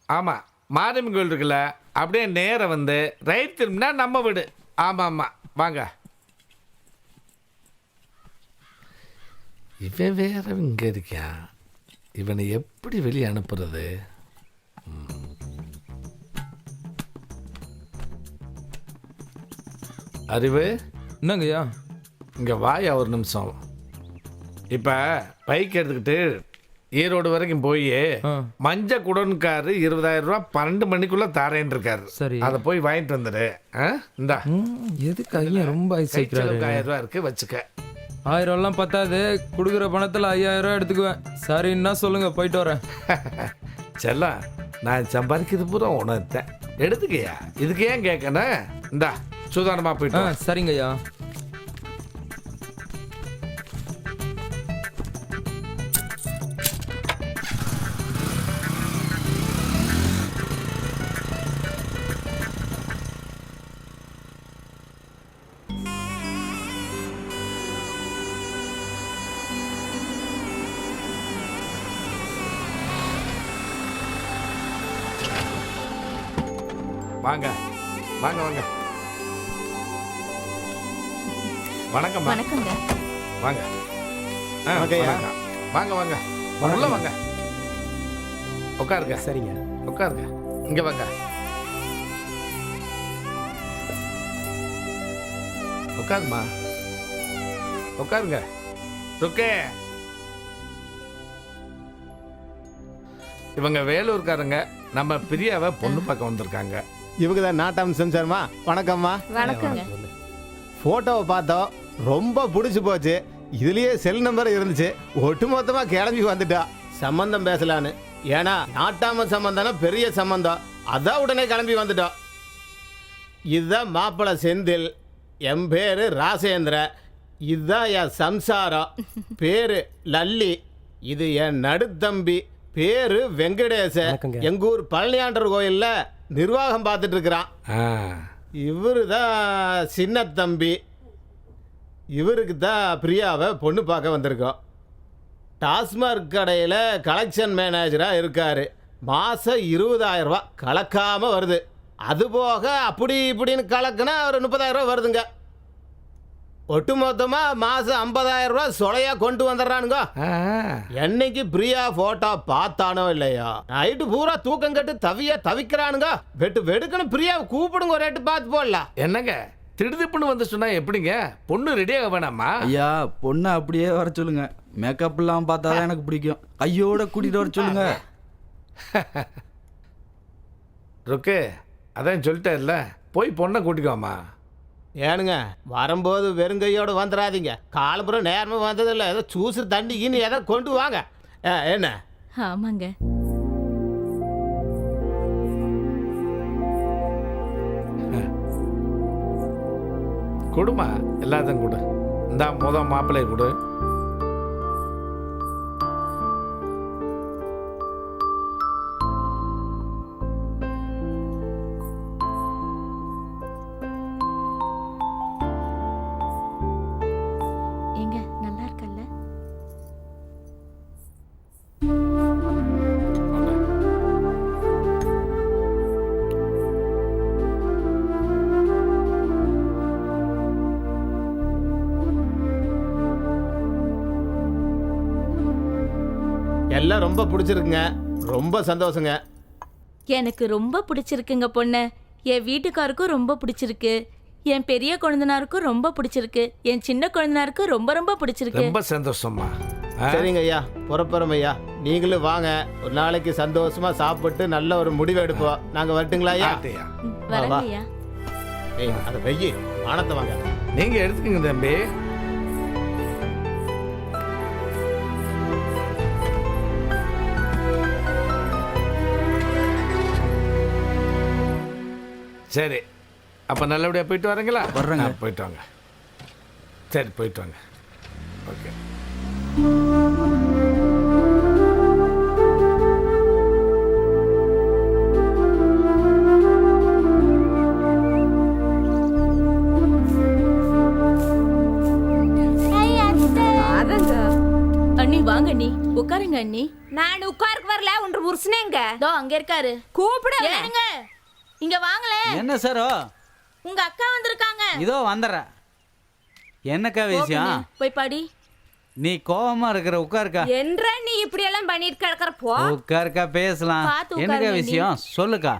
[SPEAKER 5] ஆமா, மாரியம்மன் கோயில் இருக்குல்ல, அப்படியே நேரம் வந்து ரைட் திரும்பினா நம்ம வீடு. ஆமா ஆமா, வாங்க. இவன் வேற இங்க இருக்கான். இவனை எப்படி வெளியே அனுப்புறது? அறிவு,
[SPEAKER 6] என்னங்கய்யா?
[SPEAKER 5] இங்க வாயா ஒரு நிமிஷம். இப்ப பைக் எடுத்துக்கிட்டு ஈரோடு வரைக்கும் போய் மஞ்ச குடன்காரு 20,000 ரூபாய் 12 மணிக்குள்ள தாரேன் இருக்காரு.
[SPEAKER 6] சரி,
[SPEAKER 5] அதை போய் வாங்கிட்டு வந்துடு. இந்தா.
[SPEAKER 6] எதுக்கு ஐயா ரொம்ப ஐசாயிக்கிறாரு?
[SPEAKER 5] 1000 ரூபாய் இருக்கு, வச்சுக்க.
[SPEAKER 6] 1000 எல்லாம் பத்தாது, கொடுக்குற பணத்துல 5000 ரூபாய் எடுத்துக்குவேன். சரின்னா சொல்லுங்க, போயிட்டு வரேன்.
[SPEAKER 5] செல்லம், நான் சம்பாதிக்கிறது பூரா உணர்த்தேன், எடுத்துக்கையா. இதுக்கு ஏன் கேட்கணும்? இந்தா, சுதாரணமா போயிட்டு வா.
[SPEAKER 6] சரிங்கய்யா.
[SPEAKER 5] வாங்க வாங்க வாங்க. வணக்கம்.
[SPEAKER 11] வணக்கங்க.
[SPEAKER 5] வாங்க. வணக்கம். வாங்க வாங்க, உள்ள வாங்க. உட்காருங்க.
[SPEAKER 13] சரிங்க,
[SPEAKER 5] உட்காருங்க. இங்க வாங்க, உட்காருமா, உட்காருங்க. ருக்கே, இவங்க வேலூர்காரங்க. நம்ம பிரியாவை பொண்ணு பார்க்க வந்திருக்காங்க.
[SPEAKER 9] இவங்க தான் நாட்டாம் சம்சாரமா. வணக்கம்மா.
[SPEAKER 11] வணக்கங்க.
[SPEAKER 9] போட்டோவை பார்த்தோம், ரொம்ப பிடிச்சி போச்சு. இதுலயே செல் நம்பர் இருந்துச்சு. ஒட்டு மொத்தமா கிளம்பி வந்துட்டா சம்பந்தம் பேசலான்னு. ஏன்னா நாட்டாம சம்பந்தம்னா பெரிய சம்பந்தம், அதான் உடனே கிளம்பி வந்துட்டோம். இதுதான் மாப்பிள்ளை செந்தில், என் பேரு ராசேந்திர. இதுதான் என் சம்சாரம், பேரு லல்லி. இது என் நடுத்தம்பி, பேரு வெங்கடேச. எங்க ஊர் பழனியாண்டர் கோயில்ல நிர்வாகம் பார்த்துட்டு இருக்கிறான். இவரு தான் சின்ன தம்பி. இவருக்கு தான் பிரியாவை பொண்ணு பார்க்க வந்திருக்கோம். டாஸ்மாக் கடையில் கலெக்ஷன் மேனேஜராக இருக்கார். மாதம் 20,000 ரூபா கலக்காமல் வருது. அதுபோக அப்படி இப்படின்னு கலக்குனா ஒரு 30,000 ரூபா வருதுங்க. ஒட்டு மொத்தமாக மாதம் 50,000 ரூபா சொலையாக கொண்டு வந்துடுறானுங்க. என்னைக்கு பிரியா ஃபோட்டோ பார்த்தானோ இல்லையா, நைட்டு பூரா தூக்கம் கட்டு தவிக்கிறானுங்க. வெடுக்கணும் பிரியாவை கூப்பிடுங்க, ஒரு ரேட்டு பார்த்து போடலாம்.
[SPEAKER 5] என்னங்க திடுதிப்புன்னு வந்து சொன்னா எப்படிங்க? பொண்ணு ரெடியாக வேணாமா?
[SPEAKER 1] ஐயா, பொண்ணை அப்படியே வர சொல்லுங்க. மேக்கப் இல்லாமல் பார்த்தா தான் எனக்கு பிடிக்கும். கையோட கூட்டிட்டு வர சொல்லுங்க.
[SPEAKER 5] ருக்கு, அதான் சொல்லிட்டேன்ல, போய் பொண்ணை கூட்டிக்கோமா.
[SPEAKER 9] ஏனுங்க வரும்போது வெறுங்கையோடு வந்துடாதீங்க. காலப்புறம் நேரமாக வந்ததில்லை, ஏதோ சூசு தண்ணிக்குன்னு ஏதோ கொண்டு வாங்க. என்ன?
[SPEAKER 11] ஆமாங்க.
[SPEAKER 5] கொடுமா எல்லாத்தையும் கொடு. இந்த மாப்பிள்ளையை கொடு.
[SPEAKER 11] ஏங்க நல்லா இருக்கல்ல?
[SPEAKER 9] எல்லாம் ரொம்ப பிடிச்சிருக்குங்க, ரொம்ப சந்தோஷங்க.
[SPEAKER 11] எனக்கு ரொம்ப பிடிச்சிருக்குங்க பொண்ணு. என் வீட்டுக்காருக்கும் ரொம்ப பிடிச்சிருக்கு. என் பெரிய குழந்தனாருக்கும் ரொம்ப பிடிச்சிருக்கு. என் சின்ன குழந்தனாருக்கும் ரொம்ப ரொம்ப பிடிச்சிருக்கு.
[SPEAKER 5] ரொம்ப சந்தோஷமா.
[SPEAKER 9] சரிங்க ஐயா, புறப்புறோம் ஐயா. நீங்களும் வாங்க, ஒரு நாளைக்கு சந்தோஷமா சாப்பிட்டு நல்ல ஒரு முடிவு எடுப்போம். நாங்க வரட்டுங்களா ஐயா?
[SPEAKER 11] வரேங்க ஐயா.
[SPEAKER 9] ஏய், அதை வெய்யி, வானத்தை வாங்க.
[SPEAKER 5] நீங்க எடுத்துக்கங்க தம்பி. சரி, அப்போ நல்லபடியாக போயிட்டு வரீங்களா?
[SPEAKER 1] வர்றேங்க.
[SPEAKER 5] போயிட்டு வாங்க. சரி, போயிட்டு வாங்க. ஓகே.
[SPEAKER 11] அண்ணி வாங்க அண்ணி, உட்காருங்க அண்ணி.
[SPEAKER 4] நான் உட்காருக்கு வரல, உன்ற புருஷனேங்க
[SPEAKER 11] தோ அங்க இருக்காரு.
[SPEAKER 4] கூப்பிடு.
[SPEAKER 11] ஏனுங்க இங்க வாங்களே.
[SPEAKER 1] என்ன சாரோ?
[SPEAKER 11] உங்க அக்கா வந்திருக்காங்க.
[SPEAKER 1] இதோ வந்துடுறேன். என்னக்கா விஷயம்?
[SPEAKER 11] போய் பாடி.
[SPEAKER 1] நீ கோவமா இருக்கிற, உட்காருக்கா.
[SPEAKER 4] என்ற நீ இப்படி எல்லாம் பண்ணிட்டு கிடக்குறப்போ
[SPEAKER 1] உட்காருக்கா, பேசலாம்.
[SPEAKER 11] பார்த்து
[SPEAKER 1] என்னக்கா
[SPEAKER 11] உட்காருங்க
[SPEAKER 1] விஷயம்? சொல்லுக்கா.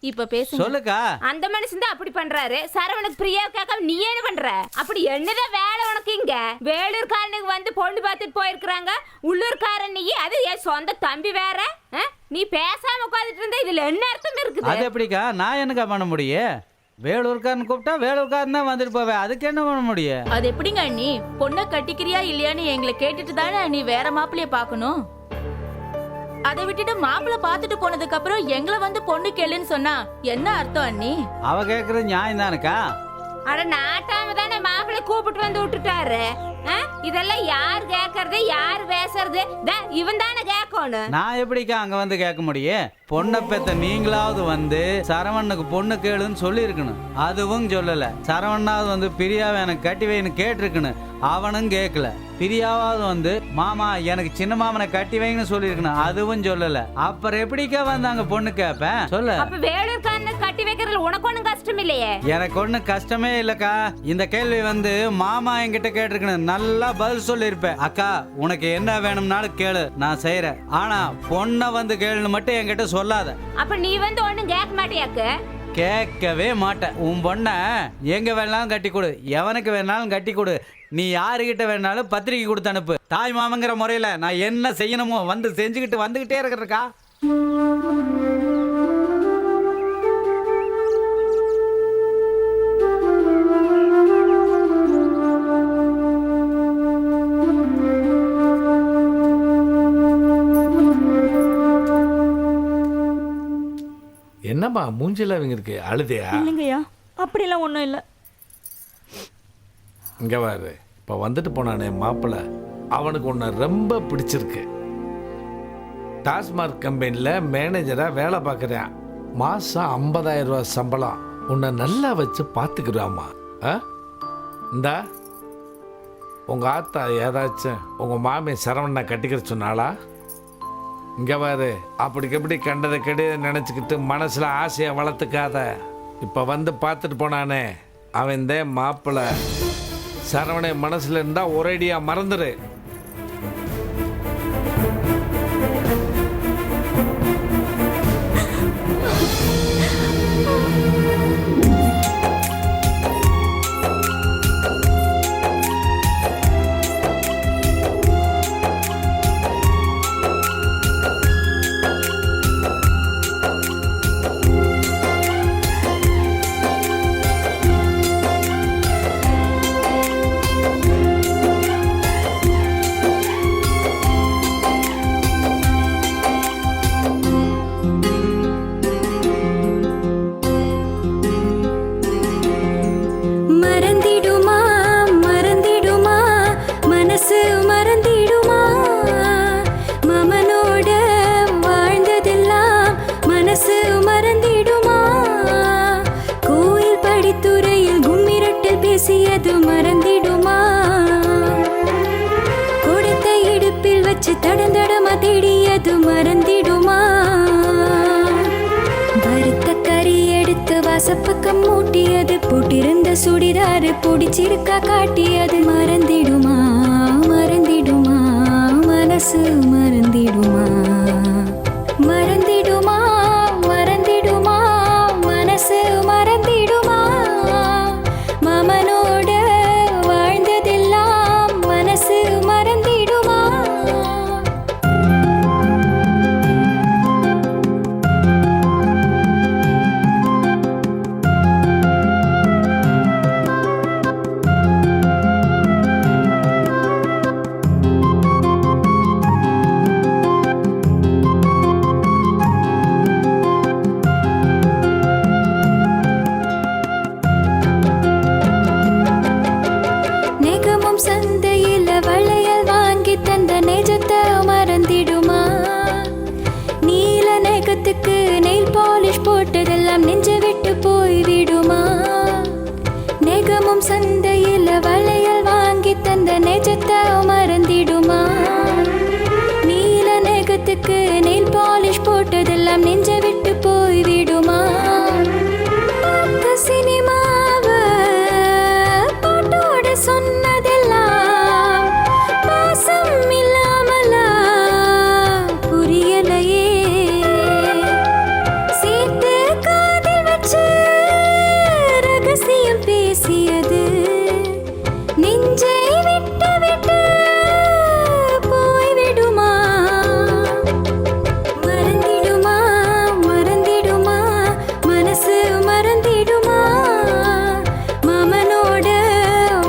[SPEAKER 11] இப்ப பேசுங்க.
[SPEAKER 1] சொல்லுக்கா.
[SPEAKER 4] அந்த மனுஷன் தான் அப்படி பண்றாரு. சரவணக்கு பிரியா கேட்காம நீ என்ன பண்ற? அப்படி என்னதான் வேலை உனக்கு இங்க? வேலூர்காரனுக்கு வந்து பொண்ணு பார்த்துட்டு போயிருக்கிறாங்க. உள்ளூர்காரன் நீ, அது என் சொந்த தம்பி வேற. நீ பேசாம உட்காந்துட்டு இருந்தா இதுல என்ன அர்த்தம் இருக்குது?
[SPEAKER 1] அது எப்படிக்கா? நான் என்னக்கா பண்ண முடியும்? வேலூர்காரன் கூப்பிட்டா வேலூர்காரன் தான் வந்துட்டு போவேன். அதுக்கு என்ன பண்ண முடியும்?
[SPEAKER 11] அது எப்படிங்க அண்ணி? பொண்ணை கட்டிக்கிறியா இல்லையான்னு எங்களை கேட்டுட்டு தானே நீ வேற மாப்பிள்ளைய பாக்கணும். அதை விட்டுட்டு மாப்பிள்ளை பாத்துட்டு போனதுக்கு அப்புறம் எங்களை வந்து பொண்ணு கேளுன்னு சொன்னா என்ன அர்த்தம் அண்ணி?
[SPEAKER 1] அவ கேக்குறது நியாயம் தானக்கா.
[SPEAKER 4] அட நாட்டாம தானே மாப்பிள்ளை கூப்பிட்டு வந்து விட்டுட்டாரு. இதெல்லாம் யார் கேக்குறது, யார் பேசுறது? இவன் தானே கேட்கணும்.
[SPEAKER 1] நான் எப்படிக்கா அங்க வந்து கேட்க முடியும்? பொண்ணை பெத்த நீங்களாவது வந்து சரவணனுக்கு பொண்ணு கேளுன்னு சொல்லி இருக்கணும். அதுவும் சொல்லல. சரவணாவது வந்து பிரியாவை எனக்கு கட்டி வைன்னு கேட்டிருக்கணும். அவனும் கேட்கல. பிரியாவது வந்து மாமா எனக்கு சின்ன மாமனை கட்டி வைங்கன்னு சொல்லி இருக்கணும். அதுவும் சொல்லல. அப்புறம் எப்படிக்கா வந்து அங்க பொண்ணு கேட்பேன்? சொல்லு.
[SPEAKER 4] அப்ப வேலூர்காரனை கட்டி வைக்கிறதுல உனக்கு ஒண்ணும் கஷ்டம் இல்லையே?
[SPEAKER 1] எனக்கு ஒண்ணும் கஷ்டமே இல்லக்கா. இந்த கேள்வி வந்து மாமா என்கிட்ட கேட்டிருக்கணும். நல்லா பதில் சொல்லி இருப்பேன். அக்கா உனக்கு என்ன வேணும்னாலும் கேளு, நான் செய்யறேன். ஆனா பொண்ணை வந்து கேளுன்னு மட்டும் என்கிட்ட சொல்லாத.
[SPEAKER 4] அப்ப நீ வந்து ஒண்ணும் கேட்க மாட்டியாக்கு?
[SPEAKER 1] கேட்கவே மாட்டேன். உன் பொண்ண எங்க வேணாலும் கட்டி கொடு, எவனுக்கு வேணாலும் கட்டி கொடு. நீ யாருகிட்ட வேணாலும் பத்திரிக்கை கொடுத்து அனுப்பு. தாய் மாமங்கிற முறையில நான் என்ன செய்யணுமோ வந்து செஞ்சுக்கிட்டு வந்துகிட்டே இருக்கிறக்கா.
[SPEAKER 5] என்னம்மா மூஞ்சில அவங்க இருக்கு? அழுதையா?
[SPEAKER 11] இல்லைங்கய்யா, அப்படிலாம் ஒன்றும் இல்லை.
[SPEAKER 5] இங்கே பாரு, இப்போ வந்துட்டு போனானே மாப்பிள்ளை, அவனுக்கு உன்னை ரொம்ப பிடிச்சிருக்கு. டாஸ்மார்க் கம்பெனியில் மேனேஜராக வேலை பார்க்குறேன். மாதம் 50,000 ரூபா சம்பளம். உன்னை நல்லா வச்சு பார்த்துக்கிறாம்மா. இந்தா உங்கள் ஆத்தா ஏதாச்சும் உங்கள் மாமி சரவணனை கட்டிக்கிற சொன்னாளா? இங்கே பாரு, அப்படிக்கு எப்படி கண்டதை கெடுத நினச்சிக்கிட்டு மனசில் ஆசையை வளர்த்துக்காத. இப்போ வந்து பார்த்துட்டு போனானே அவன் இந்த மாப்பிள்ளை. சரவணை மனசில் இருந்தால் ஒரேடியாக மறந்துடு.
[SPEAKER 15] செய்தாரு பிடிச்சிருக்கா காட்டி அது மறந்திடுமா மறந்திடுமா மனசு மறந்திடுமா மறந்திடுமா மறந்திடுமா மனசு மறந்திடுமா மாமனோட வாழ்ந்ததெல்லாம் மனசு மறந்திடுமா நெகமும் சந்தையில் வளையல் வாங்கி தந்த நெஜத்தை மறந்திடுமா நீல நெகத்துக்கு நெயில் பாலிஷ் போட்டதெல்லாம் நெஞ்ச விட்டு போய்விடுமா நெகமும் சந்தையில் வளையல் வாங்கி தந்த நெஜத்தை மறந்திடுமா நீல நெகத்துக்கு நெயில் பாலிஷ் போட்டதெல்லாம் நெஞ்ச விட்டு போய்விடுமா பார்த்த சினிமாவை பாட்டோட சொன்னதெல்லாம் பாசம் இல்லாமலா புரியலையே சேர்த்து காதில் வச்சு ரகசியம் பேசியது நெஞ்சை விட்டு விட்டு போய்விடுமா மறந்திடுமா மறந்திடுமா மனசு மறந்திடுமா மாமனோட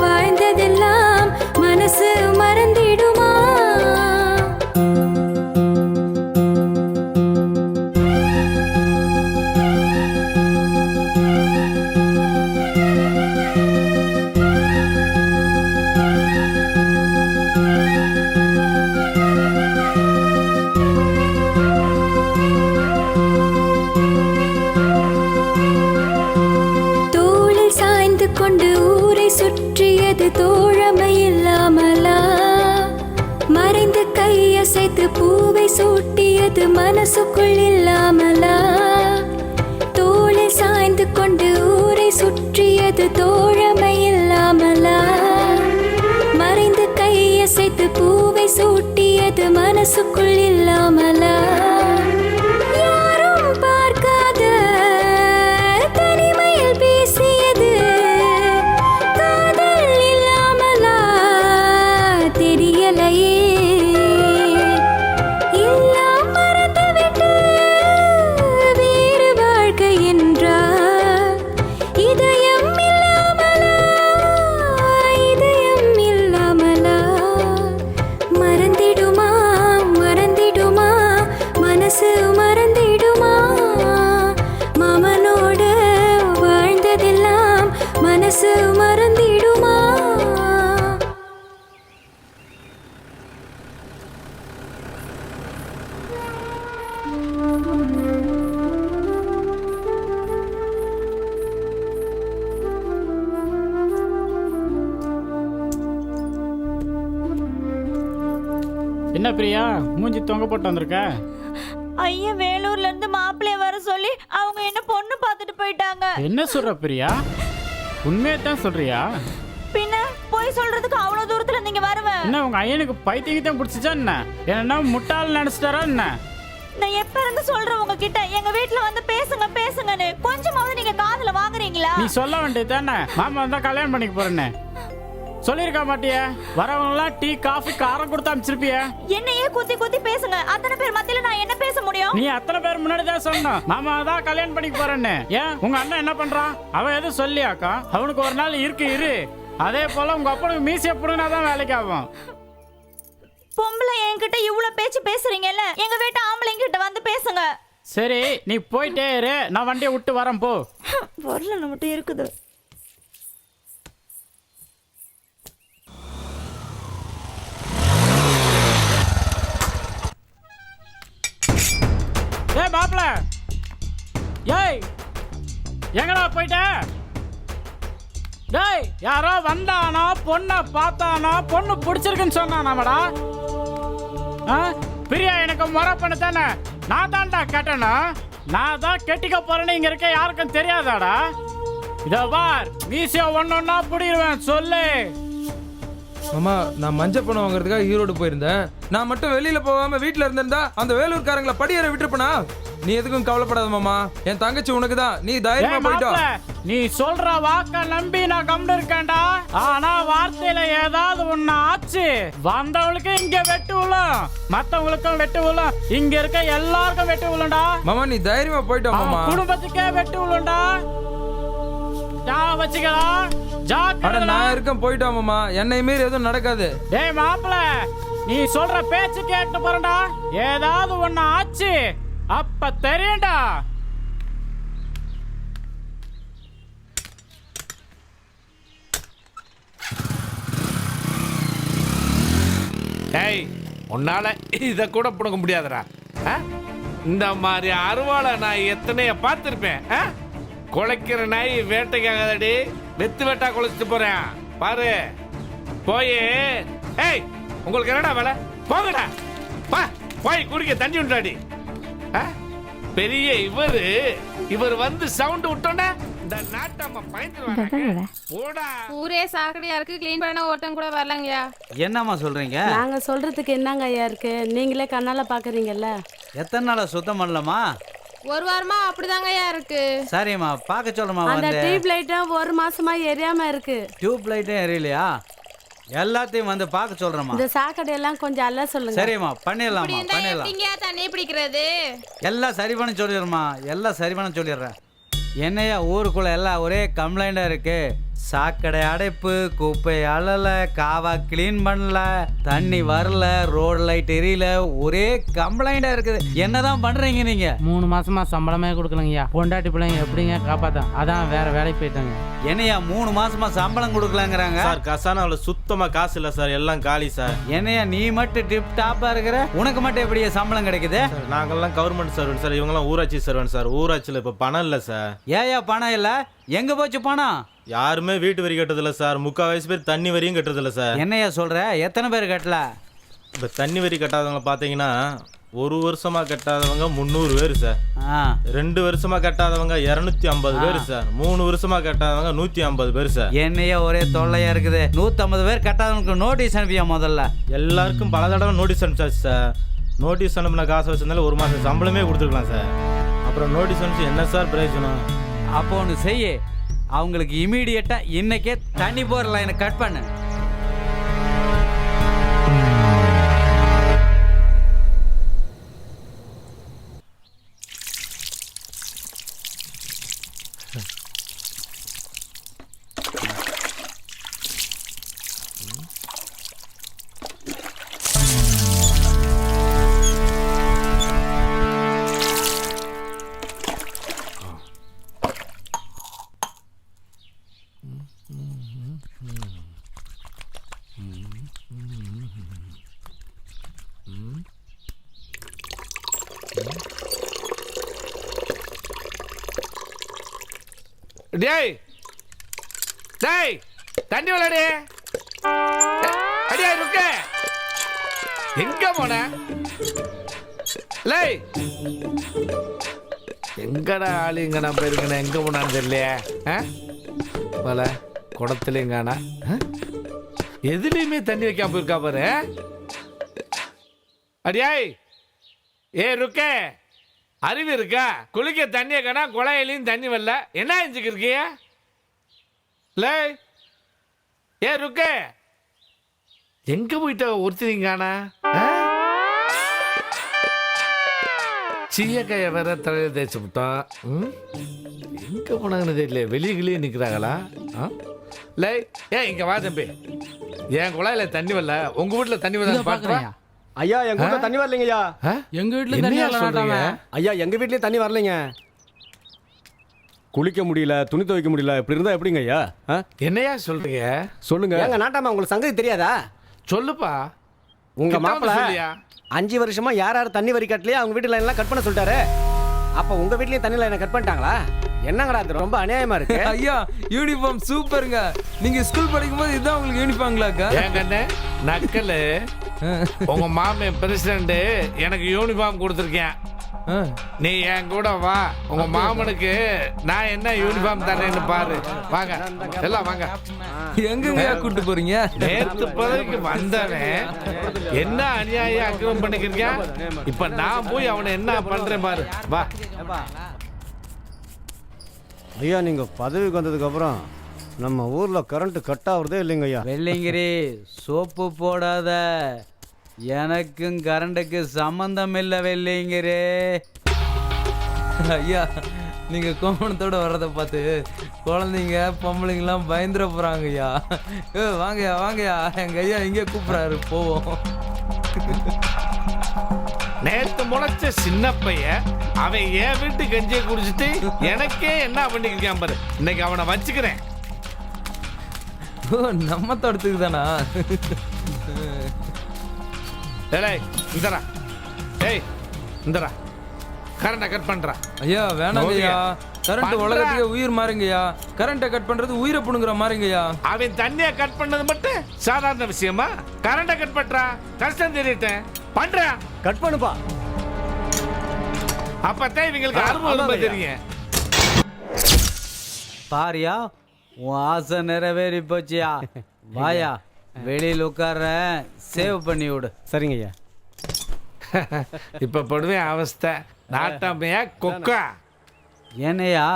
[SPEAKER 15] வாழ்ந்ததெல்லாம் மனசு மறந்திடுமா தோளில் சாய்ந்து கொண்டு ஊரை சுற்றியது தோழமை இல்லாமலா மறைந்து கையசைத்து பூவை சூட்டியது மனசுக்குள் இல்லாமலா தோளில் சாய்ந்து கொண்டு ஊரை சுற்றியது தோழமை இல்லாமலா மறைந்து கையசைத்து பூவை சூட்டியது மனசுக்குள் இல்லாமலா யாரும் பார்க்காத தனிமையில் பேசியது காதல் இல்லாமலா தெரியலையே எல்லாம் மறந்துவிட்டு வேறு வாழ்க்கை என்றால் இதயம் இல்லாமலா இதயம் இல்லாமலா மறந்திடுமா மறந்திடுமா மனசு மறந்திடுமா மாமனோட வாழ்ந்ததெல்லாம் மனசு மறந்திடுமா
[SPEAKER 3] என்ன பிரியா மூஞ்சி தொங்க போட்டு வந்திருக்க?
[SPEAKER 11] ஐயன் வேலூர்ல இருந்து மாப்பிள்ளைய வர சொல்லி அவங்க என்ன பொண்ணு பார்த்துட்டு போயிட்டாங்க.
[SPEAKER 3] என்ன சொல்ற பிரியா? உண்மையை தான் சொல்றியா?
[SPEAKER 11] பின்ன போய் சொல்றதுக்கு அவ்வளவு தூரத்துல நீங்க வருவேன்.
[SPEAKER 3] என்ன உங்க ஐயனுக்கு பைத்தியத்தான் பிடிச்சிச்சா என்ன? என்ன முட்டாள் நினைச்சிட்டாரா என்ன?
[SPEAKER 11] நான் எப்ப இருந்து சொல்றேன் உங்ககிட்ட எங்க வீட்டுல வந்து பேசுங்க பேசுங்கன்னு, கொஞ்சமாவது நீங்க காதுல வாங்குறீங்களா?
[SPEAKER 3] நீ சொல்ல வேண்டியது தானே, மாமா வந்தா கல்யாணம் பண்ணிக்க போறேன்னு சொல்லிருக்க மாட்டிய? வரவங்களாம் டீ காஃபி காரம் கொடுத்து அனுப்பிச்சிருப்பிய.
[SPEAKER 11] என்னையே குத்தி குத்தி பேசுங்க, அத்தனை பேர் மத்தியில நான் என்ன பேச முடியும்?
[SPEAKER 3] நீ அத்தனை பேர் முன்னாடி தான் சொன்னோம் மாமா தான் கல்யாணம் பண்ணிக்க போறேன்னு. ஏன் உங்க அண்ணன் என்ன பண்றான்? அவன் எதுவும் சொல்லியாக்கா? அவனுக்கு ஒரு நாள் இரு. அதே போல உங்க அப்பனுக்கு மீசிய புடுனாதான் வேலைக்கு ஆகும்.
[SPEAKER 11] பொம்பளை என்கிட்ட இவ்வளவு பேச்சு பேசுறீங்கல்ல, எங்க வீட்டு ஆம்பளைங்க கிட்ட வந்து பேசுங்க.
[SPEAKER 3] சரி நீ போயிட்டே இரு, நான் வண்டியை விட்டு வரேன் போ.
[SPEAKER 11] வரல மட்டும் இருக்குது.
[SPEAKER 3] ஏய் மாப்ள, ஏய் எங்கடா போயிட்ட? டேய் யாரோ வந்தானா, பொண்ணை பார்த்தானா, பொண்ணு பிடிச்சிருக்குன்னு சொன்னானாமடா? பிரியா எனக்கு முறை பண்ண தானே, நான் தான்டா கேட்டேனா? நான் தான் கெட்டிக்க போறேன்னு இங்க இருக்க யாருக்கும் தெரியாதாடா? இதோ பார் மீசிய ஒன்னொன்னா புடிடுவேன் சொல்லு.
[SPEAKER 6] மாமா நான் மஞ்சள் பணம் வாங்குறதுக்காக ஈரோடு போயிருந்தேன். நான் மட்டும் வெளியில போகாம வீட்டுல இருந்திருந்தா அந்த வேலூர்காரங்களை படியேற விட்டுருப்பனா? நீ எதுக்கும் கவலைப்படாத மாமா, என் தங்கச்சி உனக்கு தான், நீ தைரியமா போயிட்டோ.
[SPEAKER 3] நீ சொல்ற வாக்க நம்பி நான் கம்னு இருக்கேன்டா. ஆனா வார்த்தையில ஏதாவது ஒண்ணு ஆச்சு, வந்தவங்களுக்கு இங்க வெட்டு விழும், மத்தவங்களுக்கும் வெட்டு விழும், இங்க இருக்க எல்லாருக்கும் வெட்டு விழும்டா.
[SPEAKER 6] மாமா நீ தைரியமா போயிட்டோ மாமா.
[SPEAKER 3] குடும்பத்துக்கே வெட்டு விழும்டா.
[SPEAKER 6] நான் இருக்கேன் போயிட்டோம் மாமா, என்னை மீறி எதுவும் நடக்காது.
[SPEAKER 3] டேய் மாப்பிள, நீ சொல்ற பேச்சு கேட்டு போறடா, ஏதாவது ஒண்ணு ஆச்சு அப்ப தெரியும்டா.
[SPEAKER 5] ஏய், உன்னால இத கூட புடுங்க முடியாதுடா. இந்த மாதிரி அருவாளை நான் எத்தனைய பார்த்திருப்பேன். குலைக்கிற நாய் வேட்டைக்காகடி, வெத்து வெட்டா குலைச்சிட்டு போறேன் பாரு. போய் ஏய், உங்களுக்கு என்னடா வேலை? போங்கடா, போய் குடிக்க தண்ணி உண்டாடி. பெரிய இவர் வந்து சவுண்ட் விட்டோன்னே இந்த நாட்டம்மா பயந்துருவாங்க. போடா.
[SPEAKER 12] ஊரே சாக்கடையா இருக்கு, க்ளீன் பண்ண ஒருத்தன் கூட வரலங்கய்யா.
[SPEAKER 1] என்னம்மா சொல்றீங்க?
[SPEAKER 16] நாங்க சொல்றதுக்கு என்னங்க ஐயா இருக்கு, நீங்களே கண்ணால பாக்குறீங்கல்ல.
[SPEAKER 1] எத்தனை நாளா சுத்தம் பண்ணலாமா?
[SPEAKER 12] ஒரு வாரமா அப்படிதாங்க ஐயா இருக்கு.
[SPEAKER 1] சரிம்மா, பார்க்க சொல்றமா.
[SPEAKER 16] அந்த
[SPEAKER 1] வந்து
[SPEAKER 16] டியூப் லைட்டும் ஒரு மாசமா எரியாம இருக்கு.
[SPEAKER 1] டியூப் லைட்டும் எரியலையா? எல்லாத்தையும் வந்து பார்க்க சொல்றமா.
[SPEAKER 16] இந்த சாக்கடை எல்லாம் கொஞ்சம் அல்ல சொல்லுங்க.
[SPEAKER 1] சரிம்மா, பண்ணிடலாமா, பண்ணிடலாம்.
[SPEAKER 12] எப்படிங்க தண்ணி பிடிக்கிறது?
[SPEAKER 1] எல்லாம் சரி பண்ண சொல்லிடுறமா, எல்லாம் சரி பண்ண சொல்லிடுறேன். என்னையா ஊருக்குள்ள எல்லாம் ஒரே கம்ப்ளைண்டா இருக்கு. சாக்கடை அடைப்பு, குப்பை அழல, காவா கிளீன் பண்ணல, தண்ணி வரல, ரோடு லைட் எரியல, ஒரே கம்ப்ளைண்டா இருக்குது. என்னதான் பண்றீங்க நீங்க?
[SPEAKER 3] 3 மாசமா சம்பளமே கொடுக்கலங்கய்யா. பொண்டாட்டி பிள்ளைங்க எப்படிங்க காப்பாத்தான்? அதான் வேற வேலைக்கு போயிட்டாங்க.
[SPEAKER 1] என்னையா 3 மாசமா சம்பளம் கொடுக்கலங்கிறாங்க?
[SPEAKER 17] சார் கசானாவில் சுத்தமா காசு இல்லை சார், எல்லாம் காலி சார்.
[SPEAKER 1] என்னையா நீ மட்டும் டிப் டாப்பா இருக்கிற, உனக்கு மட்டும் எப்படியா சம்பளம் கிடைக்குது?
[SPEAKER 17] நாங்கெல்லாம் கவர்மெண்ட் சர்வன்ட் சார், இவங்கெல்லாம் ஊராட்சி சர்வன்ட் சார். ஊராட்சியில் இப்போ பணம் இல்லை சார்.
[SPEAKER 1] ஏயா பணம் இல்ல? எங்க போச்சு பணம்?
[SPEAKER 17] யாருமே வீட்டு வரி கட்டுறதில்ல சார். 3/4 பேர் தண்ணி வரியும் கட்டுறதில்ல சார்.
[SPEAKER 1] என்னையா சொல்ற? எத்தனை பேர் கட்டல?
[SPEAKER 17] இப்போ தண்ணி வரி கட்டாதவங்களை பார்த்தீங்கன்னா 1 வருஷமா கட்டாதவங்க 300 பேர் சார். 2 வருஷமா கட்டாதவங்க 250 பேர் சார். 3 வருஷமா கட்டாதவங்க 150 பேர் சார்.
[SPEAKER 1] என்னையா ஒரே தொல்லையா இருக்குது. 150 பேர் கட்டாதவங்களுக்கு நோட்டீஸ் அனுப்பியா? முதல்ல
[SPEAKER 17] எல்லாருக்கும் பல தடவை நோட்டீஸ் அனுப்பிச்சாச்சு சார். நோட்டீஸ் அனுப்பின காசை வச்சிருந்தாலும் 1 மாதம் சம்பளமே கொடுத்துருக்கலாம் சார். அப்புறம் நோட்டீஸ் அனுப்பிச்சு என்ன சார் பிரயோஜனம்?
[SPEAKER 1] அப்போ ஒன்று செய்ய, அவங்களுக்கு இமீடியட்டா இன்னைக்கே தண்ணி போற லைனை கட் பண்ணு.
[SPEAKER 5] டேய் டேய், தண்ணி விளையாடு. அடியா இருக்க, எங்க போன? லே, எங்கடா ஆளு எங்கடா போயிருக்கேன், எங்க போனான்னு தெரியலையே. பல குடத்துலையும் காணா, எதுலையுமே தண்ணி வைக்காம போயிருக்கா பாரு. அடியாய் இருக்க, அறிவு இருக்கா? குளிக்க தண்ணியை காணா, குழாயிலையும் தண்ணி வரல, என்ன செஞ்சுக்கு இருக்கிய? ருக்க, எங்க போயிட்ட ஒருத்தீங்கானா? சீயக்காய வேற தலையில தேய்ச்சி விட்டான். எங்க போனாங்கன்னு தெரியல, வெளியே நிக்கிறாங்களா? ஏன் இங்க வா தம்பி, என் குழாயில தண்ணி வரல, உங்க வீட்டுல தண்ணி வரல பாக்குறேன்.
[SPEAKER 13] ஐயா எங்க வீட்டுல தண்ணி வரலைங்கய்யா.
[SPEAKER 3] எங்க வீட்டுல தண்ணி வரல.
[SPEAKER 13] ஐயா எங்க வீட்லயும் தண்ணி வரலைங்க. குளிக்க முடியல, துணி துவைக்க முடியல, இப்படி இருந்தா எப்படிங்க ஐயா?
[SPEAKER 5] என்னையா சொல்றீங்க?
[SPEAKER 13] சொல்லுங்க. எங்க நாட்டாம உங்களுக்கு சங்கதி தெரியாதா?
[SPEAKER 5] சொல்லுப்பா.
[SPEAKER 13] உங்க மாப்பிள்ள 5 வருஷமா யார் தண்ணி வரி கட்டலையே அவங்க வீட்டு லைன் எல்லாம் கட் பண்ண சொல்லிட்டாரு. அப்ப உங்க வீட்லயும் தண்ணி லைனை கட் பண்ணிட்டாங்களா? என்னங்கடா அது ரொம்ப அநியாயமா இருக்கு.
[SPEAKER 6] ஐயா யூனிஃபார்ம் சூப்பருங்க. நீங்க ஸ்கூல் படிக்கும் போது இதுதான் உங்களுக்கு யூனிஃபார்ம்ங்களாக்கா?
[SPEAKER 5] ஏங்கண்ணே நக்கலு, உங்க மாமன் பிரசிடண்ட் எனக்கு யூனிஃபார்ம் கொடுத்துருக்கேன். நீ என் கூட வா, உங்க மாமனுக்கு நான் என்ன யூனிஃபார்ம் தரேன்னு பாரு. வாங்க எல்லாம் வாங்க.
[SPEAKER 6] எங்கங்கயா கூட்டு போறீங்க?
[SPEAKER 5] நேத்து பதவிக்கு வந்தவன் என்ன அநியாயம் அக்கிரமம் பண்ணிக்கிறீங்க. இப்ப நான் போய் அவனை என்ன பண்றேன் பாரு. வா.
[SPEAKER 13] ஐயா நீங்க பதவிக்கு வந்ததுக்கு அப்புறம் நம்ம ஊர்ல கரண்ட் கட் ஆகுறதே இல்லைங்க ஐயா.
[SPEAKER 1] வெள்ளிங்கிரி சோப்பு போடாத, எனக்கும் கரண்டுக்கு சம்பந்தம் இல்லை வெள்ளிங்கிரி.
[SPEAKER 6] ஐயா நீங்க கோமணத்தோட வர்றதை பார்த்து குழந்தைங்க பொம்பளைங்கெல்லாம் பயந்துட போறாங்க ஐயா. வாங்கயா வாங்கயா, எங்க ஐயா இங்கே கூப்பிடுறாரு, போவோம்.
[SPEAKER 5] நேத்து முளைச்ச சின்ன பையன் அவன் என் வீட்டு கஞ்சியை குடிச்சிட்டு எனக்கே என்ன பண்ணிருக்கான் பாரு. இன்னைக்கு அவனை வச்சுக்கிறேன்.
[SPEAKER 6] நம்ம தோட்டத்துக்கு தானா?
[SPEAKER 5] ஏய் இந்தடா, ஏய் இந்தடா, கரண்ட்டை கட் பண்றா.
[SPEAKER 6] ஐயா வேணாங்க ஐயா, கரண்ட் உலகத்துக்கே உயிர் மாறுங்கய்யா. கரண்ட்டை கட் பண்றது உயிரை புடுங்குற மாதிரிங்கய்யா.
[SPEAKER 5] அவன் தண்ணியை கட் பண்ணது மட்டும் சாதாரண விஷயமா? கரண்ட்டை கட் பண்றா, கஷ்டம் தெரியிட்டேன் பண்றா.
[SPEAKER 13] கட் பண்ணுப்பா.
[SPEAKER 5] அப்பதான் இவங்களுக்கு அனுபவம் தெரியும்.
[SPEAKER 1] பாரியா, உன் ஆசை நிறைவேறி போச்சியா. வாயா, வெளியில் உட்கார சேவ் பண்ணி விடு.
[SPEAKER 13] சரிங்க ஐயா.
[SPEAKER 5] இப்ப படுவேன் அவஸ்தை. நாட்டாமையா கொக்கா.
[SPEAKER 1] ஏனையா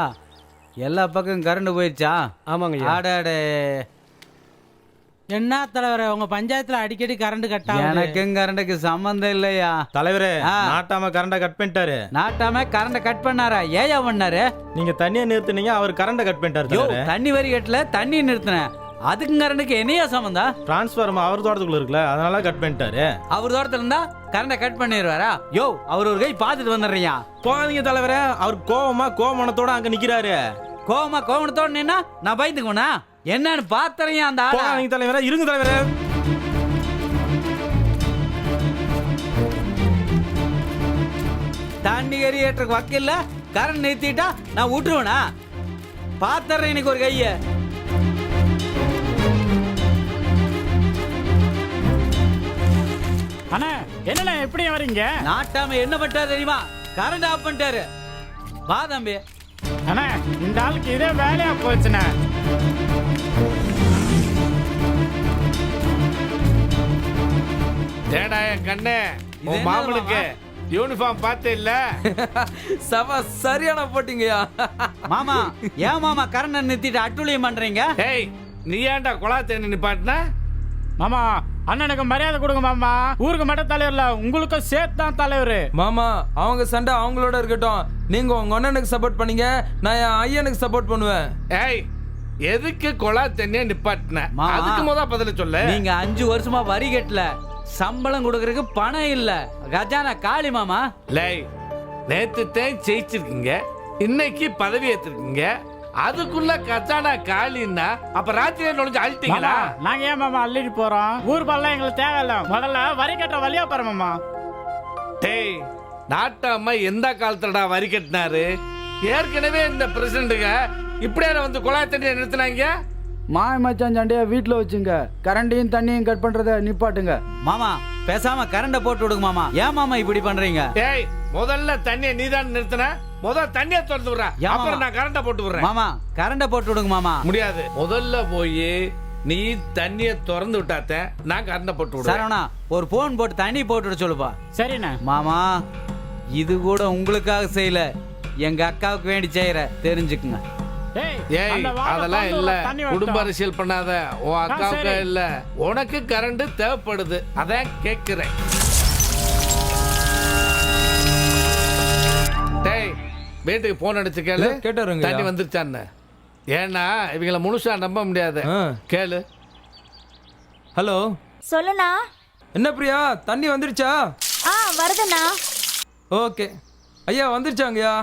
[SPEAKER 1] எல்லா பக்கம் கரண்ட் போயிடுச்சா?
[SPEAKER 13] ஆமாங்க ஐயா.
[SPEAKER 1] ஆடாடே,
[SPEAKER 3] என்ன தலைவரே, உங்க பஞ்சாயத்துல அடிக்கடி கரண்ட் கட் ஆகுது.
[SPEAKER 1] எனக்கும் கரண்டுக்கு சம்பந்தம் இல்லையா.
[SPEAKER 17] தலைவரே, நாட்டாம கரண்ட கட் பண்ணிட்டாரு.
[SPEAKER 1] நாட்டாம கரண்ட கட் பண்ணாரா? ஏயா பண்ணாரு?
[SPEAKER 17] நீங்க தண்ணியை நிறுத்துனீங்க, அவர் கரண்ட கட் பண்ணிட்டாரு.
[SPEAKER 1] யோ, தண்ணி வரி கட்டல, தண்ணி நிறுத்தினேன். அதுக்கும் கரண்டுக்கு என்னையா சம்பந்தம்?
[SPEAKER 17] டிரான்ஸ்ஃபார்மர் அவர் தோட்டத்துக்குள்ள இருக்குல்ல, அதனால கட் பண்ணிட்டாரு.
[SPEAKER 1] அவர் தோட்டத்துல இருந்தா கரண்ட கட் பண்ணிடுவாரா? யோ, அவர் ஒரு கை பார்த்துட்டு வந்துடுறியா?
[SPEAKER 17] போகாதீங்க தலைவரே, அவர் கோவணத்தோட அங்க நிக்கிறாரு.
[SPEAKER 1] கோவணத்தோட நின்னா நான் பயந்துக்குவனா? என்னன்னு பாத்துறீங்க அந்த ஆளை.
[SPEAKER 17] போகாதீங்க தலைவரே, இருங்க தலைவரே.
[SPEAKER 1] தண்ணி எரியேற்றக்கு வக்கில்ல, கரண்ட் நிறுத்திட்டா நான் விட்டுருவேனா? பாத்துறேன் இன்னைக்கு ஒரு கைய.
[SPEAKER 3] அண்ணா என்னண்ணா எப்படி வரீங்க?
[SPEAKER 1] நாட்டாம என்ன பண்ணிட்டாரு தெரியுமா? கரண்ட் ஆஃப் பண்ணிட்டாரு. வா தம்பி.
[SPEAKER 3] அண்ணா இந்த ஆளுக்கு இதே வேலையா போச்சுண்ணா.
[SPEAKER 5] ஏடா என் கண்ணே, உன் மாமனுக்கு யூனிஃபார்ம் பார்த்தே இல்ல?
[SPEAKER 6] சபா சரியான போட்டீங்கய்யா.
[SPEAKER 1] மாமா, ஏன் மாமா கரண்ட் நிறுத்திட்டு அட்டுழியம் பண்றீங்க?
[SPEAKER 5] ஏய் நீ ஏன்டா குழா தண்ணி நிப்பாட்டின?
[SPEAKER 3] மாமா அண்ணனுக்கு மரியாதை கொடுங்க மாமா. ஊருக்கு மட்டும் தலைவர்ல, உங்களுக்கும் சேர்த்து தான் தலைவர்.
[SPEAKER 6] மாமா அவங்க சண்டை அவங்களோட இருக்கட்டும். நீங்க உங்க அண்ணனுக்கு சப்போர்ட் பண்ணீங்க, நான் என் ஐயனுக்கு சப்போர்ட் பண்ணுவேன்.
[SPEAKER 5] ஏய் எதுக்கு குழா தண்ணியை நிப்பாட்டின? அதுக்கு முதல் பதில சொல்ல.
[SPEAKER 1] நீங்க 5 வருஷமா வரி கட்டல, சம்பளம் கொடுக்கறதுக்கு பணம் இல்ல, கஜானா காளி மாமா.
[SPEAKER 5] லேய் நேத்து தான் ஜெயிச்சிருக்கீங்க, இன்னைக்கு பதவி ஏத்திருக்கீங்க, அதுக்குள்ள கச்சானா காலின்னா அப்ப ராத்திரி நுழைஞ்சு அழுத்தீங்களா?
[SPEAKER 3] நாங்க ஏன் மாமா அள்ளிட்டு போறோம்? ஊர் பல்லாம் எங்களுக்கு தேவையில்ல, முதல்ல வரி கட்டுற வழியா பாரு மாமா.
[SPEAKER 5] டேய் நாட்டாம எந்த காலத்துலடா வரி கட்டினாரு? ஏற்கனவே இந்த பிரசிடண்ட்டுங்க இப்படியே வந்து குழாய் தண்ணியை நிறுத்தினாங்க.
[SPEAKER 18] மாய் மச்சான் சண்டையா வீட்டுல வச்சுங்க, கரண்டையும் தண்ணியும் கட் பண்றத நிப்பாட்டுங்க.
[SPEAKER 1] மாமா பேசாம கரண்ட போட்டு விடுங்க மாமா. ஏன் மாமா இப்படி பண்றீங்க?
[SPEAKER 5] ஏய் முதல்ல தண்ணியை நீதான் நிறுத்தின, முதல்ல தண்ணியை திறந்து விடுற, அப்புறம் நான் கரண்ட போட்டு விடுறேன்.
[SPEAKER 1] மாமா கரண்ட போட்டு விடுங்க மாமா.
[SPEAKER 5] முடியாது, முதல்ல போய் நீ தண்ணியை திறந்து விட்டாத்த நான் கரண்ட போட்டு விடுறேன்.
[SPEAKER 1] சரவணா ஒரு போன் போட்டு தண்ணி போட்டு விட சொல்லுப்பா.
[SPEAKER 3] சரிண்ணா.
[SPEAKER 1] மாமா இது கூட உங்களுக்காக செய்யல, எங்க அக்காவுக்கு வேண்டி செய்யற, தெரிஞ்சுக்குங்க.
[SPEAKER 5] ஏய் அதெல்லாம் இல்ல, குடும்ப அரசியல் பண்ணாத. உன் அக்காவுக்கு இல்ல, உனக்கு கரண்ட் தேவைப்படுது, அதான் கேக்குறேன். டேய் வீட்டுக்கு போன் அடிச்சு கேளு,
[SPEAKER 6] கேட்டாருங்க
[SPEAKER 5] தண்ணி வந்துருச்சான்னு. ஏன்னா இவங்கள முழுசா நம்ப முடியாது, கேளு.
[SPEAKER 6] ஹலோ
[SPEAKER 11] சொல்லுண்ணா.
[SPEAKER 6] என்ன பிரியா, தண்ணி வந்துருச்சா?
[SPEAKER 11] வருதுண்ணா.
[SPEAKER 6] ஓகே ஐயா, வந்துருச்சாங்கய்யா.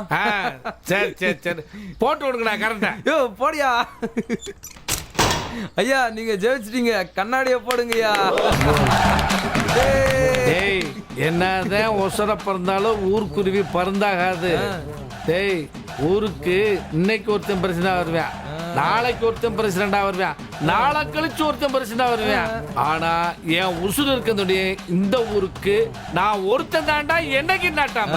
[SPEAKER 5] சரி சரி சரி, போட்டு விடுங்கண்ணா கரண்ட.
[SPEAKER 6] யோ போடியா. ஐயா நீங்க ஜெயிச்சிட்டீங்க, கண்ணாடியை போடுங்கய்யா.
[SPEAKER 5] டேய் என்னதான் ஒசர பறந்தாலும் ஊர்க்குருவி பறந்தாகாது. டேய் ஊருக்கு இன்னைக்கு ஒருத்தன் பிரச்சனை வருவேன், நாளைக்கு ஒருத்தன் பிரசிடண்டா வருவேன், நாளை கழிச்சு ஒருத்தன் பிரசிடண்டா வருவேன். ஆனா என் உசுறு இருக்கிறதுடைய இந்த ஊருக்கு நான் ஒருத்தன் தாண்டா என்னைக்கு நாட்டாம.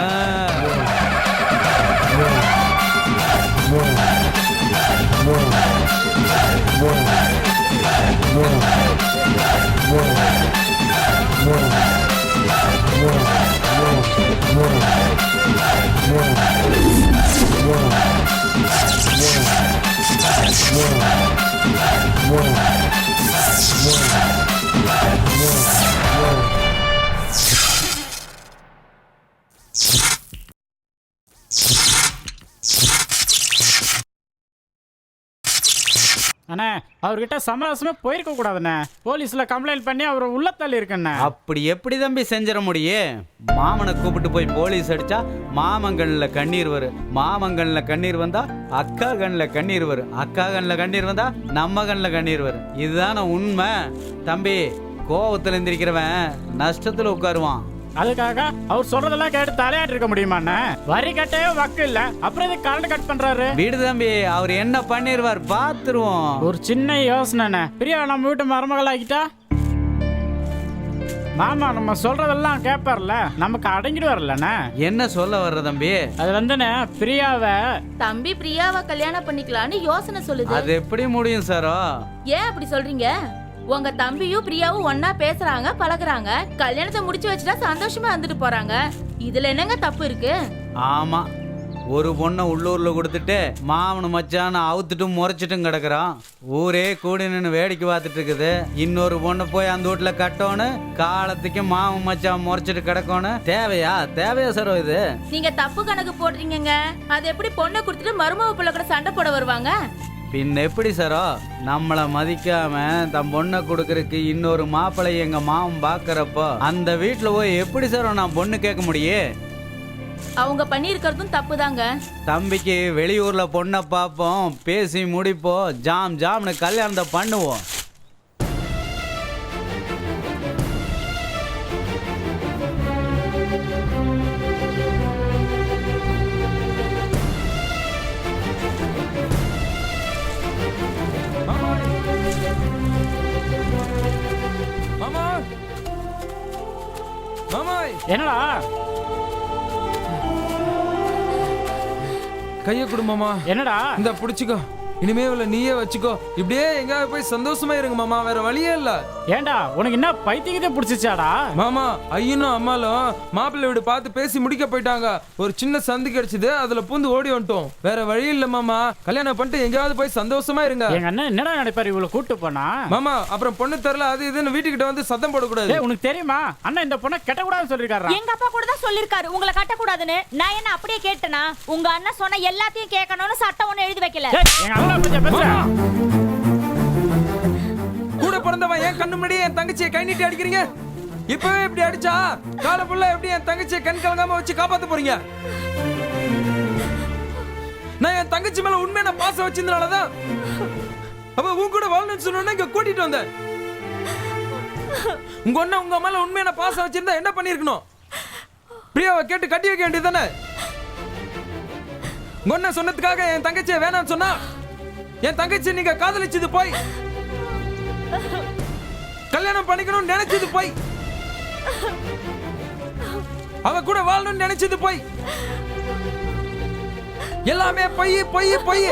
[SPEAKER 3] அண்ணே அவர்கிட்ட சமரசமே போயிருக்க கூடாதுண்ணே. போலீஸ்ல கம்ப்ளைண்ட் பண்ணி அவரை உள்ள தள்ளி இருக்கண்ணே.
[SPEAKER 1] அப்படி எப்படி தம்பி செஞ்சிட முடியும்? மாமனை கூப்பிட்டு போய் போலீஸ் அடிச்சா மாமங்கண்ணில் கண்ணீர் வரும், மாமங்கண்ணில் கண்ணீர் வந்தா அக்கா கண்ணில் கண்ணீர் வரும், அக்கா கண்ணில் கண்ணீர் வந்தா நம்ம கண்ணில் கண்ணீர் வரும். இதுதானே உண்மை தம்பி. கோவத்தில் எந்திரிக்கிறவன் நஷ்டத்தில் உட்காருவான்.
[SPEAKER 3] அதுக்காக அவர் சொல்றதெல்லாம் கேட்டு தலையாட்டு இருக்க முடியுமாண்ணே? வரி கட்டவே வக்கு இல்ல, அப்புறம் இது கரண்ட் கட் பண்றாரு.
[SPEAKER 1] வீடு தம்பி, அவர் என்ன பண்ணிடுவார் பாத்துருவோம்.
[SPEAKER 3] ஒரு சின்ன யோசனை, பிரியா நம்ம வீட்டு மருமகளாக்கிட்டா மாமா நம்ம சொல்றதெல்லாம் கேட்பார்ல, நமக்கு அடங்கிடுவார்லண்ணே.
[SPEAKER 1] என்ன சொல்ல வர்ற தம்பி?
[SPEAKER 3] அது வந்துண்ணே பிரியாவை
[SPEAKER 11] தம்பி பிரியாவை கல்யாணம் பண்ணிக்கலான்னு யோசனை சொல்லுது.
[SPEAKER 1] அது எப்படி முடியும் சாரோ?
[SPEAKER 11] ஏன் அப்படி சொல்றீங்க? உங்க தம்பியும் பிரியாவும் ஒன்னா பேசுறாங்க, பழகுறாங்க, கல்யாணத்தை முடிச்சு வச்சுட்டா சந்தோஷமா வந்துட்டு போறாங்க. இதுல என்னங்க தப்பு இருக்கு?
[SPEAKER 1] ஆமா, ஒரு பொண்ணை உள்ளூர்ல கொடுத்துட்டு மாமனு மச்சான்னு அவுத்துட்டும் முறைச்சிட்டும் கிடக்குறான். ஊரே கூடி நின்று வேடிக்கை பார்த்துட்டு இருக்குது. இன்னொரு பொண்ணை போய் அந்த வீட்டுல கட்டணும், காலத்துக்கு மாமன் மச்சான் முறைச்சிட்டு கிடக்கணும். தேவையா சரோ இது?
[SPEAKER 11] நீங்க தப்பு கணக்கு போடுறீங்க. அது எப்படி பொண்ணை கொடுத்துட்டு மருமக பிள்ளை கூட சண்டை போட வருவாங்க?
[SPEAKER 1] பின் எப்படி சாரோ? நம்மளை மதிக்காம தன் பொண்ணை கொடுக்கறதுக்கு இன்னொரு மாப்பிள்ளை எங்க மாமன் பாக்குறப்போ அந்த வீட்டுல போய் எப்படி சாரோ நான் பொண்ணு கேட்க முடியும்?
[SPEAKER 11] அவங்க பண்ணியிருக்கிறதும் தப்பு தாங்க.
[SPEAKER 1] தம்பிக்கு வெளியூர்ல பொண்ணை பார்ப்போம், பேசி முடிப்போம், ஜாம்னு கல்யாணத்தை பண்ணுவோம்.
[SPEAKER 6] என்னடா கைய குடும்பமா?
[SPEAKER 3] என்னடா
[SPEAKER 6] இந்த புடிச்சுக்கோ, இனிமே இவள நீயே வச்சுக்கோ. இப்படியே எங்கேயாவது போய் சந்தோஷமா இருங்க மாமா, வேற வழியே இல்ல.
[SPEAKER 3] ஏண்டா உனக்கு என்ன பைத்தியத்தை பிடிச்சிச்சாடா?
[SPEAKER 6] மாமா ஐயனும் அம்மாலும் மாப்பிள்ளை வீடு பார்த்து பேசி முடிக்க போயிட்டாங்க. ஒரு சின்ன சந்து கிடைச்சது, அதுல பூந்து ஓடி வந்துட்டோம். வேற வழி இல்ல மாமா, கல்யாணம் பண்ணிட்டு எங்கேயாவது போய் சந்தோஷமா இருங்க.
[SPEAKER 3] எங்க அண்ணன் என்னடா நினைப்பாரு இவ்வளவு கூட்டு போனா?
[SPEAKER 6] மாமா அப்புறம் பொண்ணு தரல அது இதுன்னு வீட்டுக்கிட்ட வந்து சத்தம் போடக்கூடாது.
[SPEAKER 3] உனக்கு தெரியுமா அண்ணன் இந்த பொண்ணை கட்டக்கூடாதுன்னு சொல்லிருக்காரு.
[SPEAKER 7] எங்க அப்பா கூட தான் சொல்லிருக்காரு உங்களை கட்டக்கூடாதுன்னு. நான் என்ன அப்படியே கேட்டனா? உங்க அண்ணன் சொன்ன எல்லாத்தையும் கேட்கணும்னு சட்டம் ஒண்ணு எழுதி வைக்கல.
[SPEAKER 6] கூட பிறந்தவன் என் கண்ணு முன்னாடியே என் தங்கச்சியை கை நீட்டி அடிக்கிறீங்க. இப்பவே இப்படி அடிச்சா கால புள்ள எப்படி என் தங்கச்சியை கண் கலங்காம வச்சு காப்பாத்த போறீங்க? நான் என் தங்கச்சி மேல உண்மையான பாசம் வச்சிருந்தனாலதான் அவ உன் கூட வாழணும்னு சொன்னோன்னு இங்க கூட்டிட்டு வந்தேன். உங்க ஒண்ணு உங்க மேல உண்மையான பாசம் வச்சிருந்தா என்ன பண்ணிருக்கணும்? பிரியாவை கேட்டு கட்டி வைக்க வேண்டியது தானே? உங்க ஒண்ணு சொன்னதுக்காக என் தங்கச்சியை வேணாம்னு சொன்னா என் தங்கச்சி நீங்க காதலிச்சது போய், கல்யாணம் பண்ணிக்கணும்னு நினைச்சது போய், அவ கூட வாழணும்னு நினைச்சது போய், எல்லாமே பொய் பொய் பொய்.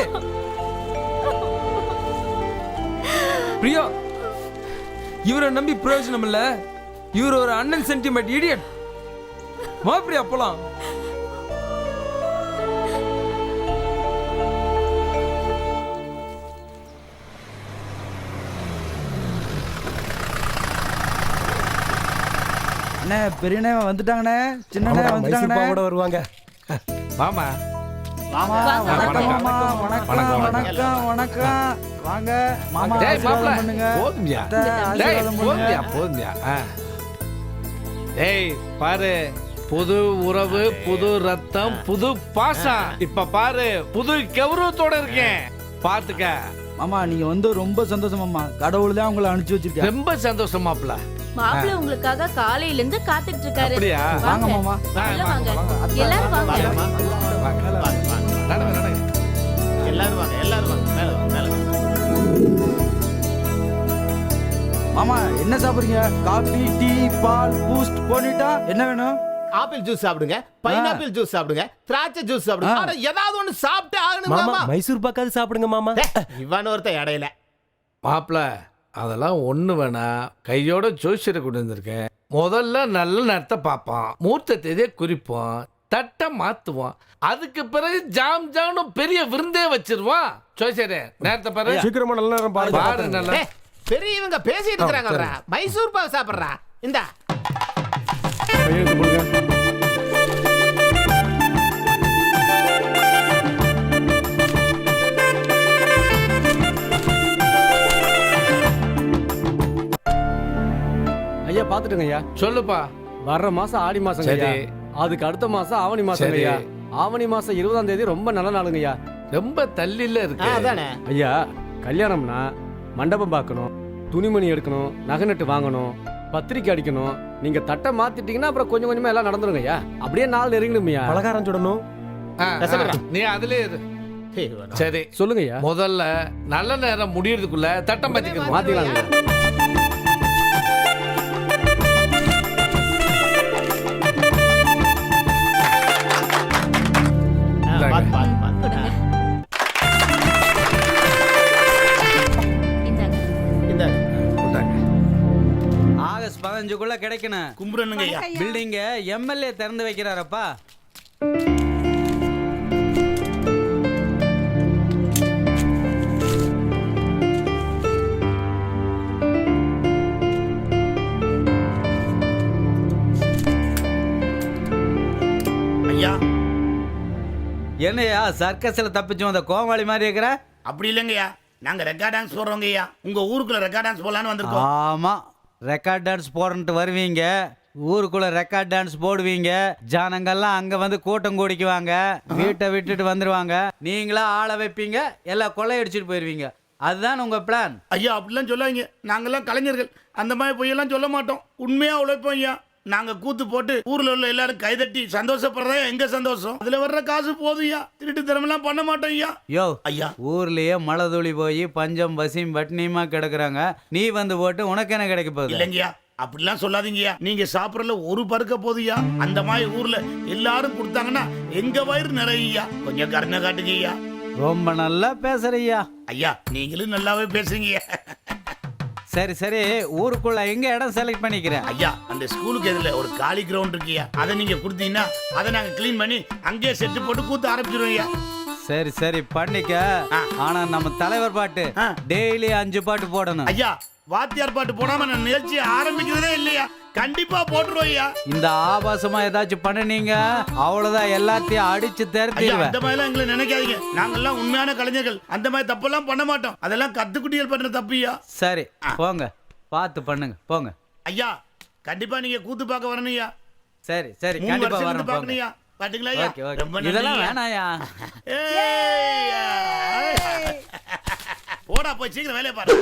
[SPEAKER 6] பிரியா இவரை நம்பி பிரயோஜனம் இல்ல. இவர் ஒரு அண்ணன் சென்டிமெண்ட் இடியட். வா பிரியா போலாம்.
[SPEAKER 18] பெரியனே வந்துட்டாங்கண்ணே, சின்னனே வந்துட்டாங்கண்ணே.
[SPEAKER 13] கூட வருவாங்க.
[SPEAKER 5] மாமா
[SPEAKER 18] வணக்கம் மாமா. வணக்கம் வணக்கம் வணக்கம். வாங்க மாமா, ஆசீர்வாதம் பண்ணுங்க. ஆசீர்வாதம் பண்ணுங்க.
[SPEAKER 5] போதும்யா. ஏய் பாரு, புது உறவு, புது ரத்தம், புது பாசம். இப்ப பாரு புது கௌரவத்தோட இருக்கேன், பாத்துக்க.
[SPEAKER 18] மாமா நீங்க வந்து ரொம்ப சந்தோஷம் மாமா. கடவுள் தான் உங்களை அனுப்பிச்சு வச்சிருக்கேன்.
[SPEAKER 5] ரொம்ப சந்தோஷம் மாப்பிள்ள.
[SPEAKER 11] மாப்பிள்ளை உங்களுக்காக காலையில இருந்து காத்துட்டு இருக்காரு.
[SPEAKER 5] அப்படியா?
[SPEAKER 18] வாங்க மாமா.
[SPEAKER 11] உள்ள வாங்க. எல்லாரும் வாங்க.
[SPEAKER 9] எல்லாரும் வாங்க, எல்லாரும் வாங்க. மேல வாங்க.
[SPEAKER 18] ஆமா என்ன சாப்பிடுறீங்க? காபி, டீ, பால், பூஸ்ட் போனிட்டா என்ன வேணும்?
[SPEAKER 9] ஆப்பிள் ஜூஸ் சாப்பிடுங்க, பைனாப்பிள் ஜூஸ் சாப்பிடுங்க, திராட்சை ஜூஸ் சாப்பிடுங்க. ஆனா ஏதாவது ஒண்ணு சாப்பிட்டு ஆகணும்
[SPEAKER 13] மாமா
[SPEAKER 9] மாமா.
[SPEAKER 13] மைசூர் பாக்காது சாப்பிடுங்க மாமா.
[SPEAKER 9] இவன் ஒருத்த இடையில
[SPEAKER 5] மாப்பிள அதெல்லாம் ஒண்ணு வேணா. கையோட ஜோசியரை கொண்டு வந்திருக்கேன். முதல்ல நல்ல நேரத்தை பார்ப்போம், மூர்த்த தேதியை குறிப்போம், தட்டை மாத்துவோம். அதுக்கு பிறகு ஜாம் ஜாம்னு பெரிய விருந்தே வச்சிருவோம். ஜோசியரே நேரத்தை பாரு.
[SPEAKER 13] சீக்கிரமா நல்ல நேரம் பாருங்க.
[SPEAKER 5] பாரு நல்லா.
[SPEAKER 9] பெரியவங்க பேசிட்டு இருக்காங்கல்ல, மைசூர் பாக் சாப்பிடுறா. இந்தா
[SPEAKER 13] கையெழுத்து போடுங்க. ஐயா பாத்துட்டுங்க ஐயா.
[SPEAKER 5] சொல்லுப்பா.
[SPEAKER 13] வர்ற மாசம் ஆடி மாசம்
[SPEAKER 5] சரி.
[SPEAKER 13] ஐயா. அதுக்கு அடுத்த மாசம் ஆவணி மாசம்
[SPEAKER 5] சரி.
[SPEAKER 13] ஐயா. ஆவணி மாசம் 20ஆம் தேதி ரொம்ப நல்ல நாளுங்க ஐயா.
[SPEAKER 5] ரொம்ப தள்ளில இருக்கு.
[SPEAKER 9] அதானே
[SPEAKER 13] ஐயா கல்யாணம்னா மண்டபம் பார்க்கணும், துணிமணி எடுக்கணும், நகை நட்டு வாங்கணும், பத்திரிக்கை அடிக்கணும். நீங்க தட்டை மாத்திட்டீங்கன்னா அப்புறம் கொஞ்சம் கொஞ்சமா எல்லாம் நடந்துருங்க ஐயா. அப்படியே நாள் நெருங்கணுமையா. பலகாரம் சுடணும்.
[SPEAKER 5] நீ அதுலயே இரு. சரி
[SPEAKER 13] சொல்லுங்க ஐயா.
[SPEAKER 5] முதல்ல நல்ல நேரம் முடியறதுக்குள்ள தட்டம் மாத்திக்கணும்.
[SPEAKER 13] மாத்திக்கலாம்.
[SPEAKER 1] ஆகஸ்ட் 15க்குள்ள கிடைக்கணும்.
[SPEAKER 19] கும்பிடணுங்க ஐயா.
[SPEAKER 1] பில்டிங்க எம்எல்ஏ திறந்து வைக்கிறாரப்பா.
[SPEAKER 19] ஐயா
[SPEAKER 1] என்னையா சர்க்கஸ்ல தப்பிச்சு வந்த கோமாளி மாதிரி இருக்கிற?
[SPEAKER 19] அப்படி இல்லைங்கய்யா, நாங்க ரெக்கார்ட் டான்ஸ் போடுறோங்க ஐயா. உங்க ஊருக்குள்ள ரெக்கார்ட் டான்ஸ் போடலான்னு வந்திருக்கோம்.
[SPEAKER 1] ஆமா, ரெக்கார்ட் டான்ஸ் போறன்ட்டு வருவீங்க, ஊருக்குள்ள ரெக்கார்ட் டான்ஸ் போடுவீங்க, ஜனங்கள்லாம் அங்க வந்து கூட்டம் கூடிக்குவாங்க, வீட்டை விட்டுட்டு வந்துருவாங்க, நீங்களா ஆள வைப்பீங்க, எல்லாம் கொள்ளையடிச்சிட்டு போயிருவீங்க. அதுதான் உங்க பிளான்.
[SPEAKER 19] ஐயா அப்படிலாம் சொல்லாதீங்க, நாங்கெல்லாம் கலைஞர்கள், அந்த மாதிரி பொய்யெல்லாம் சொல்ல மாட்டோம். உண்மையா உழைப்போம் ஐயா. நாங்க கூத்து போட்டு ஊர்ல உள்ள எல்லாரும் கைதட்டி சந்தோஷப்படுறதா எங்க சந்தோஷம். அதுல வர்ற காசு போதும் ஐயா. திருட்டு தரமெல்லாம் பண்ண மாட்டோம் ஐயா.
[SPEAKER 1] யோ
[SPEAKER 19] ஐயா,
[SPEAKER 1] ஊர்லயே மழை துளி போய் பஞ்சம் பசியும் பட்னியுமா கிடக்குறாங்க, நீ வந்து போட்டு உனக்கு என்ன கிடைக்க போகுது?
[SPEAKER 19] இல்லைங்கய்யா, அப்படிலாம் சொல்லாதீங்கய்யா. நீங்க சாப்பிடறதுல ஒரு பருக்க போதுயா. அந்த மாதிரி ஊர்ல எல்லாரும் கொடுத்தாங்கன்னா எங்க வயிறு நிறையா. கொஞ்சம் கருணை காட்டுங்கய்யா.
[SPEAKER 1] ரொம்ப நல்லா பேசுறியா
[SPEAKER 19] ஐயா. நீங்களும் நல்லாவே பேசுறீங்க.
[SPEAKER 1] சரி சரி, ஊருக்குள்ள எங்க இடம் செலக்ட் பண்ணிக்கிறேன்?
[SPEAKER 19] ஐயா, அந்த ஸ்கூலுக்கு எதிரில் ஒரு காலி கிரவுண்ட் இருக்குயா, அதை நீங்க கொடுத்தீங்கன்னா அதை நாங்க கிளீன் பண்ணி அங்கேயே செட்டு போட்டு கூத்து ஆரம்பிச்சிருவோம் ஐயா.
[SPEAKER 1] சரி சரி பண்ணிக்க. ஆனா நம்ம தலைவர் பாட்டு டெய்லி 5 பாட்டு போடணும்.
[SPEAKER 19] ஐயா, வாத்தியார் பாட்டு போடாம நான் நிகழ்ச்சி ஆரம்பிக்கிறதே இல்லையா. கண்டிப்பா போட்டுருவோம் ஐயா.
[SPEAKER 1] இந்த ஆபாசமா ஏதாச்சும் பண்ணுனீங்க அவ்வளவுதான், எல்லாத்தையும் அடிச்சு
[SPEAKER 19] ஐயா,
[SPEAKER 1] தெரிஞ்சிருவேன்.
[SPEAKER 19] அந்த மாதிரிலாம் எங்களை நினைக்காதீங்க. நாங்கெல்லாம் உண்மையான கலைஞர்கள். அந்த மாதிரி தப்பெல்லாம் பண்ண மாட்டோம். அதெல்லாம் கத்துக்குட்டிகள் பண்ற தப்பு ஐயா.
[SPEAKER 1] சரி போங்க, பார்த்து பண்ணுங்க போங்க.
[SPEAKER 19] ஐயா, கண்டிப்பா நீங்க கூத்து பார்க்க வரணும் ஐயா.
[SPEAKER 1] சரி சரி,
[SPEAKER 19] 3
[SPEAKER 1] கண்டிப்பா
[SPEAKER 19] வருஷம்
[SPEAKER 1] வரணும்
[SPEAKER 19] பார்க்கணும் ஐயா. பாத்தீங்களா ஐயா?
[SPEAKER 1] ஓகே ஓகே,
[SPEAKER 19] ரொம்ப நன்றி
[SPEAKER 1] இதெல்லாம்
[SPEAKER 19] ஐயா.
[SPEAKER 1] வேணாயா.
[SPEAKER 19] போடா போய் சீக்கிரம் வேலையை பாரு.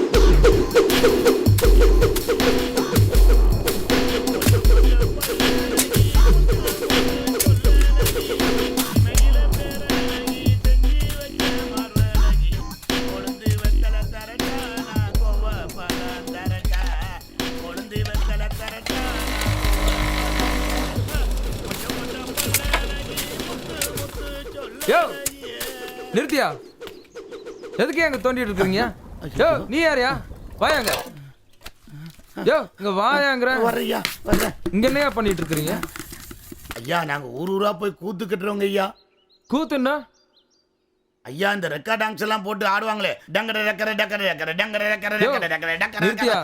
[SPEAKER 6] யோ நிறுத்தியா, எதுக்கு அங்க தோண்டிட்டு இருக்கீங்க? யோ நீ யாரையா? வாயாங்க. யோ இங்க வாயாங்கற.
[SPEAKER 19] வர்றியா வர்றேன்.
[SPEAKER 6] இங்க என்னையா பண்ணிட்டு இருக்கீங்க?
[SPEAKER 19] ஐயா, நாங்க ஊர் ஊரா போய் கூத்து கட்டுறோங்க ஐயா.
[SPEAKER 6] கூத்துன்னா
[SPEAKER 19] ஐயா, இந்த ரெக்கார்ட் டான்ஸ் எல்லாம் போட்டு ஆடுவாங்களே, டங்கர ரெக்கர டக்கர ரெக்கர டங்கர ரெக்கர ரெக்கர டக்கர டக்கர.
[SPEAKER 6] நிறுத்தியா,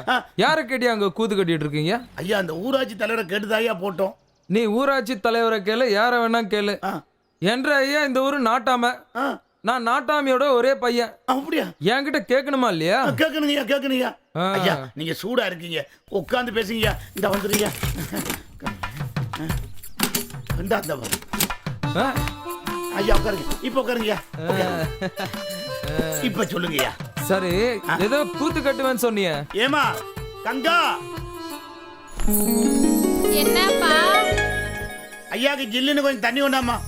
[SPEAKER 6] யாரை கேட்டி அங்க கூத்து கட்டிட்டு இருக்கீங்க?
[SPEAKER 19] ஐயா, அந்த ஊராட்சி தலைவரை கேட்டுதாயா போட்டோம்.
[SPEAKER 6] நீ ஊராட்சி தலைவரை கேளு, யார வேணா கேளு. என்ற ஐயா இந்த ஊரு நாட்டாம, நான் நாட்டாமையோட ஒரே பையன்.
[SPEAKER 19] அப்படியா?
[SPEAKER 6] என்கிட்ட கேட்கணுமா இல்லையா?
[SPEAKER 19] கேட்கணுங்கய்யா கேட்கணுங்கய்யா. ஐயா, நீங்க சூடா இருக்கீங்க, உட்காந்து பேசுங்க. இந்த வந்துருங்க. இந்த ஐயா உட்காருங்க. இப்ப உட்காருங்கய்யா. இப்ப சொல்லுங்கய்யா.
[SPEAKER 6] சரி, ஏதோ கூத்து கட்டுவேன்னு சொன்னீங்க.
[SPEAKER 19] ஏமா கங்கா,
[SPEAKER 12] என்னப்பா?
[SPEAKER 19] ஐயாக்கு ஜில்லுன்னு கொஞ்சம் தண்ணி கொண்டாமா.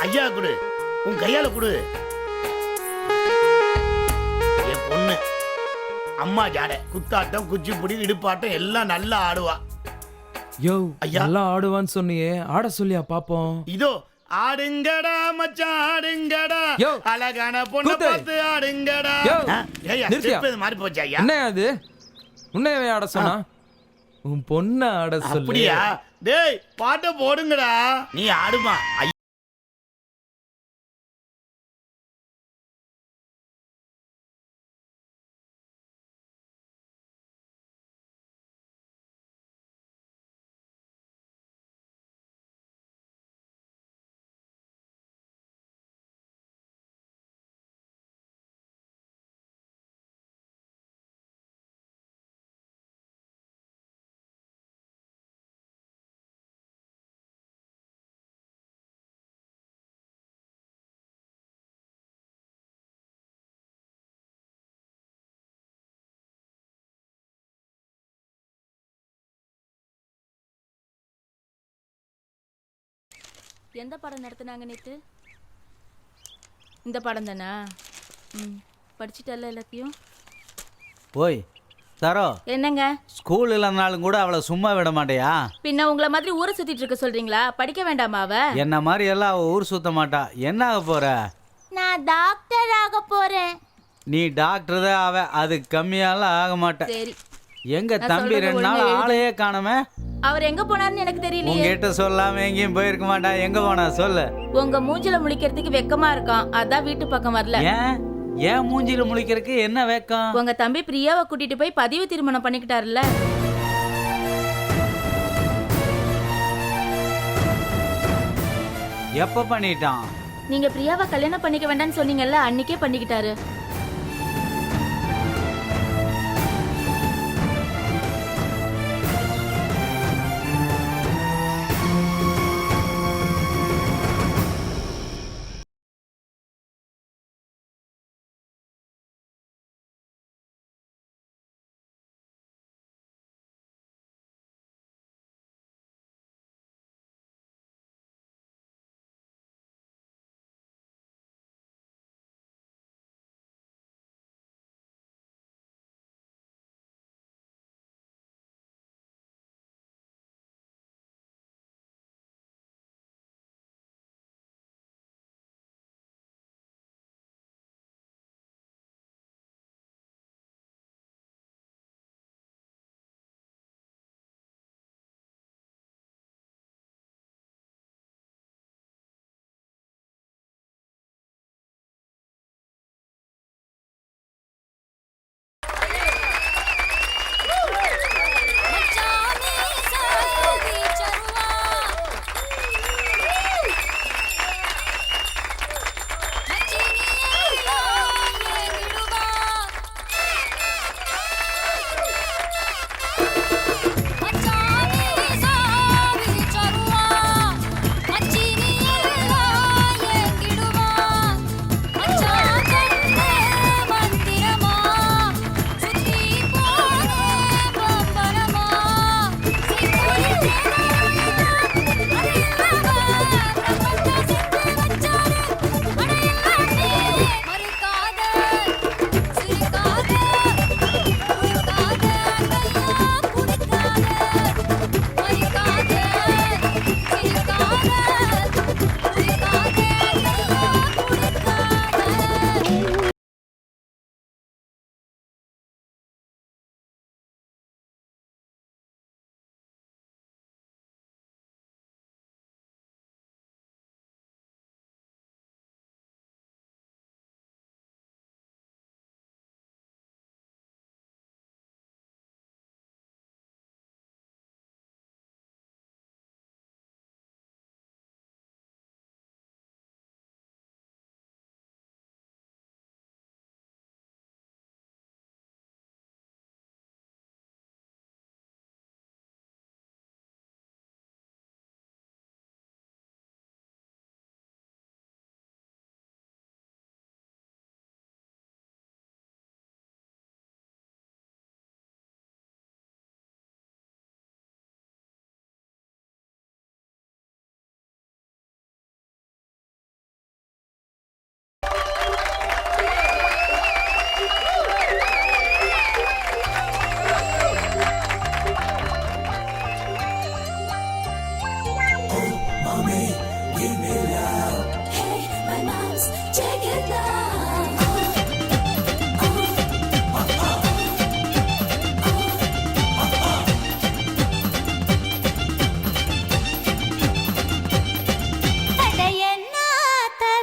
[SPEAKER 19] ஐயா கொடு, உன் கையால கொடு. என் பொண்ணு அம்மா ஜாடை, குத்தாட்டம், குச்சிப்புடி, இடுப்பாட்டம் எல்லாம் நல்லா ஆடுவா.
[SPEAKER 6] யோ
[SPEAKER 19] ஐயா.
[SPEAKER 6] நல்லா ஆடுவான்னு சொன்னியே, ஆட சொல்லியா பாப்போம்.
[SPEAKER 19] இதோ ஆடுங்கடா மச்சான் ஆடுங்கடா,
[SPEAKER 6] யோ,
[SPEAKER 19] அழகான பொண்ணு
[SPEAKER 6] கூத்து.
[SPEAKER 19] பார்த்து ஆடுங்கடா.
[SPEAKER 6] யோ,
[SPEAKER 19] ஏய்யா,
[SPEAKER 6] நிறுத்தியா?
[SPEAKER 19] step இது மாறி போச்சா ஐயா?
[SPEAKER 6] என்ன அது? உன்னையவே ஆட சொன்னா? உன் பொண்ண ஆட சொல்லு.
[SPEAKER 19] அப்படியா? டேய் பாட்டை போடுங்கடா, நீ ஆடுமா.
[SPEAKER 11] எந்த பாடம் நடத்துனாங்க நேத்து? இந்த பாடம் தானா? படிச்சுட்டல்ல எல்லாத்தையும்?
[SPEAKER 1] ஓய் தரோ,
[SPEAKER 11] என்னங்க?
[SPEAKER 1] ஸ்கூல் இல்லைனாலும் கூட அவளை சும்மா விட மாட்டியா?
[SPEAKER 11] பின்ன உங்கள மாதிரி ஊரை சுத்திட்டு இருக்க சொல்றீங்களா? படிக்க வேண்டாமா அவ?
[SPEAKER 1] என்ன மாதிரி எல்லாம் அவ ஊர் சுத்த மாட்டா. என்ன ஆக போற?
[SPEAKER 11] நான் டாக்டர் ஆக போறேன்.
[SPEAKER 1] நீ டாக்டர் தான் ஆவ, அது கம்மியாலாம் ஆக மாட்ட.
[SPEAKER 11] சரி.
[SPEAKER 1] எங்க
[SPEAKER 11] நான்
[SPEAKER 1] தம்பி
[SPEAKER 11] சொல்றத
[SPEAKER 1] 2 நாள்
[SPEAKER 11] ஒழுங்கா எழுது.
[SPEAKER 1] ஆளையே காணோமே.
[SPEAKER 11] அவர் எங்க போனாருன்னு எனக்கு தெரியலையே.
[SPEAKER 1] உங்ககிட்ட சொல்லாம எங்கேயும் போயிருக்க மாட்டா. எங்க போனா சொல்லு.
[SPEAKER 11] உங்க மூஞ்சில முழிக்கிறதுக்கு வெக்கமா இருக்கான், அதான் வீட்டு பக்கம் வரல.
[SPEAKER 1] ஏன் மூஞ்சில முழிக்கிறதுக்கு என்ன வெக்கம்?
[SPEAKER 11] உங்க தம்பி பிரியாவை கூட்டிட்டு போய் பதிவு திருமணம் பண்ணிக்கிட்டாருல்ல.
[SPEAKER 1] எப்ப பண்ணிட்டான்?
[SPEAKER 11] நீங்க பிரியாவை கல்யாணம் பண்ணிக்க வேண்டாம்னு சொன்னீங்கல்ல, அன்னைக்கே பண்ணிக்கிட்டாரு.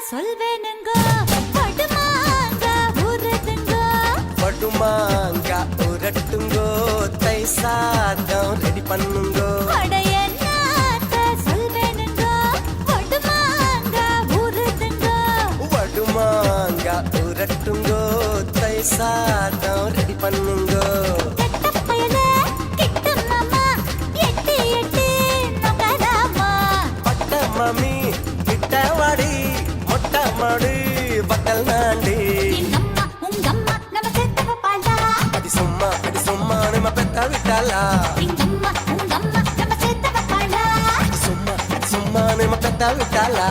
[SPEAKER 15] சொல்வேனுங்க படுமாங்க ஊருதுங்க
[SPEAKER 10] படுமாங்க உரட்டுங்கோ தை சாதம் ரெடி பண்ணுங்கோ
[SPEAKER 15] படையன்னாத்த சொல்வேனுங்க படுமாங்க ஊருதுங்க
[SPEAKER 10] படுமாங்க உரட்டுங்கோ தை சாதம் ரெடி பண்ணுங்கோ
[SPEAKER 15] பயலே கிட்ட மாமா எட்டி எட்டி நகராமா
[SPEAKER 10] பட்ட மாமி கிட்ட வாடி மொட்டை மாடு பக்கல் நாண்டி
[SPEAKER 15] எங்கம்மா உங்கம்மா நம்ம சேர்த்தவ பாடா
[SPEAKER 10] அடி சும்மா நம்ம பெத்த விட்டாளா
[SPEAKER 15] எங்கம்மா உங்கம்மா நம்ம சேர்த்தவ பாடா
[SPEAKER 10] சும்மா நம்ம பெத்த விட்டாளா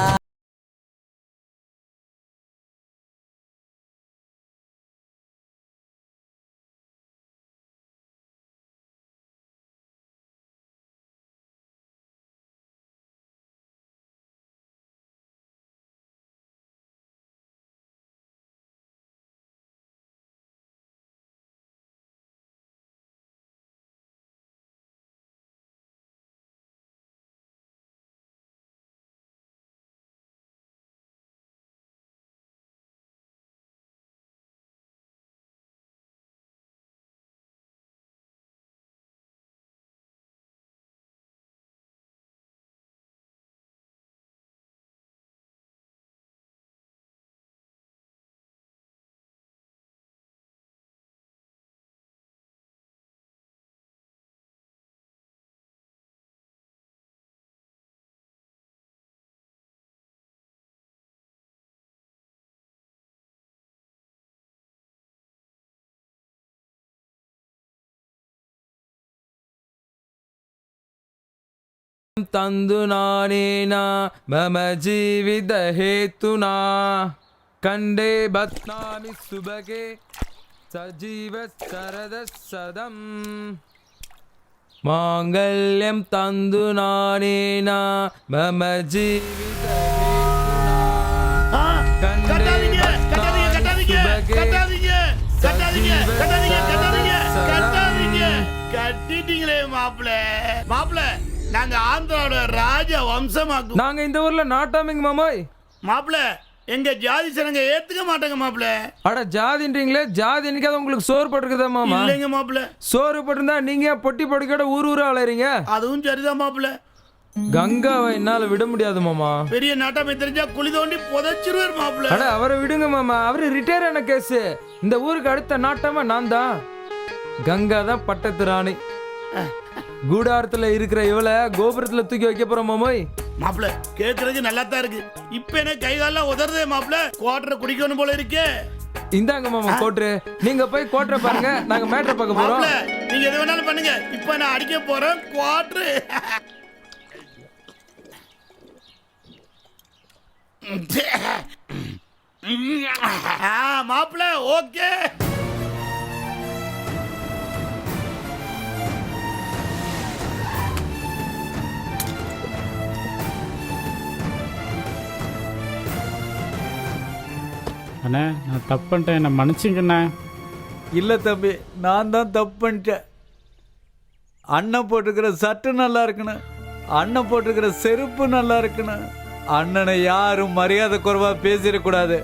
[SPEAKER 6] ತಂದು ನಾನೇನ ಮಮ ಜೀವಿತ ಹೇತುನಾ ಕಂಡೇ ಬತ್ನಾಮಿ ಸುಬಗೆ ಸಜೀವ ಶರದ ಸದಂ ಮಾಂಗಲ್ಯಂ ತಂದು ನಾನೇನ ಮಮ ಜೀವಿತ
[SPEAKER 19] கட்டாதீங்க கட்டிட்டீங்களே மாப்பிள்ள நாங்க ஆந்திராவோட ராஜ வம்சமாக்கும்.
[SPEAKER 6] நாங்க இந்த ஊர்ல நாட்டாமிங்க மாமாய்.
[SPEAKER 19] மாப்பிள்ள எங்க ஜாதி சனங்க ஏத்துக்க மாட்டாங்க மாப்பிள்ள.
[SPEAKER 6] அட ஜாதின்றீங்களே, ஜாதி என்னைக்காவது உங்களுக்கு சோறு போட்டுருக்குதா மாமா?
[SPEAKER 19] இல்லைங்க மாப்பிள்ள.
[SPEAKER 6] சோறு போட்டிருந்தா நீங்க பொட்டி பொடிக்கோட ஊர் ஊரா அலையறீங்க.
[SPEAKER 19] அதுவும் சரிதான் மாப்பிள்ள.
[SPEAKER 6] கங்காவை என்னால விட முடியாது மாமா.
[SPEAKER 19] பெரிய நாட்டாமை தெரிஞ்சா குழி தோண்டி புதைச்சிருவார் மாப்பிள்ள.
[SPEAKER 6] அட அவரை விடுங்க மாமா, அவரு ரிட்டையர் ஆன கேஸ். இந்த ஊருக்கு அடுத்த நாட்டாம நான் தான். கங்கா தான் பட்டத்து ராணி. கூடாரத்துல இருக்கிற இவளை கோபுரத்துல தூக்கி வைக்க போறோம் மாமோய்.
[SPEAKER 19] மாப்பிள்ள கேக்குறதுக்கு நல்லா தான் இருக்கு. இப்ப என்ன கை காலெல்லாம் உதறதே மாப்பிள்ள. குவாட்டரை குடிக்கணும் போல இருக்கே.
[SPEAKER 6] இந்தாங்க மாமா கோட்ரு. நீங்க போய் கோட்டரை பாருங்க, நாங்க மேட்ரை பார்க்க போறோம்.
[SPEAKER 19] நீங்க எது வேணாலும் பண்ணுங்க. இப்ப நான் அடிக்க போறேன் குவாட்டரு. மாப்பிள்ள ஓகே.
[SPEAKER 3] அண்ணே நான் தப்பு பண்ணிட்டேன், என்னை மன்னிச்சிங்கண்ணே.
[SPEAKER 1] இல்லை தம்பி, நான் தான் தப்பு பண்ணிட்டேன். அண்ணன் போட்டிருக்கிற சட்டு நல்லா இருக்கணும், அண்ணன் போட்டிருக்கிற செருப்பு நல்லா இருக்கணும். அண்ணனை யாரும் மரியாதை குறைவா பேசிடக்கூடாது.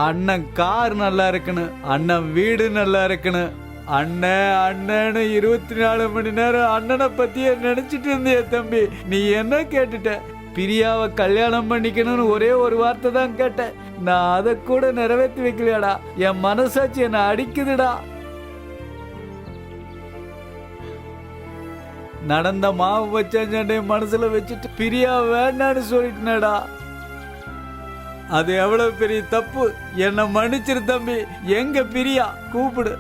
[SPEAKER 1] அண்ணன் கார் நல்லா இருக்கணும், அண்ணன் வீடு நல்லா இருக்கணும். அண்ணன் அண்ணன்னு 24 மணி நேரம் அண்ணனை பத்தியே நினைச்சிட்டு இருந்திய தம்பி. நீ என்ன கேட்டுட்ட? பிரியாவை கல்யாணம் பண்ணிக்கணும்னு ஒரே ஒரு வார்த்தை தான் கேட்டேன். நான் அதை கூட நிறைவேற்றி வைக்கலையாடா. என் மனசாட்சி என்னை அடிக்குதுடா. நடந்த மாவு வச்ச மனசுல வச்சுட்டு பிரியா வேண்டான்னு சொல்லிட்டேனடா. அது எவ்வளவு பெரிய தப்பு. என்னை மன்னிச்சிரு தம்பி. எங்க பிரியா? கூப்பிடு.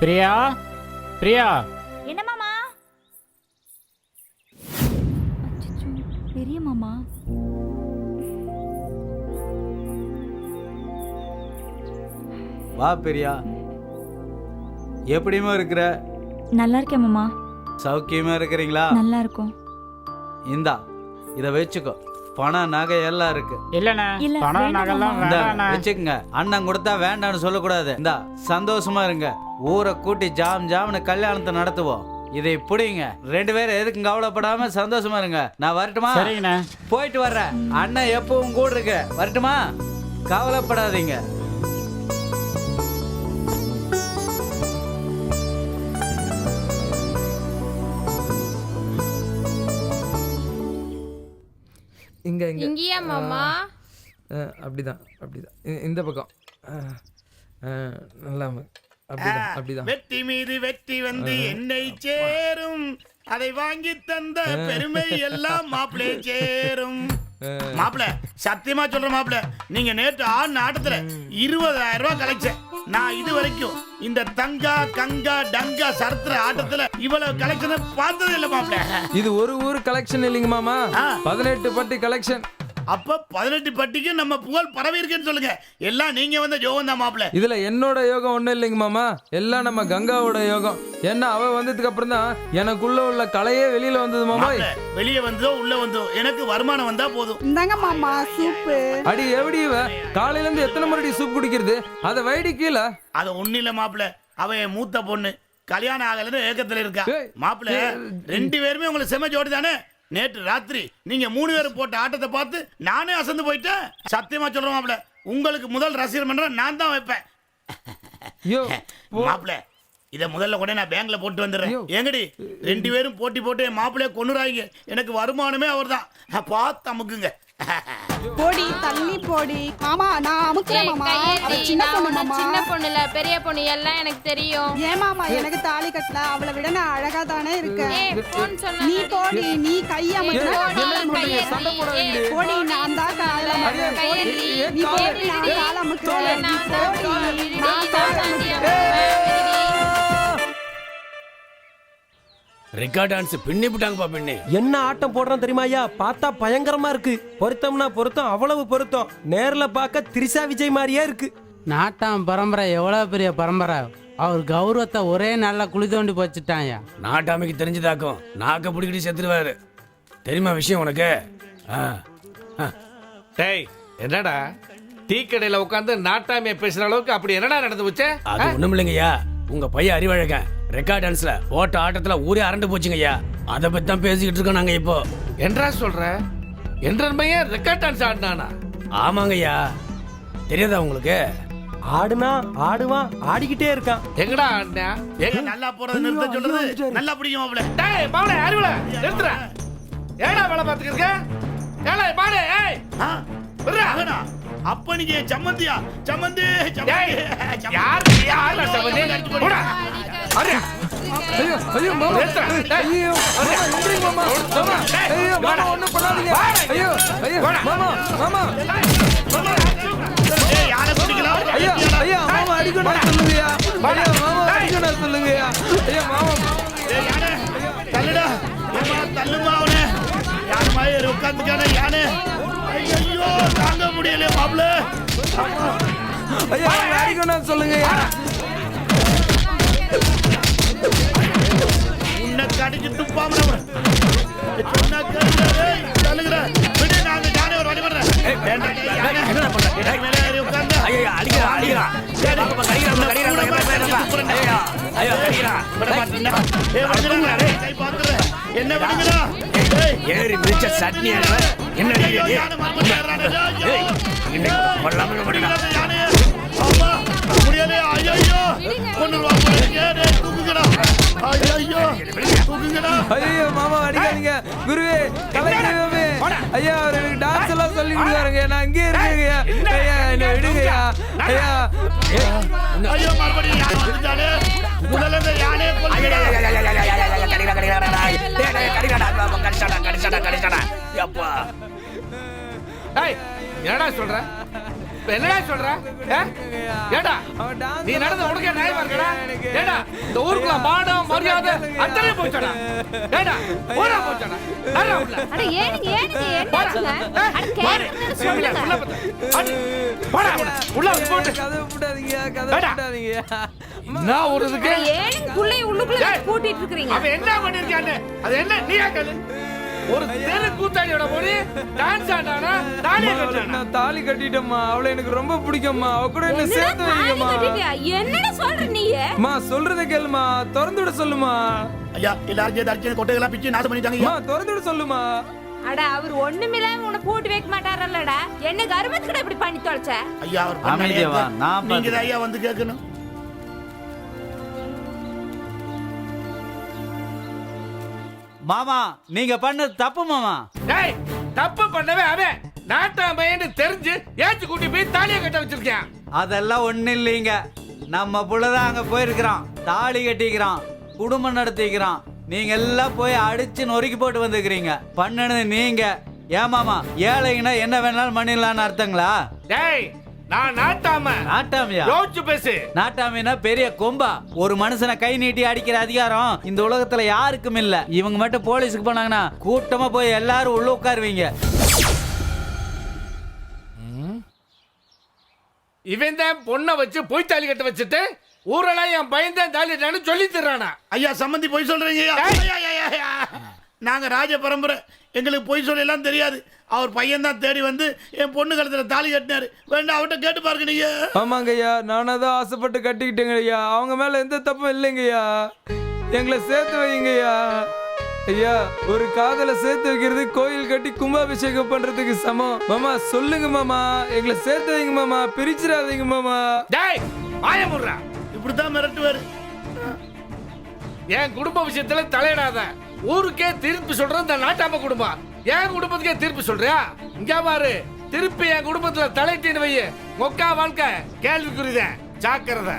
[SPEAKER 3] பிரியா, பிரியா.
[SPEAKER 7] என்ன மாமா? பெரிய மாமா
[SPEAKER 1] வா பிரியா. எப்படிமா இருக்கிற?
[SPEAKER 7] நல்லா இருக்கேன் மாமா.
[SPEAKER 1] சௌக்கியமா இருக்கிறீங்களா?
[SPEAKER 7] நல்லா இருக்கும்.
[SPEAKER 1] இந்தா இத வச்சுக்கோ. பணம் நகை எல்லாம் இருக்கு.
[SPEAKER 3] இல்லண்ணே, பணம் நகைலாம் வேண்டாண்ணே.
[SPEAKER 1] வச்சுக்கங்க. அண்ணன் கொடுத்தா வேண்டான்னு சொல்லக்கூடாது. இந்தா சந்தோஷமா இருங்க. ஊரை கூட்டி ஜாம் ஜாம்னு கல்யாணத்தை நடத்துவோம். இதை பிடிங்க. 2 பேரும் எதுக்கும் கவலைப்படாம சந்தோஷமா இருங்க. நான் வரட்டுமா?
[SPEAKER 3] சரிங்கண்ணே.
[SPEAKER 1] போயிட்டு வர்றேன். அண்ணன் எப்பவும் கூட இருக்கு. வரட்டுமா? கவலைப்படாதீங்க.
[SPEAKER 6] இங்க இங்க
[SPEAKER 12] இங்கேயா மாமா?
[SPEAKER 6] அப்படிதான் இந்த பக்கம் நல்லா அப்படிதான்.
[SPEAKER 19] வெற்றி மீது வெற்றி வந்து என்னை சேரும், அதை வாங்கி தந்த பெருமை எல்லாம் மாப்பிளை சேரும். மாப்பிள சத்தியமா சொல்ற மாப்பிள, நீங்க நேற்று ஆடின ஆட்டத்துல 20,000 ரூபாய் கலெக்ஷன். நான் இது வரைக்கும் இந்த தங்கா கங்கா டங்கா சரத்திர ஆட்டத்துல இவ்வளவு கலெக்ஷன் பார்த்ததே இல்ல மாப்பிள.
[SPEAKER 6] இது ஒரு ஊர் கலெக்ஷன் இல்லைங்க மாமா, 18 பட்டி கலெக்ஷன்.
[SPEAKER 19] அப்ப 18 பட்டிக்கு நம்ம புகழ் பரவி இருக்குன்னு சொல்லுங்க. எல்லாம் நீங்க வந்த யோகம் தான் மாப்பிள.
[SPEAKER 6] இதுல என்னோட யோகம் ஒண்ணும் இல்லைங்க மாமா, எல்லாம் நம்ம கங்காவோட யோகம். ஏன்னா அவ வந்ததுக்கு அப்புறம் தான் எனக்குள்ள உள்ள கலையே வெளியில வந்தது மாமா.
[SPEAKER 19] வெளியே வந்ததோ உள்ள வந்தோ எனக்கு வருமானம் வந்தா போதும்.
[SPEAKER 20] இந்தாங்க மாமா சூப்பு.
[SPEAKER 6] அடி எப்படி இவ காலையில இருந்து எத்தனை முறை சூப் குடிக்கிறது? அத வைடி கீழே.
[SPEAKER 19] அது ஒண்ணு இல்ல மாப்பிள, அவ என் மூத்த பொண்ணு, கல்யாணம் ஆகலன்னு ஏக்கத்துல இருக்கா. மாப்பிள 2 பேருமே உங்களுக்கு செம ஜோடி தானே. நேற்று ராத்திரி நீங்க 3 பேரும் போட்ட ஆட்டத்தை பார்த்து நானே அசந்து போயிட்டேன். சத்தியமா சொல்றேன் மாப்பிள, உங்களுக்கு முதல் ரசிகர் மன்றம் நான் தான் வைப்பேன். மாப்பிள இத முதல்ல கூட நான் பேங்க்ல போட்டு வந்துடுறேன். எங்கடி 2 பேரும் போட்டி போட்டு என் மாப்பிளைய கொண்டுறாங்க. எனக்கு வருமானமே அவர் தான். பார்த்து அமுக்குங்க.
[SPEAKER 20] போடி தள்ளி போடி. மாமா நான் அமுக்குறேன் மாமா. அவ சின்ன பொண்ணு மாமா.
[SPEAKER 12] சின்ன பொண்ணு இல்ல பெரிய பொண்ணு, எல்லாம் எனக்கு தெரியும்.
[SPEAKER 20] ஏன் மாமா எனக்கு தாலி கட்டல? அவளை விட நான் அழகா தானே இருக்கேன். நீ போடி, நீ கைய போடி. நான் தான் கால நீ போடி, நான் கால அமுக்குறேன். நான் கால
[SPEAKER 5] ரெக்கார்ட் டான்ஸ் பின்னி விட்டாங்கப்பா பின்னி.
[SPEAKER 8] என்ன ஆட்டம் போடுறான் தெரியுமா ஐயா? பார்த்தா பயங்கரமா இருக்கு. பொருத்தம்னா பொருத்தம், அவ்வளவு பொருத்தம். நேர்ல பார்க்க திரிசா விஜய் மாதிரியே இருக்கு.
[SPEAKER 21] நாட்டாம் பரம்பரை எவ்வளவு பெரிய பரம்பரை. அவர் கௌரவத்தை ஒரே நாள்ல குழி தோண்டி போச்சுட்டாங்க.
[SPEAKER 5] நாட்டாமைக்கு தெரிஞ்சதாக்கும் நாக்க பிடிக்கிட்டு செத்துருவாரு. தெரியுமா விஷயம் உனக்கு? டேய் என்னடா டீ கடையில உட்காந்து நாட்டாமைய பேசுற அளவுக்கு அப்படி என்னடா நடந்து போச்சு? அது ஒண்ணும் இல்லைங்கய்யா, உங்க பையன் அறிவழகன் ரெக்கார்ட் டான்ஸ்ல போட்ட ஆட்டத்துல ஊரே அரண்டு போச்சுங்கய்யா. அதை பத்தி தான் பேசிக்கிட்டு இருக்கோம் நாங்க இப்போ. என்றா சொல்ற? என்ற பையன் ரெக்கார்ட் டான்ஸ் ஆடினானா? ஆமாங்கய்யா. தெரியாதா உங்களுக்கு?
[SPEAKER 8] ஆடுனா ஆடுவான், ஆடிக்கிட்டே இருக்கான்.
[SPEAKER 5] எங்கடா ஆடினா?
[SPEAKER 19] எங்க நல்லா போறது நிறுத்த சொல்றது நல்லா பிடிக்கும் மாப்பிள.
[SPEAKER 5] டேய் மாவளே அறிவல நிறுத்துற. ஏடா வேலை பார்த்துக்கிட்டு இருக்க? ஏலே பாடே ஏய்.
[SPEAKER 19] விடுறா. அப்ப நீங்க சம்மந்தியா? சம்மந்தி
[SPEAKER 5] யார் யார் சம்மந்தி? போடா. அரே
[SPEAKER 6] ஐயோ ஐயோ மாமா. ஐயோ மாமா மாமா. ஐயோ மாமா ஒண்ணும் பண்ணாதீங்க. ஐயோ ஐயோ மாமா மாமா.
[SPEAKER 19] ஏய் யார குடிக்கலாம்?
[SPEAKER 6] ஐயா ஐயா மாமா அடிக்கணும் சொல்லுங்கயா. ஐயா மாமா அடிக்கணும் சொல்லுங்கயா. ஐயா மாமா.
[SPEAKER 19] ஏய் யானே தள்ளுடா. ஏமா தள்ளுமா அவனே. யார் மாதிரி உட்கார்ந்துக்கானே யானே. ஐயோ தாங்க முடியல மாப்ள.
[SPEAKER 6] ஐயா அடிக்கணும் சொல்லுங்கயா.
[SPEAKER 19] உன்னை கடிச்சு துப்பாம சொன்னா கேளுடா. தள்ளுங்கடா. விடு நான் யானே ஒரு வழி பண்றேன்.
[SPEAKER 5] என்ன பண்ற?
[SPEAKER 19] மேல ஏறி உட்கார்ந்து
[SPEAKER 5] ஐயா அடிடா அடிடா. பாப்பா கடிடா. ஐயா ஐயா கடிடா.
[SPEAKER 19] விட மாட்டேன்டா. ஏய் விடுங்கடா. கை பாத்துற. என்ன விடுங்கடா. ஏய்
[SPEAKER 5] ஏறி மிச்ச சட்னி அல்வா. என்ன
[SPEAKER 19] ஐயோ யானை மறந்து ஏறானே.
[SPEAKER 5] ஏய் இன்னைக்கு கொல்லாம விடுடா.
[SPEAKER 19] யானே. அம்மா முடியல. ஐயோ கொன்னுவா போறீங்க. டேய் தூக்குங்கடா. ஐயோ தூக்குங்கடா.
[SPEAKER 6] ஐயோ மாமா அடிக்காதீங்க. குருவே கலைஞரே ஐயா அவருக்கு டான்ஸ் எல்லாம் சொல்லி கொடுத்தாருங்க. நான் இங்கே இருக்கேங்கய்யா. ஐயா என்ன விடுங்கய்யா. ஐயா
[SPEAKER 19] ஐயோ மறுபடியும் யானை வந்துட்டானே. முதல்ல இந்த யானையை கொல்லுங்கடா.
[SPEAKER 5] என்னடா சொல்ற? என்னடா சொல்ற? ஏடா நீ நடந்த உனக்கே நியாயமா இருக்கடா? ஏடா இந்த ஊருக்குள்ள மானம் மரியாதை அத்தனை போச்சடா. ஏடா போடா போச்சடா. அட
[SPEAKER 4] அட ஏனுங்க என்னாச்சுங்க? அட கேக்குறேன்னு சொல்லுங்க.
[SPEAKER 5] போடா உள்ள போடு.
[SPEAKER 6] கதவு போடாதீங்க. கதவு போடாதீங்க.
[SPEAKER 5] நான் ஒரு இதுக்கு
[SPEAKER 4] ஏனுங்க புள்ளைய உள்ளுக்குள்ள கூட்டிட்டு இருக்கீங்க?
[SPEAKER 5] அவன் என்ன பண்ணிருக்கானே அது என்ன நீயா கேளு. ஒரு தெரு கூத்தாடியோட போய் டான்ஸ் ஆடானா தாலி கட்டானா?
[SPEAKER 6] நான் தாலி கட்டிட்டேம்மா, அவளை எனக்கு ரொம்ப பிடிக்கும்மா, அவ கூட என்ன சேர்த்து வைங்கம்மா.
[SPEAKER 4] என்னடா சொல்ற நீ?
[SPEAKER 6] அம்மா சொல்றத கேளுமா, திறந்து விட சொல்லுமா.
[SPEAKER 19] ஐயா எல்லாரும் சேர்ந்து அடிச்சு கொட்டையெல்லாம் பிச்சு நாசம் பண்ணிட்டாங்க.
[SPEAKER 6] அம்மா திறந்து விட சொல்லுமா.
[SPEAKER 4] அட அவர் ஒண்ணுமில்லாம உன்னை போட்டு வைக்க மாட்டாரல்லடா. என்ன கர்வத்துக்கு இப்படி பண்ணி தொலைச்ச?
[SPEAKER 19] ஐயா அவர்
[SPEAKER 1] அமைதியா வா, நான்
[SPEAKER 19] நீங்க தான் ஐயா வந்து கேட்கணும்.
[SPEAKER 1] மாமா நீங்க பண்ணது தப்பு மாமா.
[SPEAKER 5] டேய் தப்பு பண்ணவே அவன் நாட்டாமைன்னு தெரிஞ்சு ஏச்சு கூட்டி போய் தாலியை கட்ட வச்சிருக்கேன்.
[SPEAKER 1] அதெல்லாம் ஒண்ணு இல்லைங்க. நம்ம புள்ளதான் அங்க போயிருக்கிறான், தாலி கட்டிக்கிறான், குடும்பம் நடத்திக்கிறான். நீங்க எல்லாம் போய் அடிச்சு நொறுக்கி போட்டு வந்துக்கிறீங்க. பண்ணனது நீங்க. ஏமாமா ஏழைங்கன்னா என்ன வேணாலும் பண்ணிடலான்னு அர்த்தங்களா?
[SPEAKER 5] டேய் நான் நாட்டாம.
[SPEAKER 1] நாட்டாமையா?
[SPEAKER 5] யோசிச்சு பேசு.
[SPEAKER 1] நாட்டாமைனா பெரிய கொம்பா. ஒரு மனுஷனை கை நீட்டி அடிக்கிற அதிகாரம் இந்த உலகத்துல யாருக்கும் இல்ல. இவங்க மட்டும் போலீஸுக்கு போனாங்கன்னா கூட்டமா போய் எல்லாரும் உள்ள உட்காருவீங்க.
[SPEAKER 5] இவன் தான் பொண்ணை வச்சு போய் தாலி கட்ட வச்சுட்டு ஊரெல்லாம் என் பையன் தான் தாலி கட்டான்னு சொல்லி தர்றானா?
[SPEAKER 19] ஐயா சம்பந்தி பொய் சொல்றீங்க. நாங்க ராஜ பரம்பரை, எங்களுக்கு பொய் சொல்ல எல்லாம் தெரியாது. அவர் பையன் தான் தேடி வந்து என் பொண்ணு கழுத்துல தாலி கட்டினாரு. வேண்டாம் அவட்ட கேட்டு பாருங்க நீங்க.
[SPEAKER 6] ஆமாங்க ஐயா, நானும் தான் ஆசைப்பட்டு கட்டிக்கிட்டேங்க ஐயா. அவங்க மேல எந்த தப்பும் இல்லைங்க ஐயா. எங்களை சேர்த்து வைங்க ஐயா. ஐயா ஒரு காதலை சேர்த்து வைக்கிறது கோயில் கட்டி கும்பாபிஷேகம் பண்றதுக்கு சமம். மாமா சொல்லுங்க மாமா, எங்களை சேர்த்து வைங்க மாமா, பிரிச்சிடாதீங்க மாமா.
[SPEAKER 5] டேய் ஆயமுறா,
[SPEAKER 19] இப்படித்தான் மிரட்டுவாரு.
[SPEAKER 5] என் குடும்ப விஷயத்துல தலையிடாத. ஊருக்கே தீர்ப்பு சொல்றது இந்த நாட்டாம குடும்பம். என் குடும்பத்துக்கே தீர்ப்பு சொல்றியா? இங்க பாரு, திருப்பி என் குடும்பத்துல தலையிட்டு வைய மொக்கா வாழ்க்கை கேள்விக்குறிதான். ஜாக்கிரதை.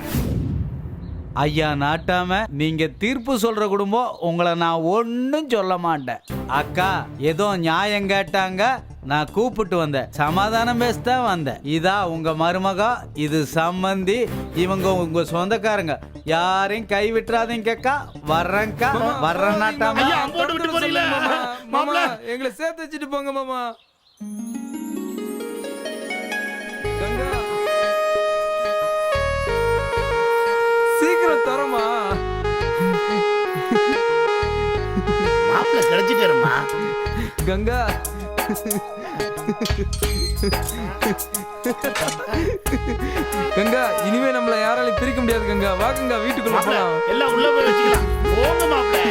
[SPEAKER 1] ஐயா நாட்டாம நீங்க தீர்ப்பு சொல்ற குடும்பம், உங்களை நான் ஒன்னும் சொல்ல மாட்டேன். அக்கா ஏதோ நியாயம் கேட்டாங்க, நான் கூப்பிட்டு வந்தேன், சமாதானம் பேசத்தான் வந்தேன். இதா உங்க மருமகா, இது சம்பந்தி, இவங்க உங்க சொந்தக்காரங்க. யாரையும் கை விட்டுறாதீங்க அக்கா. வர்றேன்க்கா, வர்றேன் நாட்டாம.
[SPEAKER 6] மாமா எங்களை சேர்த்து வச்சுட்டு போங்க மாமா. சீக்கிரம் தரமா.
[SPEAKER 19] மாப்பிள்ள கிடைச்சிட்டாருமா.
[SPEAKER 6] கங்கா கங்கா இனிமே நம்மள யாராலையும் பிரிக்க முடியாது கங்கா. வா கங்கா வீட்டுக்குள்ள போலாம்.
[SPEAKER 19] எல்லாம் உள்ள போய் வச்சுக்கலாம். போங்க மாப்பிள்ள,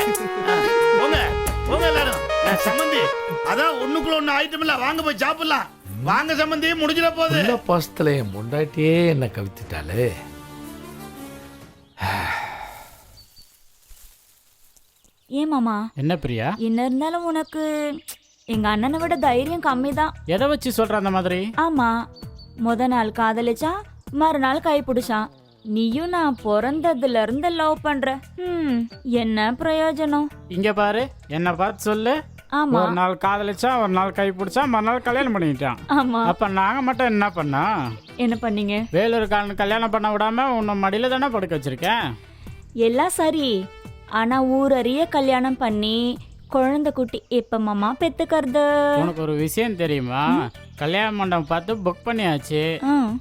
[SPEAKER 19] போங்க போங்க எல்லாரும். சம்பந்தி அதான் ஒண்ணுக்குள்ள ஒண்ணு ஐட்டம் இல்ல, வாங்க போய் சாப்பிடலாம். வாங்க சம்பந்தி, முடிஞ்சிட போகுது.
[SPEAKER 5] இந்த பாசத்துல என் முண்டாட்டியே என்ன கவித்துட்டாலே.
[SPEAKER 11] ஏன் மாமா?
[SPEAKER 3] என்ன பிரியா?
[SPEAKER 11] என்ன இருந்தாலும் உனக்கு எங்க அண்ணனை விட தைரியம் கம்மி தான்.
[SPEAKER 3] எதை வச்சு சொல்ற அந்த மாதிரி?
[SPEAKER 11] ஆமா, முத நாள் காதலிச்சா, மறுநாள் கை பிடிச்சான். நீயும் நான் பிறந்ததுல இருந்து லவ் பண்ற. என்ன பிரயோஜனம்?
[SPEAKER 3] இங்க பாரு, என்ன பார்த்து சொல்லு.
[SPEAKER 11] ஆமா.
[SPEAKER 3] ஒரு நாள் காதலிச்சா, ஒரு நாள் கை பிடிச்சா, மறுநாள் கல்யாணம் பண்ணிட்டான்.
[SPEAKER 11] ஆமா.
[SPEAKER 3] அப்ப நாங்க மட்டும் என்ன பண்ணோம்?
[SPEAKER 11] என்ன பண்ணீங்க?
[SPEAKER 3] வேலூர்காரன் கல்யாணம் பண்ண விடாம உன்னை மடியில தானே படுக்க வச்சிருக்கேன்.
[SPEAKER 11] எல்லாம் சரி, ஆனா ஊரறிய கல்யாணம் பண்ணி குழந்தை குட்டி எப்ப மாமா பெத்துக்கிறது?
[SPEAKER 3] உனக்கு ஒரு விஷயம் தெரியுமா? கல்யாண மண்டபம் பார்த்து புக் பண்ணியாச்சு,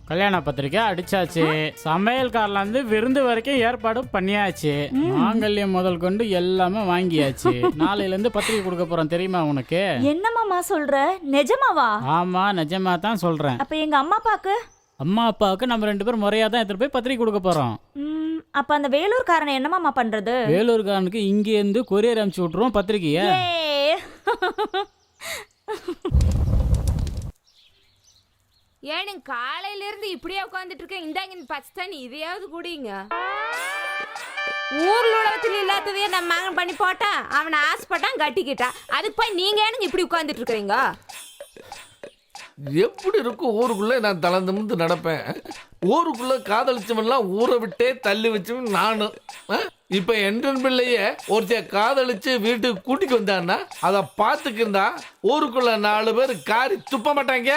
[SPEAKER 3] கல்யாண பத்திரிக்கை அடிச்சாச்சு, சமையல்காரில இருந்து விருந்து வரைக்கும் ஏற்பாடு பண்ணியாச்சு, மாங்கல்யம் முதல் கொண்டு எல்லாமே வாங்கியாச்சு. நாளையில இருந்து பத்திரிக்கை கொடுக்க போறோம், தெரியுமா உனக்கு?
[SPEAKER 11] என்ன மாமா சொல்ற? நிஜமாவா?
[SPEAKER 3] ஆமா நிஜமா தான் சொல்றேன்.
[SPEAKER 11] அப்ப எங்க அம்மா அப்பாக்கு?
[SPEAKER 3] அம்மா அப்பாவுக்கு நம்ம 2 பேரும் முறையா தான் எடுத்துட்டு போய் பத்திரிக்கை கொடுக்க போறோம்.
[SPEAKER 11] அப்ப அந்த வேலூர்காரனை என்ன மாமா பண்றது?
[SPEAKER 3] வேலூர்காரனுக்கு இங்க இருந்து கொரியர் அனுப்பிச்சு விட்டுருவோம் பத்திரிக்கைய.
[SPEAKER 4] ஏனுங்க காலையில இருந்து இப்படியே உட்காந்துட்டு இருக்கேன். இந்தாங்க பச்சை தண்ணி, இதையாவது குடிங்க. ஊர்ல உலகத்துல இல்லாததையே நம்ம மகன் பண்ணி போட்டான், அவனை ஆசைப்பட்டான், கட்டிக்கிட்டான். அதுக்கு போய் நீங்க ஏனுங்க இப்படி உட்காந்துட்டு இருக்கிறீங்க?
[SPEAKER 5] எப்படி இருக்கும் ஊருக்குள்ள நான் தலை நிமிர்ந்து நடப்பேன். ஊருக்குள்ள காதலிச்சவன்லாம் ஊரை விட்டே தள்ளி வச்சவன் நானு. இப்ப என் பிள்ளைய ஒருத்தைய காதலிச்சு வீட்டுக்கு கூட்டிக்கு வந்தான்னா அதை பார்த்துக்கிருந்தா ஊருக்குள்ள 4 பேர் காரி துப்ப மாட்டாங்க.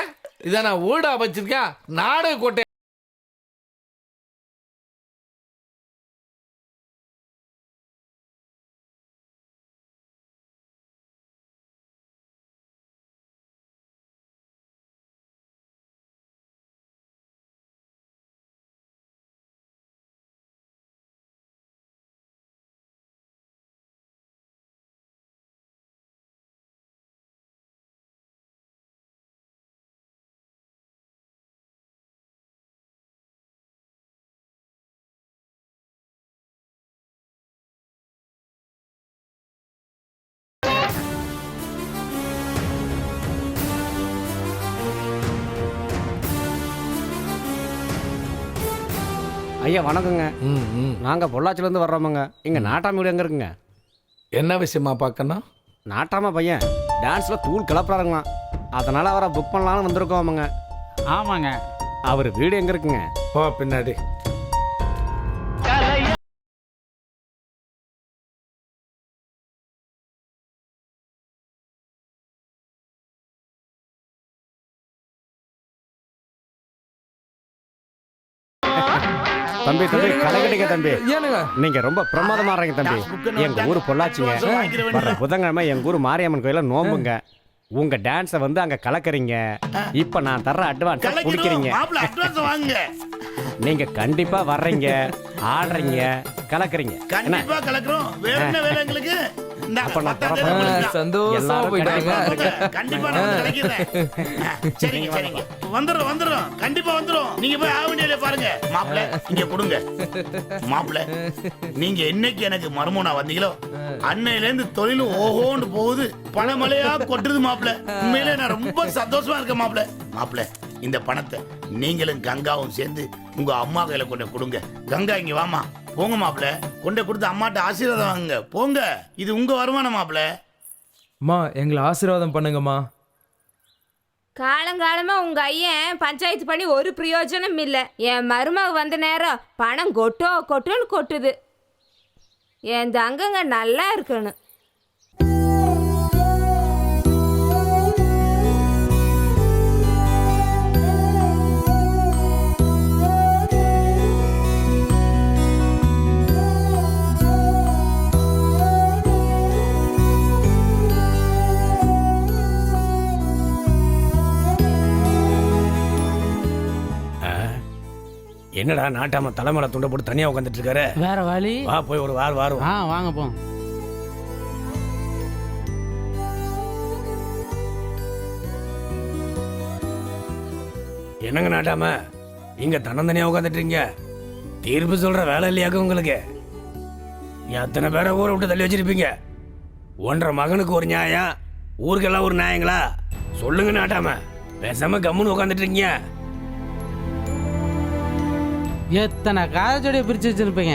[SPEAKER 5] இதை நான் ஊடா வச்சிருக்கேன் நாடக கோட்டை.
[SPEAKER 13] ஐயா வணக்கங்க. நாங்கள் பொள்ளாச்சிலேருந்து வர்றோமுங்க. இங்கே நாட்டாம வீடு எங்கே இருக்குங்க?
[SPEAKER 5] என்ன விஷயமா பார்க்கணும்?
[SPEAKER 13] நாட்டாம பையன் டான்ஸில் தூள் கிளப்புறாருங்களாம். அதனால் அவரை புக் பண்ணலான்னு வந்திருக்கோமுங்க.
[SPEAKER 3] ஆமாங்க.
[SPEAKER 13] அவர் வீடு எங்கே இருக்குங்க?
[SPEAKER 5] போ பின்னாடி.
[SPEAKER 13] தம்பி தம்பி கடை கட்டிக்க தம்பி.
[SPEAKER 6] ஏனுங்க
[SPEAKER 13] நீங்க ரொம்ப பிரமாதமா இருக்கீங்க தம்பி. எங்க ஊர் பொள்ளாச்சிங்க. வர புதன்கிழமை எங்க ஊர் மாரியம்மன் கோயில நோம்புங்க. உங்க டான்ஸை வந்து அங்க கலக்குறீங்க. இப்ப நான் தர்ற அட்வான்ஸ் குடிக்கிறீங்க. நீங்க கண்டிப்பா வர்றீங்க, ஆடுறீங்க, கலக்குறீங்க.
[SPEAKER 19] கண்டிப்பா கலக்குறோம். வேற என்ன வேலை எங்களுக்கு?
[SPEAKER 13] அப்ப நான் தரேன்.
[SPEAKER 6] சந்தோஷமா போயிட்டாங்க.
[SPEAKER 19] கண்டிப்பா நான் கலக்கிறேன். சரிங்க சரிங்க. வந்துரும் கண்டிப்பா வந்துரும். நீங்க போய் ஆவண்டியில பாருங்க. மாப்பிள இங்க கொடுங்க. மாப்பிள நீங்க என்னைக்கு எனக்கு மர்மோனா வந்தீங்களோ அன்னையில இருந்து தொழில் ஓஹோன்னு போகுது. பணமழையா கொட்டுது மாப்பிள. உண்மையிலே நான் ரொம்ப சந்தோஷமா இருக்கேன் மாப்பிள. மாப்பிள இந்த பணத்தை நீங்களும் கங்காவும் சேர்ந்து உங்க அம்மா கையில கொண்டு கொடுங்க. கங்கா இங்க வாமா. போங்க மாப்பிள. கொண்டே கொடுத்து அம்மாட்ட ஆசீர்வாதம் வாங்குங்க. போங்க. இது உங்க வருமானம் மாப்பிள.
[SPEAKER 6] அம்மா எங்களை ஆசீர்வாதம் பண்ணுங்கம்மா.
[SPEAKER 4] காலங்காலமா உங்க ஐயன் பஞ்சாயத்து பண்ணி ஒரு பிரயோஜனம் இல்லை. என் மருமக வந்த நேரம் பணம் கொட்டோன்னு கொட்டுது. என் தங்கங்க நல்லா இருக்கணும்.
[SPEAKER 5] என்னடா நாட்டாம தலைமலை துண்டை போட்டு தனியா உட்காந்துட்டு இருக்காரு?
[SPEAKER 21] வேற வழி.
[SPEAKER 5] வா போய் ஒரு வாரம்.
[SPEAKER 21] வாங்க போ.
[SPEAKER 5] என்னங்க நாட்டாம இங்க தன்னந்தனியா உட்காந்துட்டு இருக்கீங்க? தீர்ப்பு சொல்ற வேலை இல்லையாக்க உங்களுக்கு? எத்தனை பேரை ஊரை விட்டு தள்ளி வச்சிருப்பீங்க? 1.5 மகனுக்கு ஒரு நியாயம், ஊருக்கெல்லாம் ஒரு நியாயங்களா? சொல்லுங்க நாட்டாம. பேசாம கம்முன்னு உட்காந்துட்டு இருக்கீங்க.
[SPEAKER 21] எத்தனை காதச்சோடைய பிரிச்சு வச்சிருப்பீங்க.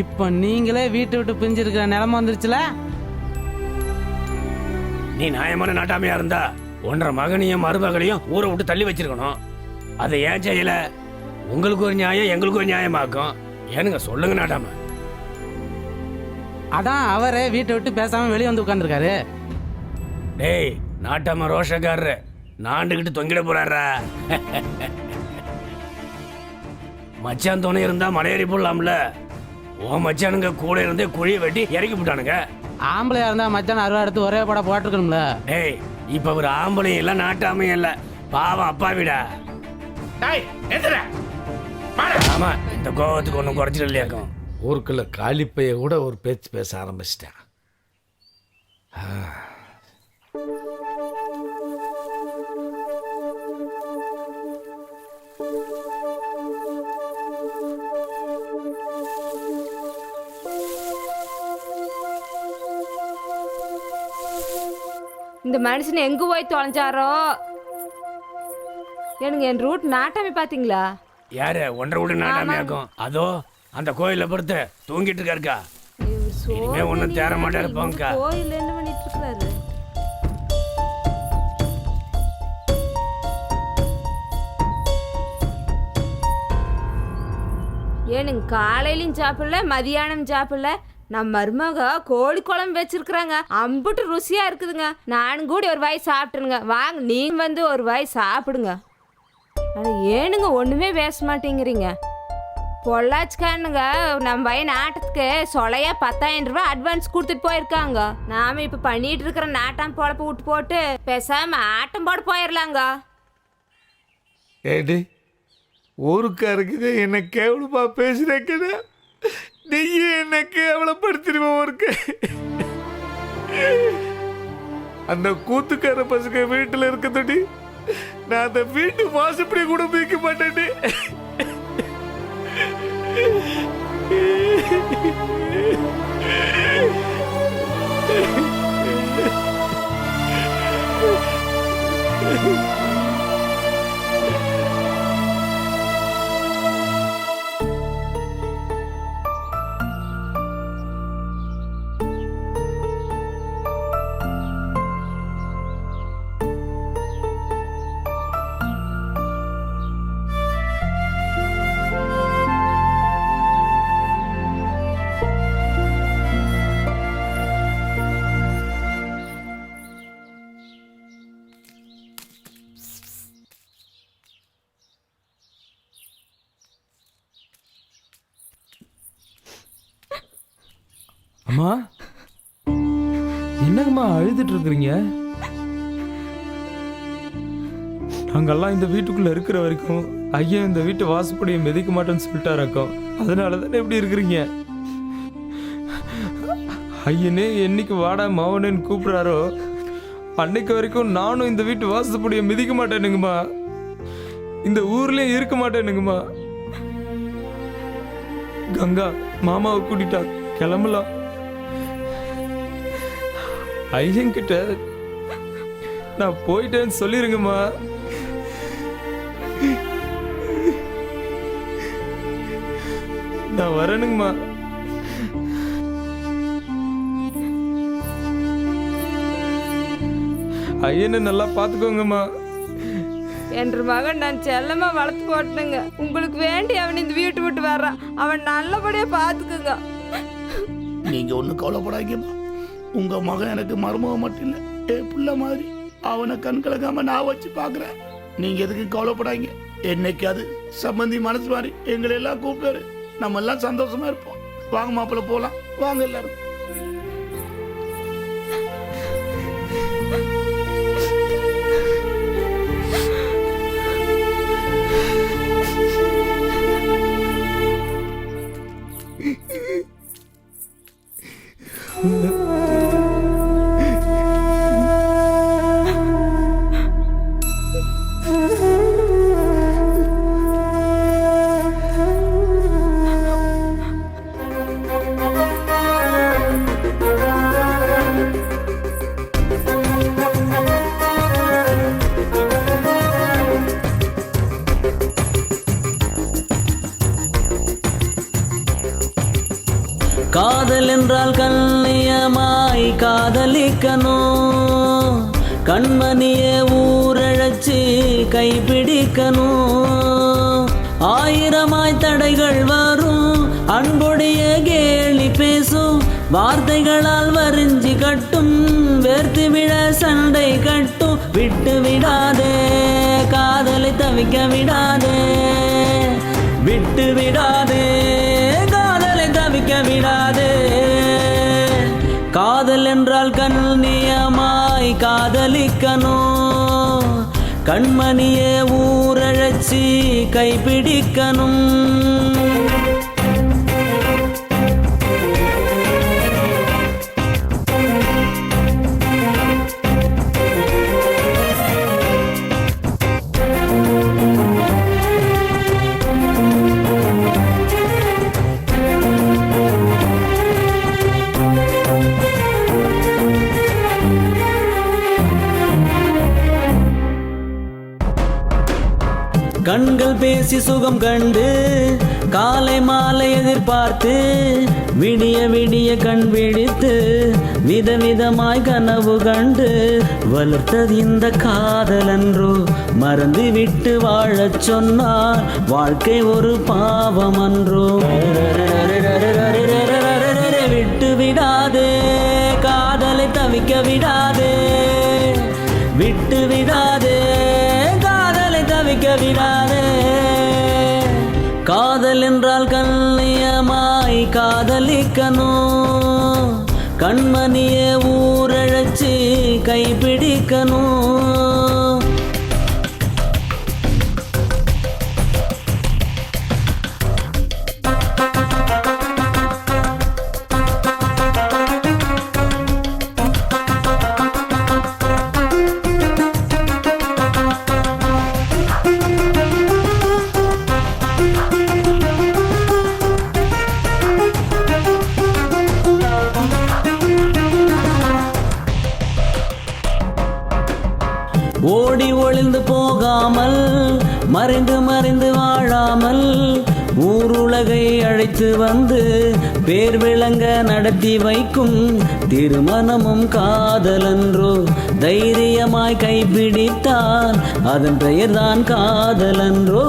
[SPEAKER 21] இப்போ நீங்களே வீட்டை விட்டு பிரிஞ்சிருக்கிற நிலைமை வந்துருச்சுல.
[SPEAKER 5] நீ நியாயமான நாட்டாமையா இருந்தா 1.5 மகனையும் மருமகளையும் ஊரை விட்டு தள்ளி வச்சிருக்கணும். அதை ஏன் செய்யல? உங்களுக்கு ஒரு நியாயம், எங்களுக்கு ஒரு நியாயமாக்கும். ஏனுங்க சொல்லுங்க நாட்டாம.
[SPEAKER 21] அதான் அவரே வீட்டை விட்டு பேசாம வெளியே வந்து உட்காந்துருக்காரு.
[SPEAKER 5] டேய் நாட்டாம ரோஷக்காரரு நாண்டுகிட்டு தொங்கிட போறாரா? மச்சான் துணை இருந்தா மலையேறி போடலாம்ல. ஓ மச்சானுங்க கூட இருந்தே குழியை வெட்டி இறக்கி போட்டானுங்க.
[SPEAKER 21] ஆம்பளையா இருந்தா மச்சான் 60 எடுத்து ஒரே படம் போட்டுருக்கணும்ல.
[SPEAKER 5] டேய் இப்ப ஒரு ஆம்பளையும் இல்ல நாட்டாமையும் இல்ல, பாவம் அப்பா விடா. ஆமா இந்த கோவத்துக்கு ஒன்றும் குறைச்சிட்டு இல்லையாக்கும். ஊருக்குள்ள காலிப்பைய கூட ஒரு பேச்சு பேச ஆரம்பிச்சிட்டேன்.
[SPEAKER 4] இந்த மனுஷன் எங்க போய் தொலைஞ்சாரோ? எனக்கு என் ரூட் நாட்டாமி பாத்தீங்களா?
[SPEAKER 5] யாரு 1.5 வீடு நாட்டாமையாக்கும்? அதோ அந்த கோயில பொறுத்து தூங்கிட்டு இருக்காருக்கா. இனிமே ஒன்னும் தேர மாட்டாரு போங்கக்கா.
[SPEAKER 4] கோயில் என்ன பண்ணிட்டு இருக்காரு? ஏனுங்க காலையிலும் சாப்பிடல, மதியானம் சாப்பிடல. நம்ம மருமக கோழி குழம்பு வச்சிருக்கிறாங்க. அம்புட்டு ருசியா இருக்குதுங்க. நானும் கூட ஒரு வாய் சாப்பிட்டுருங்க. வாங்க நீங்க வந்து ஒரு வாய் சாப்பிடுங்க. ஆனால் ஏனுங்க ஒண்ணுமே பேச மாட்டேங்கிறீங்க? பொள்ளாச்சிக்காரனுங்க நம்ம பையன் ஆட்டத்துக்கு சொலையா 10,000 ரூபாய் அட்வான்ஸ் கொடுத்துட்டு போயிருக்காங்க. நாம இப்ப பண்ணிட்டு இருக்கிற நாட்டாம் பொழப்ப விட்டு போட்டு பேசாம ஆட்டம் போட போயிடலாங்க.
[SPEAKER 5] ஏடி ஊருக்காருக்கு என்ன கேவலமா பேசுறேன். நீயே என்ன கேவலப்படுத்திடுவோம் ஊருக்கு. அந்த கூத்துக்கார பசங்க வீட்டுல இருக்கதடி நான் அந்த வீட்டு வாசப்படி கூட மிதிக்க மாட்டேன்.
[SPEAKER 6] அம்மா என்னங்கம்மா அழுதுட்டு இருக்கிறீங்க? நாங்கெல்லாம் இந்த வீட்டுக்குள்ள இருக்கிற வரைக்கும் ஐயன் இந்த வீட்டு வாசப்படியை மிதிக்க மாட்டேன்னு சொல்லிட்டாராக்கோ, அதனால தானே எப்படி இருக்கிறீங்க? ஐயனே என்னைக்கு வாடா மாவனேன்னு கூப்பிடுறாரோ அன்னைக்கு வரைக்கும் நானும் இந்த வீட்டு வாசப்படியை மிதிக்க மாட்டேனுங்கம்மா, இந்த ஊர்லயே இருக்க மாட்டேனுங்கம்மா. கங்கா மாமாவை கூட்டிட்டா, கிளம்பலாம். ஐயன்கிட்ட நான் போயிட்டேன்னு சொல்லிருங்கம்மா. நான் வரணுங்கம்மா. ஐயனை நல்லா பாத்துக்கோங்கம்மா.
[SPEAKER 4] என்ற மகன் நான் செல்லமா வளர்த்து போட்டேங்க. உங்களுக்கு வேண்டி அவன் இந்த வீட்டு விட்டு வர்றான். அவன் நல்லபடியா பாத்துக்குங்க.
[SPEAKER 19] நீங்க ஒன்றும் கவலைப்படாதீங்கம்மா. உங்க மகன் எனக்கு மருமகன் மட்டும் இல்லை, என் பிள்ளை மாதிரி. அவனை கண் கலக்காம நான் வச்சு பார்க்குறேன். நீங்க எதுக்கு கவலைப்படாதீங்க. என்னைக்காவது சம்பந்தி மனசு மாதிரி எங்களை எல்லாம் கூப்பிட்டாரு, நம்ம எல்லாம் சந்தோஷமா இருப்போம். வாங்க மாப்பிள்ள போலாம், வாங்க எல்லாரும்.
[SPEAKER 10] காதல் என்றால் கண்ணியமாய் காதலிக்கணும், கண்மணியே ஊரழைச்சி கைப்பிடிக்கணும். ஆயிரமாய் தடைகள் வரும், அன்புடைய கேலி பேசும், வார்த்தைகளால் வரிஞ்சி கட்டும், வேர்த்து விட சண்டை கட்டும். விட்டு விடாதே காதலை தவிக்க விடாதே, விட்டு விடாதே காதலை தவிக்க விடாதே. காதல் என்றால் கண்ணியமாய் காதலிக்கணும், கண்மணியே ஊரழைச்சி கைப்பிடிக்கணும். கண்கள் பேசி சுகம் கண்டு, காலை மாலை எதிர்பார்த்து, விடிய விடிய கண் விழித்து, விதவிதமாய் கனவு கண்டு, வளர்த்தது இந்த காதலன்றோ, மறந்து விட்டு வாழச் சொன்னார் வாழ்க்கை ஒரு பாவம் அன்றோ. விட்டு விடாதே காதலை தவிக்க விடாதே, விட்டு விடாதே தவிக்க விடாதே. காதல் என்றால் கண்ணியமாய் காதலிக்கணும், கண்மணியே ஊரழைச்சி கைப்பிடிக்கணும். ஓடி ஒளிந்து போகாமல், மறைந்து மறைந்து வாழாமல், ஊருலகை அழைத்து வந்து பேர் விளங்க நடத்தி வைக்கும் திருமணமும் காதலன்றோ. தைரியமாய் கைப்பிடித்தால் அதன் பெயர்தான் காதலன்றோ.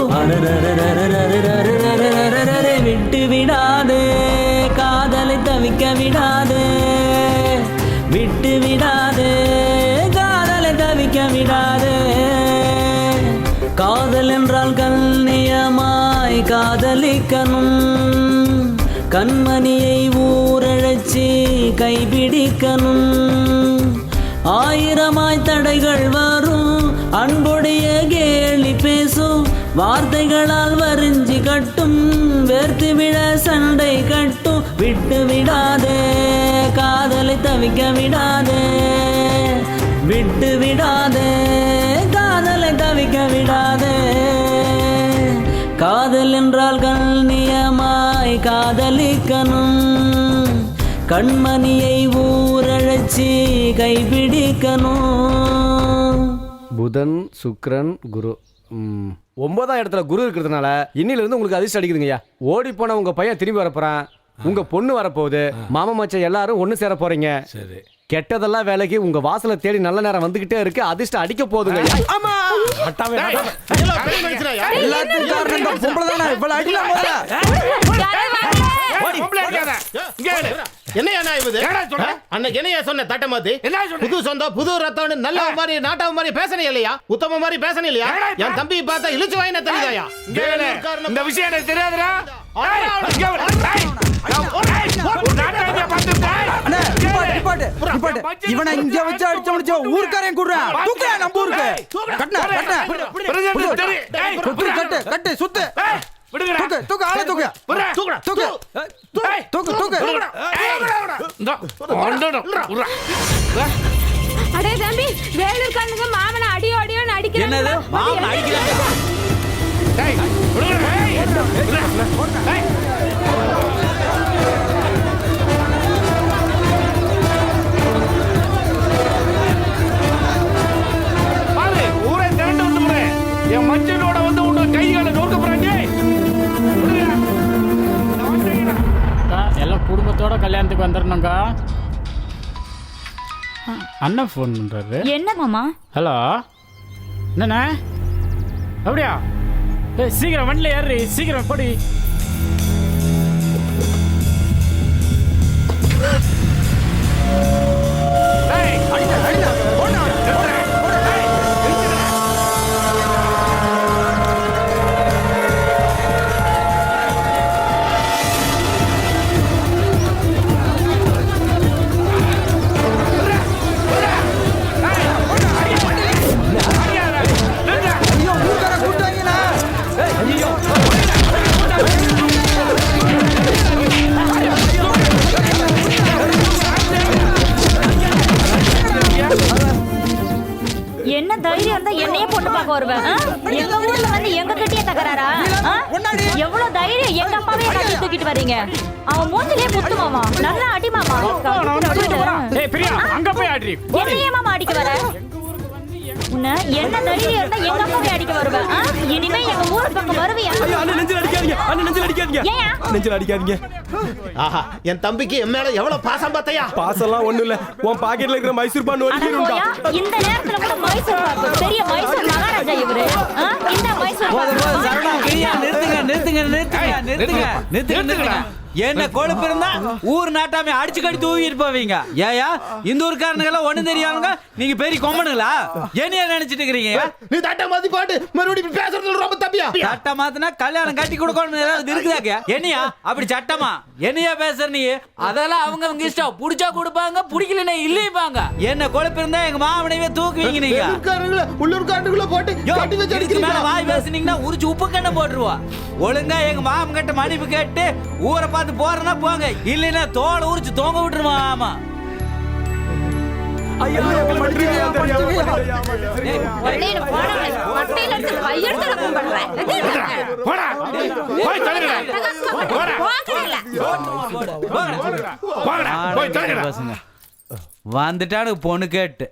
[SPEAKER 10] விட்டு விடாதே காதலை தவிக்க விடாதே, விட்டு விடாதே காதலை தவிக்க விடாதே. காதல் என்றால் கண்ணியமாய் காதலிக்கணும், கண்மணியை ஊரழைச்சி கைபிடிக்கணும். ஆயிரமாய் தடைகள் வரும், அன்புடைய கேலி பேசும், வார்த்தைகளால் வரிஞ்சி கட்டும், வேர்த்து விட சண்டை கட்டும். விட்டு விடாதே காதலை தவிக்க விடாதே, விட்டு விடாதே காதலை தவிக்க விடாதே. காதல் என்றால் கண்ணியமாய் காதலிக்கணும், கண்மணியை ஊரழைச்சி கைபிடிக்கணும்.
[SPEAKER 13] புதன் சுக்கிரன் குரு 9ஆம் இடத்துல குரு இருக்கிறதுனால இன்னிலிருந்து உங்களுக்கு அதிர்ஷ்டம் அடிக்குதுங்கய்யா. ஓடி போன உங்க பையன் திரும்பி வரப்போறான், உங்க பொண்ணு வரப்போகுது, மாமா மச்சான் எல்லாரும் ஒண்ணு சேர போறீங்க.
[SPEAKER 5] சரி,
[SPEAKER 13] கெட்டதெல்லாம் வேலைக்கு உங்க வாசலை தேடி நல்ல நேரம் வந்துகிட்டே இருக்கு. அதிர்ஷ்டம் அடிக்க போகுதுங்க.
[SPEAKER 9] அன்னைக்கு என்னையா சொன்ன தட்ட மாத்தி புது சொந்தம் புது ரத்தம் நல்ல மாதிரி நாட்டாவ மாதிரி பேசணும் இல்லையா, உத்தம மாதிரி பேசணும் இல்லையா? என் தம்பி பார்த்தா இழுச்சு வாயின தெரியுதாயா?
[SPEAKER 5] இந்த விஷயம் எனக்கு தெரியாதுடா.
[SPEAKER 18] இவனை இங்க வச்சு அடிச்சு முடிச்ச ஊர்க்காரன் கூடுறா தூக்கு நம்ம ஊருக்கு கட்டு கட்டு சுத்து தூக்கு தூக்கு ஆள தூக்கு தூக்கு தூக்கு தூக்கு தூக்கு
[SPEAKER 4] அடே தம்பி வேலூர் கண்ணுங்க மாமனை அடியோ அடியோன்னு அடிக்கிறாங்க.
[SPEAKER 1] என்னது மாமன் அடிக்கிறாங்க?
[SPEAKER 5] ஊரை திரண்டு வந்து என் மச்சனோட வந்து உன்னோட கைகளை நோக்க போறாங்க.
[SPEAKER 3] எல்லாம் குடும்பத்தோட கல்யாணத்துக்கு வந்துடணுங்க. அண்ணன் ஃபோன் பண்றாரு.
[SPEAKER 11] என்ன மாமா?
[SPEAKER 3] ஹலோ, என்னண்ணா அப்படியா? சீக்கிரம் வண்டியில் ஏறி, சீக்கிரம் போடி.
[SPEAKER 11] என்ன தைரியம் இருந்தா என்னையே பொண்ணு பார்க்க வருவேன்? எங்க ஊர்ல வந்து எங்க கிட்டயே தகராறா? எவ்வளவு தைரியம் எங்க அப்பாவே கட்டி தூக்கிட்டு வரீங்க? அவன் மூஞ்சிலே குத்து மாமா, நல்லா அடி மாமா.
[SPEAKER 3] அங்க போய் ஆடி
[SPEAKER 11] என்னையே மாமா அடிக்க வர? உன்னை என்ன தைரியம் இருந்தா எங்க அப்பாவே அடிக்க வருவேன்? இனிமே எங்க ஊர் பக்கம் வருவியா?
[SPEAKER 8] நெஞ்சில் அடிக்காதீங்க, நெஞ்சில் அடிக்காதீங்க, நெஞ்சில் அடிக்காதீங்க.
[SPEAKER 9] ஆஹா, என் தம்பிக்கு என் மேல எவ்வளவு பாசம் பார்த்தையா?
[SPEAKER 8] பாசம்லாம் ஒண்ணும் இல்ல, உன் பாக்கெட்ல இருக்கிற மைசூர் பான் ஒட்டிடும்டா.
[SPEAKER 11] இந்த நேரத்துல கூட மைசூர் பாக்கு, பெரிய மைசூர் மகாராஜா இவரு. இந்த மைசூர்
[SPEAKER 1] நிறுத்துங்க. என்ன கொழுப்பு இருந்தா ஊர் நாட்டாமே அடிச்சு கடி தூக்கிட்டு போவீங்க. ஏயா இந்த ஊர்க்காரனுங்கெல்லாம் ஒண்ணு தெரியாதுங்க, நீங்க பெரிய கொம்பனுங்களா? என்னைய நினைச்சிட்டு இருக்கிறீங்க?
[SPEAKER 9] நீ தட்ட மாத்தி பாட்டு மறுபடியும் பேசுறது ரொம்ப தப்பியா?
[SPEAKER 1] சட்ட மாத்தினா கல்யாணம் கட்டி கொடுக்கணும் ஏதாவது இருக்குதாக்க? என்னையா அப்படி சட்டமா? என்னையா பேசுற நீ? அதெல்லாம் அவங்க இஷ்டம், புடிச்சா கொடுப்பாங்க, பிடிக்கலன்னா இல்லைப்பாங்க. என்ன கொழுப்பு இருந்தா எங்க மாமனையே தூக்குவீங்க நீங்க.
[SPEAKER 9] உள்ளூர்காரனுக்குள்ள போட்டு கட்டி வச்சு அடிக்கிறீங்க.
[SPEAKER 1] வாய் பேசுனீங்கன்னா உரிச்சு உப்பு கண்ண போட்டுருவா. ஒழுங்கா எங்க மாமன் கிட்ட மன்னிப்பு கேட்டு ஊரை பார்த்து போறனா போங்க, இல்லைன்னா தோலை உரிச்சு தொங்க விட்டுருமா. ஆமா வந்துட்டானு பொண்ணு கேட்டு.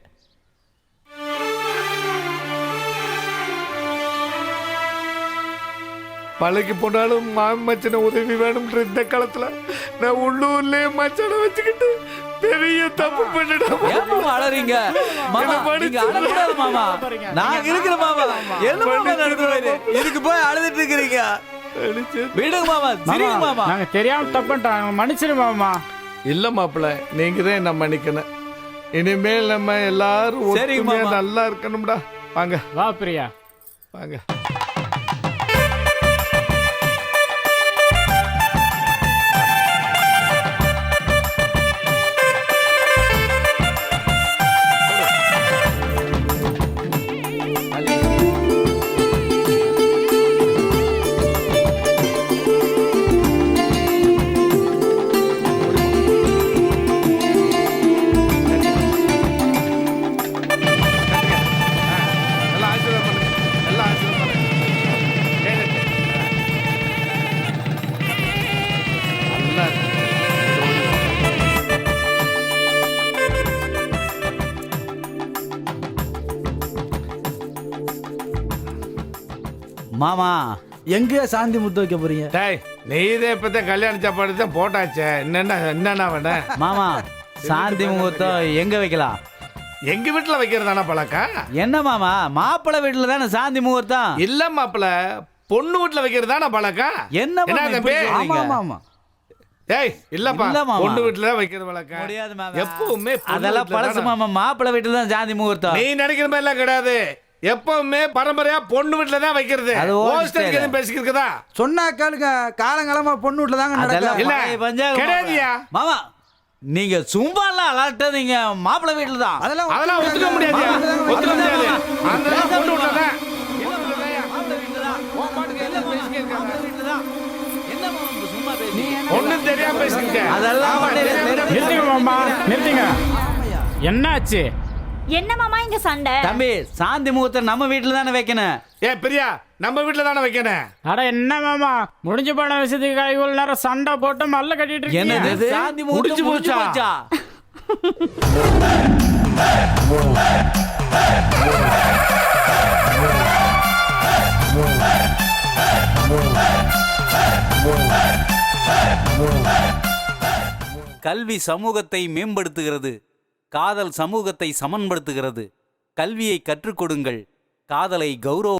[SPEAKER 5] மலைக்கு போனாலும் மச்சனை உதவி வேணும்ன்ற இந்த காலத்துல நான் உள்ளூர்லயே மச்சனை வச்சுக்கிட்டு பெரிய தப்பு பண்ணிடுறேன்.
[SPEAKER 1] அழறீங்க மாமா, நான் இருக்கிற மாமா. என்ன மாமா நடந்துருவாரு? இதுக்கு போய் அழுதுட்டு இருக்கிறீங்க? விடுங்க மாமா, சரிங்க மாமா.
[SPEAKER 3] நாங்க தெரியாம தப்புட்டாங்க, மன்னிச்சிரு மாமா.
[SPEAKER 5] இல்ல மாப்பிள்ள, நீங்க தான் என்ன மன்னிக்கணும். இனிமேல் நம்ம எல்லாரும் ஒற்றுமையா நல்லா இருக்கணும்டா. வாங்க
[SPEAKER 3] வா பிரியா,
[SPEAKER 5] வாங்க.
[SPEAKER 1] மாமா
[SPEAKER 18] எங்கேயா சாந்தி முத்து வைக்க போறீங்க?
[SPEAKER 5] டேய் நீ இதே இப்பதான் கல்யாண சாப்பாடு தான் போட்டாச்சே, என்னென்ன வேணும்?
[SPEAKER 1] மாமா சாந்தி முகூர்த்தம் எங்க வைக்கலாம்?
[SPEAKER 5] எங்க வீட்டுல வைக்கிறதானா பழக்கம்?
[SPEAKER 1] என்ன மாமா, மாப்பிள்ளை வீட்டுல தானே சாந்தி முகூர்த்தம்.
[SPEAKER 5] இல்ல மாப்பிள்ள, பொண்ணு வீட்டுல வைக்கிறதானா பழக்கம்?
[SPEAKER 1] என்ன மாமா
[SPEAKER 5] தம்பி?
[SPEAKER 1] இப்படி சொல்றீங்க?
[SPEAKER 18] ஆமா ஆமா
[SPEAKER 5] டேய் இல்லப்பா,
[SPEAKER 1] இல்ல மாமா.
[SPEAKER 5] பொண்ணு வீட்டுல தான் வைக்கிறது வழக்கம்.
[SPEAKER 1] முடியாது மாமா.
[SPEAKER 5] எப்பவுமே பொண்ணு
[SPEAKER 1] அதெல்லாம்
[SPEAKER 5] வீட்டுல
[SPEAKER 1] பழசு
[SPEAKER 5] தானே.
[SPEAKER 1] மாமா, மாப்பிள்ளை வீட்டுல தான் சாந்தி முகூர்த்தம்.
[SPEAKER 5] நீ நினைக்கிற மாதிரி எல்லாம் கிடையாது. எப்பவுமே பரம்பரையா பொண்ணு வீட்டுல தான் வைக்கிறது.
[SPEAKER 1] அது old
[SPEAKER 5] ஹோஸ்டல்
[SPEAKER 1] style.
[SPEAKER 5] எதுவும் பேசிக்கிறதா?
[SPEAKER 18] சொன்னா கேளுங்க, காலங்காலமா பொண்ணு வீட்டுல தாங்க
[SPEAKER 1] அதெல்லாம்
[SPEAKER 18] நடக்கும்.
[SPEAKER 5] இல்ல,
[SPEAKER 1] பழைய பஞ்சாங்கம்
[SPEAKER 5] கிடையாதுயா.
[SPEAKER 1] மாமா. நீங்க சும்மா எல்லாம் அலட்டதீங்க, மாப்பிள்ளை வீட்டுல தான்.
[SPEAKER 5] அதெல்லாம் ஒத்துக்க முடியாது, ஒத்துக்க முடியாது. அதெல்லாம் பொண்ணு வீட்டுல தான். ஒண்ணும் தெரியாம பேசிக்கிட்ட.
[SPEAKER 1] அதெல்லாம்
[SPEAKER 3] நிறுத்துங்க மாமா, நிறுத்துங்க. என்னாச்சு?
[SPEAKER 11] என்ன மாமா இங்க சண்டை?
[SPEAKER 1] தம்பி, சாந்தி முகூர்த்தம் நம்ம வீட்டுல தானே வைக்கணும்.
[SPEAKER 5] ஏ பிரியா, நம்ம வீட்டுல தானே வைக்கணும்.
[SPEAKER 3] அட என்ன மாமா, முடிஞ்சு போன விஷயத்துக்கு இவ்வளவு நேரம் சண்டை போட்டு மல்ல கட்டிட்டு இருக்கீங்க.
[SPEAKER 1] என்னது சாந்தி முகூர்த்தம் முடிஞ்சு போச்சா? கல்வி சமூகத்தை மேம்படுத்துகிறது, காதல் சமூகத்தை சமன்படுத்துகிறது. கல்வியை கற்றுக் கொடுங்கள், காதலை கௌரவ